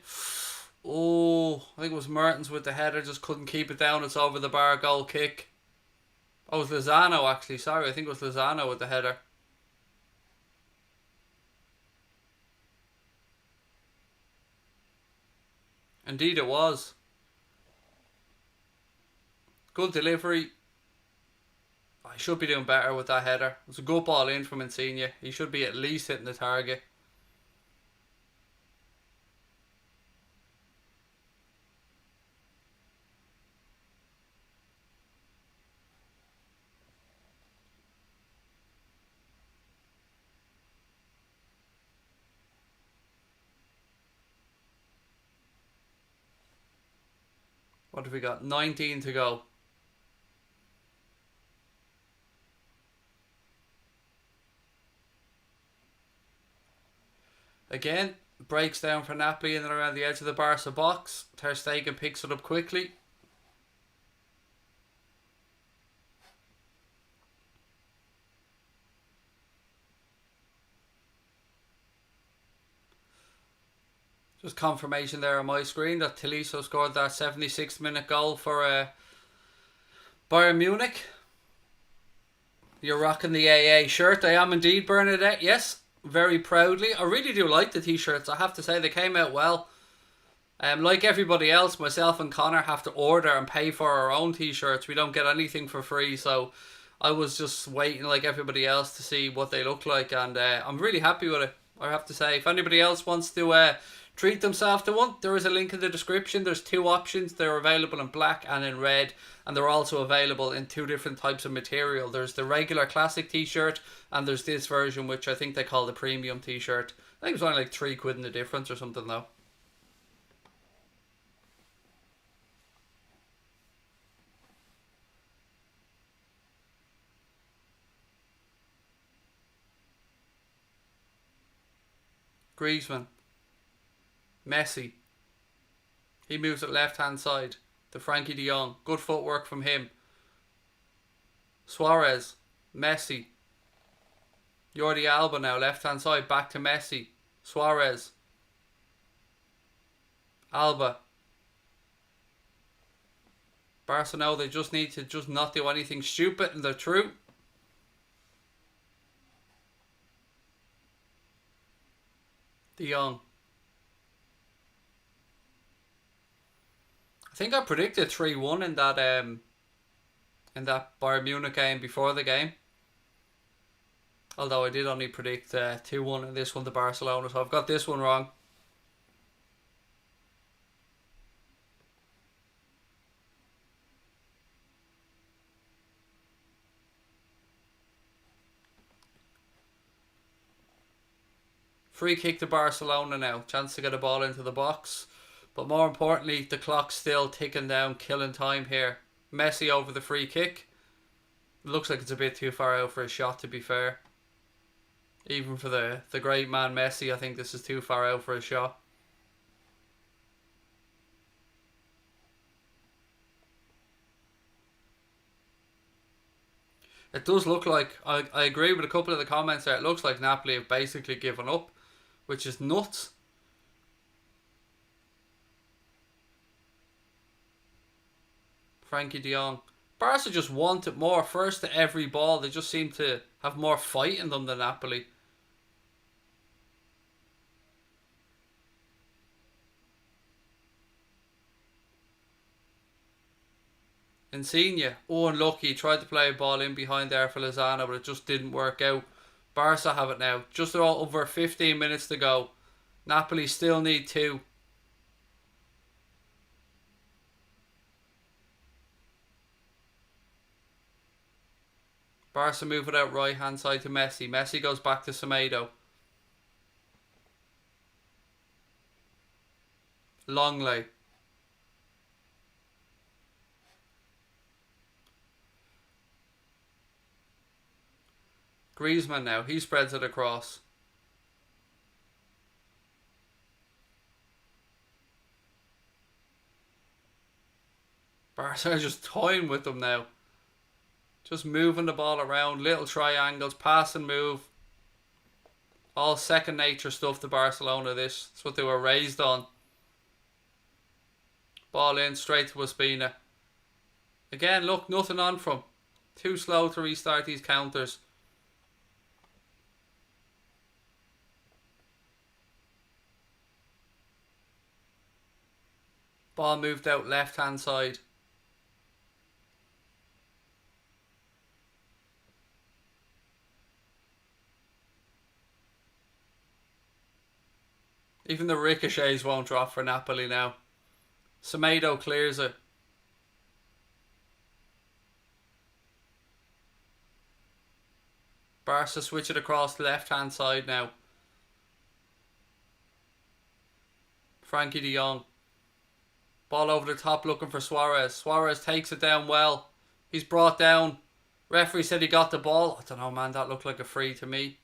Oh, I think it was Mertens with the header. Just couldn't keep it down. It's over the bar. Goal kick. Oh, it was Lozano actually. Sorry, I think it was Lozano with the header. Indeed it was. Good delivery. I should be doing better with that header. It was a good ball in from Insigne. He should be at least hitting the target. What have we got? 19 to go. Again, breaks down for Napoli in and around the edge of the Barca box. Ter Stegen picks it up quickly. Just confirmation there on my screen that Tolisso scored that 76th minute goal for Bayern Munich. You're rocking the AA shirt. I am indeed, Bernadette. Yes, very proudly. I really do like the t-shirts. I have to say they came out well. Like everybody else, myself and Connor have to order and pay for our own t-shirts. We don't get anything for free, so I was just waiting like everybody else to see what they look like, and I'm really happy with it. I have to say, if anybody else wants to treat themselves to one, there is a link in the description. There's two options. They're available in black and in red, and they're also available in two different types of material. There's the regular classic t-shirt, and there's this version which I think they call the premium t-shirt. I think it's only like £3 in the difference or something though. Griezmann, Messi. He moves it left hand side to Frankie de Jong. Good footwork from him. Suarez, Messi. Jordi Alba now left hand side back to Messi. Suarez. Alba. Barcelona, they just need to just not do anything stupid, and they're through. De Jong. I think I predicted 3-1 in that Bayern Munich game before the game. Although I did only predict 2-1 in this one to Barcelona, so I've got this one wrong. Free kick to Barcelona now. Chance to get a ball into the box. But more importantly, the clock's still ticking down, killing time here. Messi over the free kick. Looks like it's a bit too far out for a shot, to be fair. Even for the great man Messi, I think this is too far out for a shot. It does look like, I agree with a couple of the comments there, it looks like Napoli have basically given up, which is nuts. Frankie de Jong. Barca just wanted more first to every ball. They just seem to have more fight in them than Napoli. Insigne, oh unlucky, tried to play a ball in behind there for Lozano, but it just didn't work out. Barca have it now. Just over 15 minutes to go. Napoli still need 2. Barca move it out right hand side to Messi. Messi goes back to Sadio. Longley. Griezmann now. He spreads it across. Barca are just toying with them now. Just moving the ball around. Little triangles. Pass and move. All second nature stuff to Barcelona. This. That's what they were raised on. Ball in straight to Ospina. Again, look, nothing on from. Too slow to restart these counters. Ball moved out left hand side. Even the ricochets won't drop for Napoli now. Sadio clears it. Barca switch it across the left hand side now. Frankie de Jong. Ball over the top looking for Suarez. Suarez takes it down well. He's brought down. Referee said he got the ball. I don't know, man. That looked like a free to me.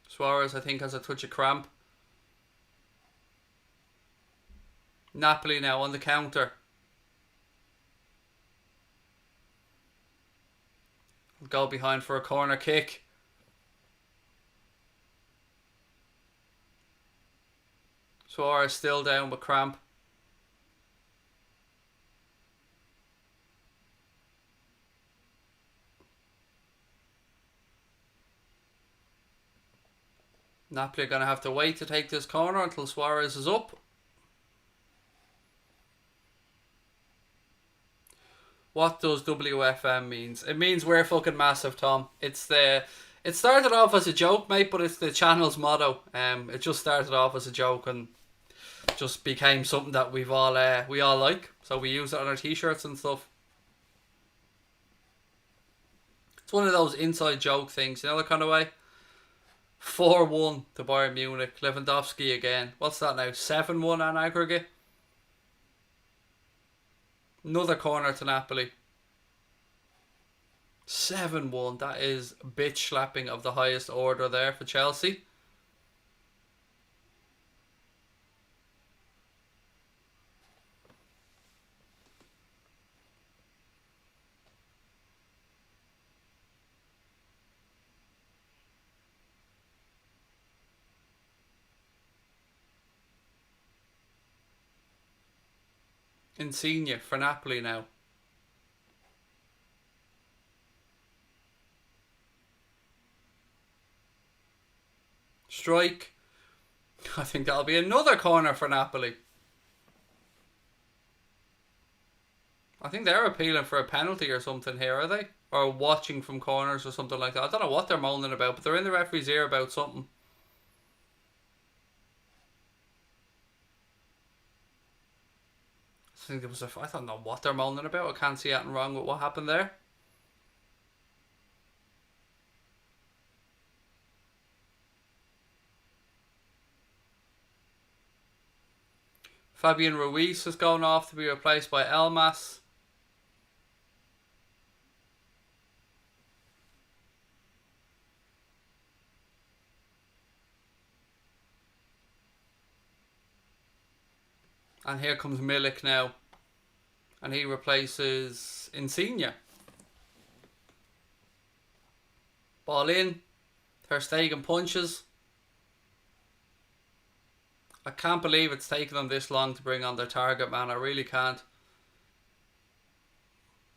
Suarez, I think, has a touch of cramp. Napoli now on the counter. Go behind for a corner kick. Suarez still down with cramp. Napoli are going to have to wait to take this corner until Suarez is up. What does WFM means? It means we're fucking massive, Tom. It started off as a joke, mate, but it's the channel's motto. It just started off as a joke and just became something that we all like. So we use it on our t-shirts and stuff. It's one of those inside joke things, you know, the kind of way. 4-1 to Bayern Munich. Lewandowski again. What's that now? 7-1 on aggregate. Another corner to Napoli. 7-1. That is bitch slapping of the highest order there for Chelsea. Insigne for Napoli now. Strike. I think that'll be another corner for Napoli. I think they're appealing for a penalty or something here, are they? Or watching from corners or something like that. I don't know what they're moaning about, but they're in the referee's ear about something. I think there was I don't know what they're moaning about. I can't see anything wrong with what happened there. Fabian Ruiz has gone off to be replaced by Elmas. And here comes Milik now. And he replaces Insigne. Ball in. Ter Stegen punches. I can't believe it's taken them this long to bring on their target man. I really can't.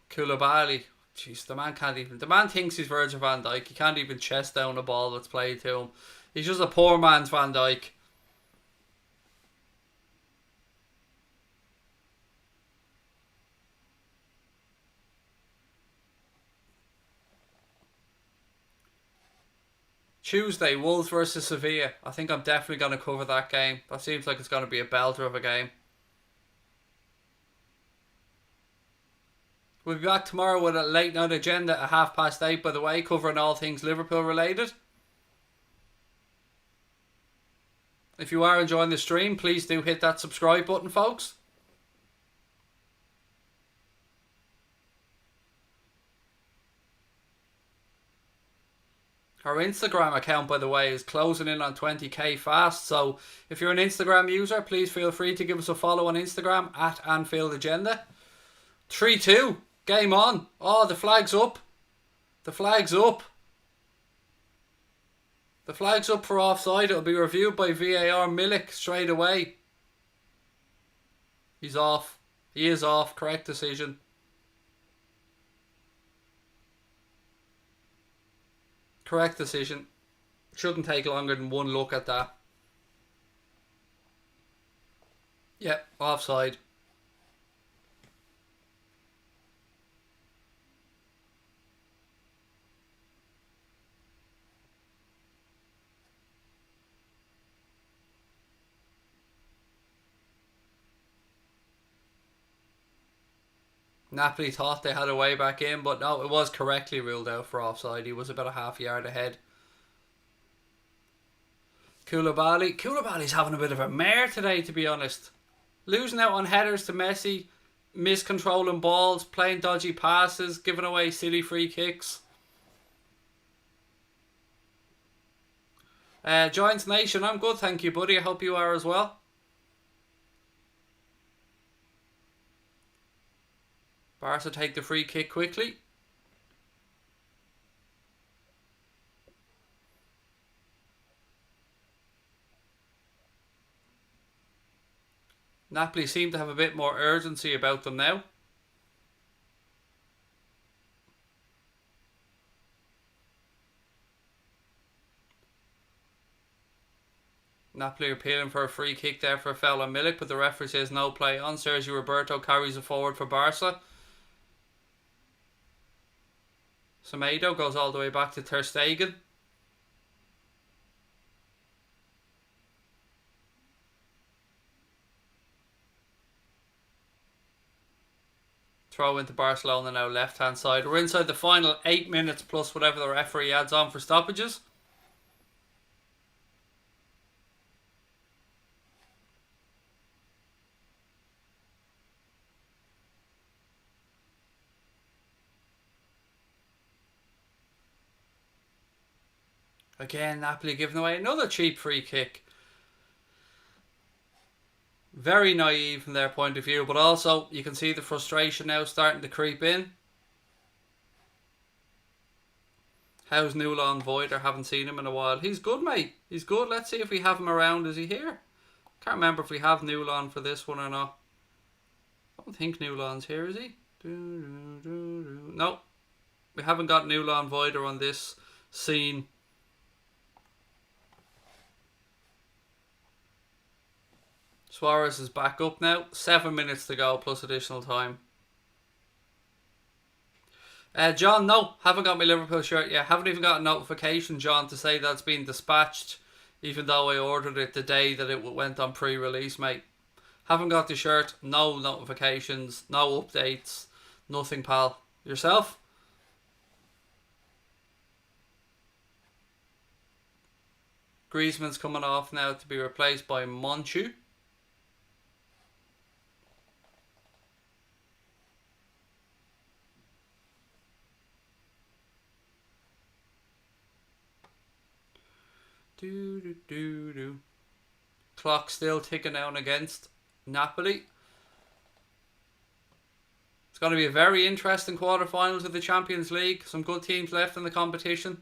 Koulibaly. Jeez, the man can't even... The man thinks he's Virgil van Dijk. He can't even chest down a ball that's played to him. He's just a poor man's Van Dijk. Tuesday, Wolves versus Sevilla. I think I'm definitely going to cover that game. That seems like it's going to be a belter of a game. We'll be back tomorrow with a late night agenda at 8:30, by the way, covering all things Liverpool related. If you are enjoying the stream, please do hit that subscribe button, folks. Our Instagram account, by the way, is closing in on 20k fast. So if you're an Instagram user, please feel free to give us a follow on Instagram at Anfield Agenda. 3-2. Game on. Oh, the flag's up. The flag's up. The flag's up for offside. It'll be reviewed by VAR. Milik straight away. He's off. He is off. Correct decision. Correct decision. Shouldn't take longer than one look at that. Yep, offside. Napoli thought they had a way back in, but no, it was correctly ruled out for offside. He was about a half yard ahead. Koulibaly's having a bit of a mare today, to be honest. Losing out on headers to Messi, miscontrolling balls, playing dodgy passes, giving away silly free kicks. Giants Nation, I'm good, thank you, buddy. I hope you are as well. Barca take the free kick quickly. Napoli seem to have a bit more urgency about them now. Napoli are appealing for a free kick there for a foul on Milik, but the referee says no play on. Sergio Roberto carries it forward for Barca. Sadio goes all the way back to Ter Stegen. Throw into Barcelona now, left hand side. We're inside the final 8 minutes plus whatever the referee adds on for stoppages. Again, Napoli giving away another cheap free kick. Very naive from their point of view, but also you can see the frustration now starting to creep in. How's Nuland Voider? Haven't seen him in a while. He's good, mate. He's good. Let's see if we have him around. Is he here? Can't remember if we have Nuland for this one or not. I don't think Nuland's here, is he? No. We haven't got Nuland Voider on this scene. Suarez is back up now. 7 minutes to go plus additional time. John, no. Haven't got my Liverpool shirt yet. Haven't even got a notification, John, to say that's been dispatched. Even though I ordered it the day that it went on pre-release, mate. Haven't got the shirt. No notifications. No updates. Nothing, pal. Yourself? Griezmann's coming off now to be replaced by Monchu. Clock still ticking down against Napoli. It's going to be a very interesting quarterfinals of the Champions League. Some good teams left in the competition.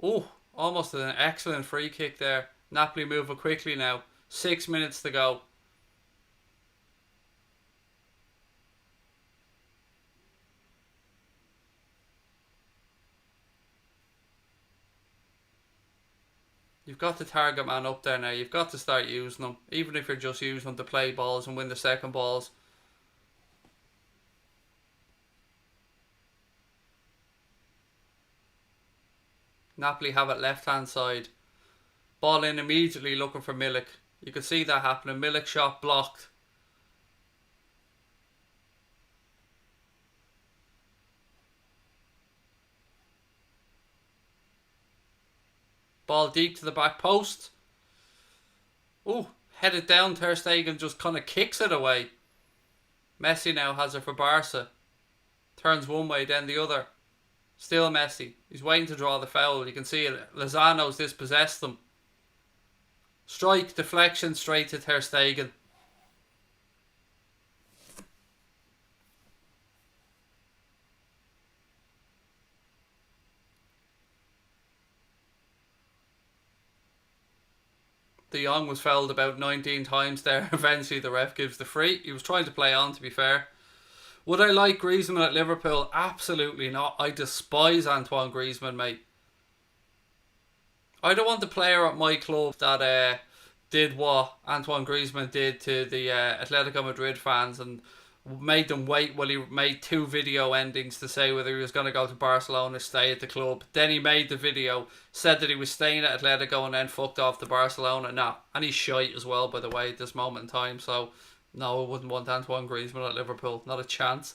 Oh, almost an excellent free kick there. Napoli moving quickly now. 6 minutes to go. You've got the target man up there now. You've got to start using them. Even if you're just using them to play balls and win the second balls. Napoli have it left hand side. Ball in immediately looking for Milik. You can see that happening. Milik shot blocked. Ball deep to the back post. Oh, headed down. Ter Stegen just kind of kicks it away. Messi now has it for Barca. Turns one way, then the other. Still Messi. He's waiting to draw the foul. You can see it. Lozano's dispossessed them. Strike, deflection straight to Ter Stegen. De Jong was fouled about 19 times there. Eventually the ref gives the free. He was trying to play on, to be fair. Would I like Griezmann at Liverpool? Absolutely not. I despise Antoine Griezmann, mate. I don't want the player at my club that did what Antoine Griezmann did to the Atletico Madrid fans and made them wait while he made 2 video endings to say whether he was going to go to Barcelona or stay at the club. Then he made the video, said that he was staying at Atletico and then fucked off to Barcelona. Nah, and he's shite as well, by the way, at this moment in time. So, no, I wouldn't want Antoine Griezmann at Liverpool. Not a chance.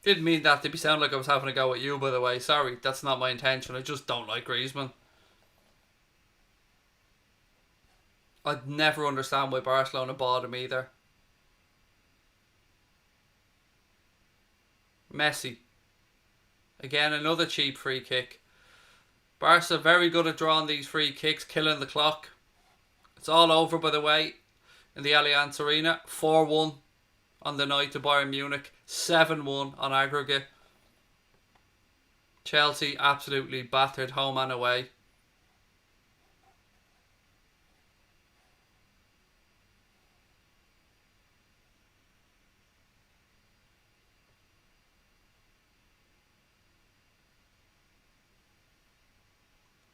Didn't mean that to be sound like I was having a go at you, by the way. Sorry, that's not my intention. I just don't like Griezmann. I'd never understand why Barcelona bought him either. Messi. Again, another cheap free kick. Barca very good at drawing these free kicks, killing the clock. It's all over, by the way, in the Allianz Arena. 4-1 on the night to Bayern Munich. 7-1 on aggregate. Chelsea absolutely battered home and away.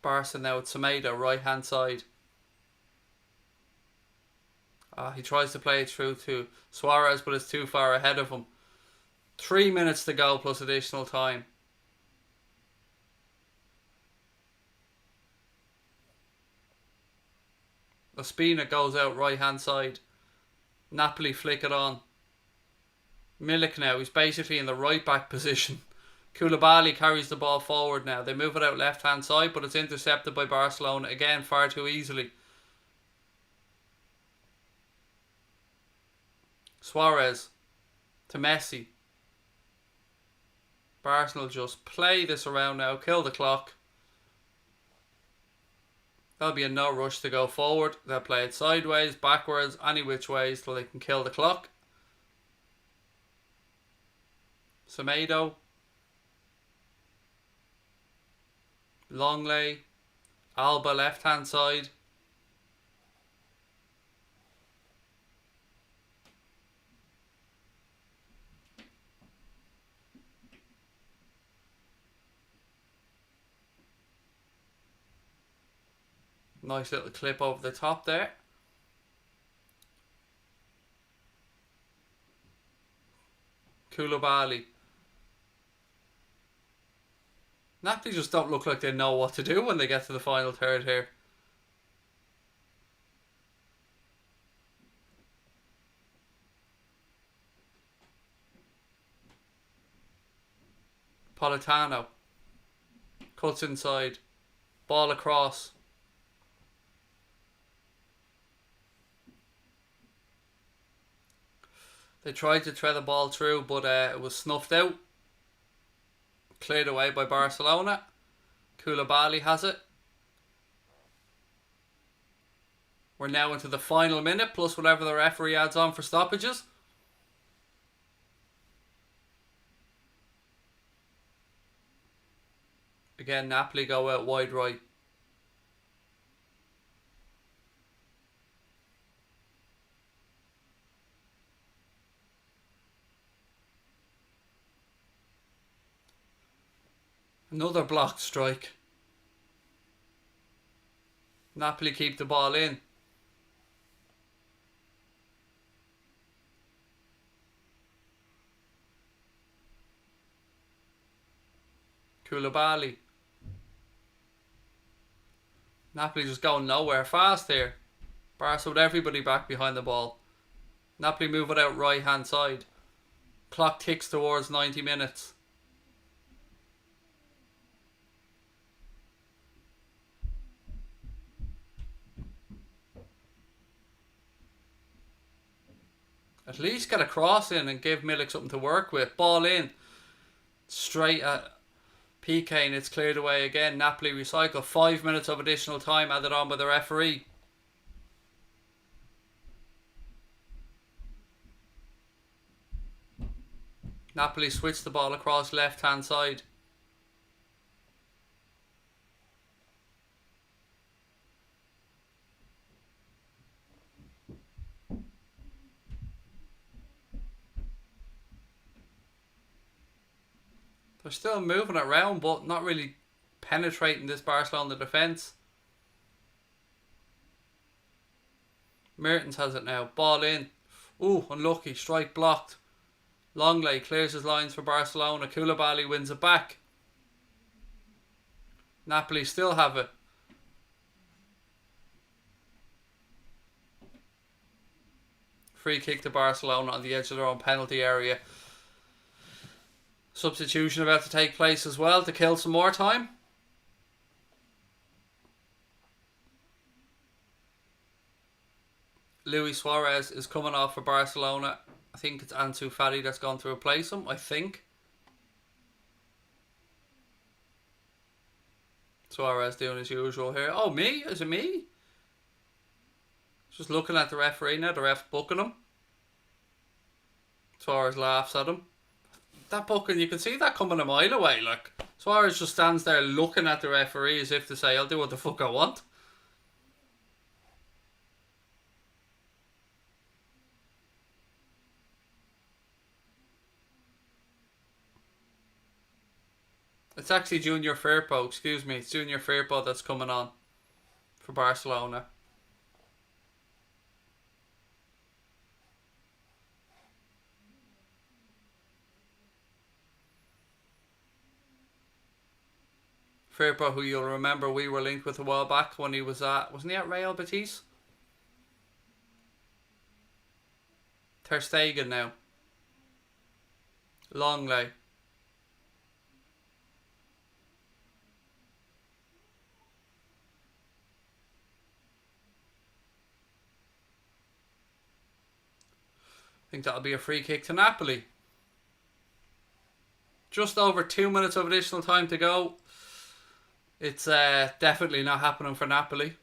Barca now with Sadio, right hand side. He tries to play it through to Suarez, but it's too far ahead of him. 3 minutes to go plus additional time. Ospina goes out right hand side. Napoli flick it on. Milik now, he's basically in the right back position. Koulibaly carries the ball forward now. They move it out left hand side, but it's intercepted by Barcelona again far too easily. Suarez to Messi. Arsenal just play this around now, kill the clock. There'll be a no rush to go forward. They'll play it sideways, backwards, any which ways till they can kill the clock. Sadio. Longley. Alba left hand side. Nice little clip over the top there. Koulibaly. Napoli just don't look like they know what to do when they get to the final third here. Politano. Cuts inside. Ball across. They tried to thread the ball through, but it was snuffed out. Cleared away by Barcelona. Koulibaly has it. We're now into the final minute, plus whatever the referee adds on for stoppages. Again, Napoli go out wide right. Another blocked strike. Napoli keep the ball in. Koulibaly. Napoli just going nowhere fast here. Barca with everybody back behind the ball. Napoli move it out right hand side. Clock ticks towards 90 minutes. At least get a cross in and give Milik something to work with. Ball in. Straight at PK and it's cleared away again. Napoli recycle. 5 minutes of additional time added on by the referee. Napoli switch the ball across left hand side. They're still moving it around, but not really penetrating this Barcelona defence. Mertens has it now. Ball in. Ooh, unlucky. Strike blocked. Longley clears his lines for Barcelona. Koulibaly wins it back. Napoli still have it. Free kick to Barcelona on the edge of their own penalty area. Substitution about to take place as well to kill some more time. Luis Suarez is coming off for Barcelona. I think it's Ansu Fati that's gone to replace him, I think. Suarez doing his usual here. Oh, me? Is it me? Just looking at the referee now. The ref's booking him. Suarez laughs at him. that booking, you can see that coming a mile away. Like, Suarez just stands there looking at the referee as if to say, I'll do what the fuck I want. It's actually Junior Firpo, excuse me. It's Junior Firpo that's coming on for Barcelona. Firpo, who you'll remember we were linked with a while back when he was at, wasn't he at Real Betis? Ter Stegen now. Longley. I think that'll be a free kick to Napoli. Just over 2 minutes of additional time to go. It's definitely not happening for Napoli.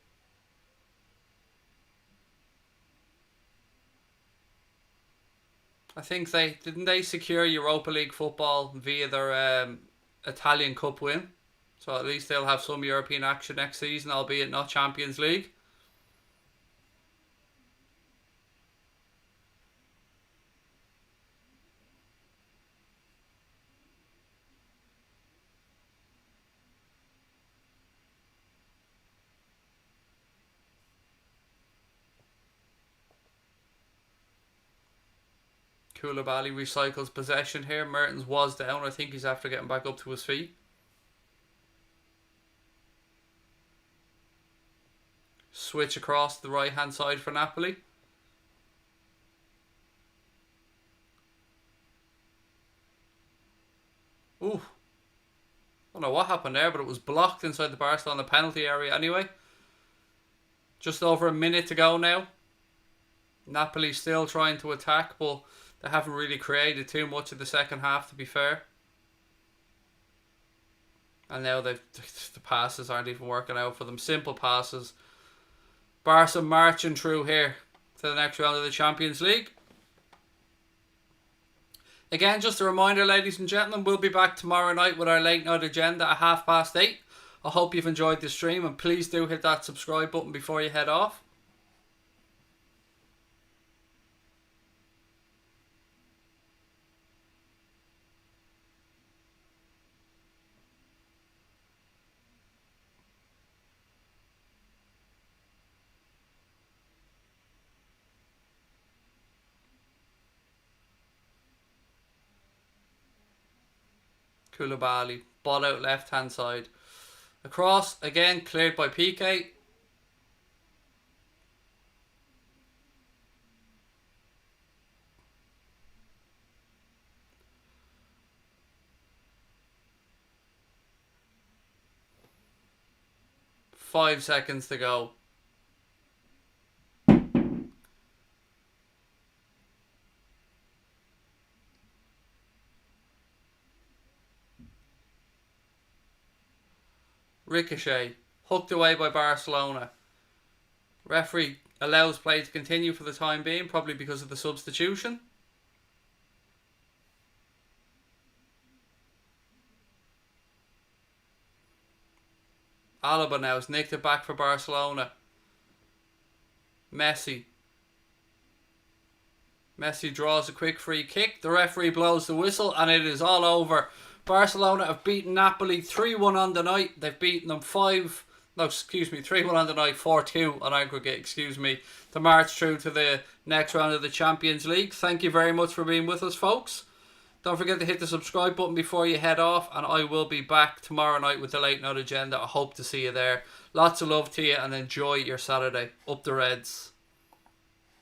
I think didn't they secure Europa League football via their Italian Cup win. So at least they'll have some European action next season, albeit not Champions League. Koulibaly recycles possession here. Mertens was down. I think he's after getting back up to his feet. Switch across the right hand side for Napoli. Ooh. I don't know what happened there, but it was blocked inside the Barcelona penalty area anyway. Just over a minute to go now. Napoli still trying to attack, but they haven't really created too much in the second half, to be fair. And now the passes aren't even working out for them. Simple passes. Barca marching through here to the next round of the Champions League. Again, just a reminder, ladies and gentlemen, we'll be back tomorrow night with our late night agenda at 8:30. I hope you've enjoyed the stream, and please do hit that subscribe button before you head off. Koulibaly, ball out left hand side. Across, again, cleared by Piqué. Five seconds to go. Ricochet, hooked away by Barcelona. Referee allows play to continue for the time being, probably because of the substitution. Alaba now has nicked it back for Barcelona. Messi draws a quick free kick. The referee blows the whistle and it is all over. Barcelona have beaten Napoli 3-1 on the night. They've beaten them 3-1 on the night, 4-2 on aggregate, to march through to the next round of the Champions League. Thank you very much for being with us, folks. Don't forget to hit the subscribe button before you head off, and I will be back tomorrow night with the late night agenda. I hope to see you there. Lots of love to you and enjoy your Saturday. Up the Reds.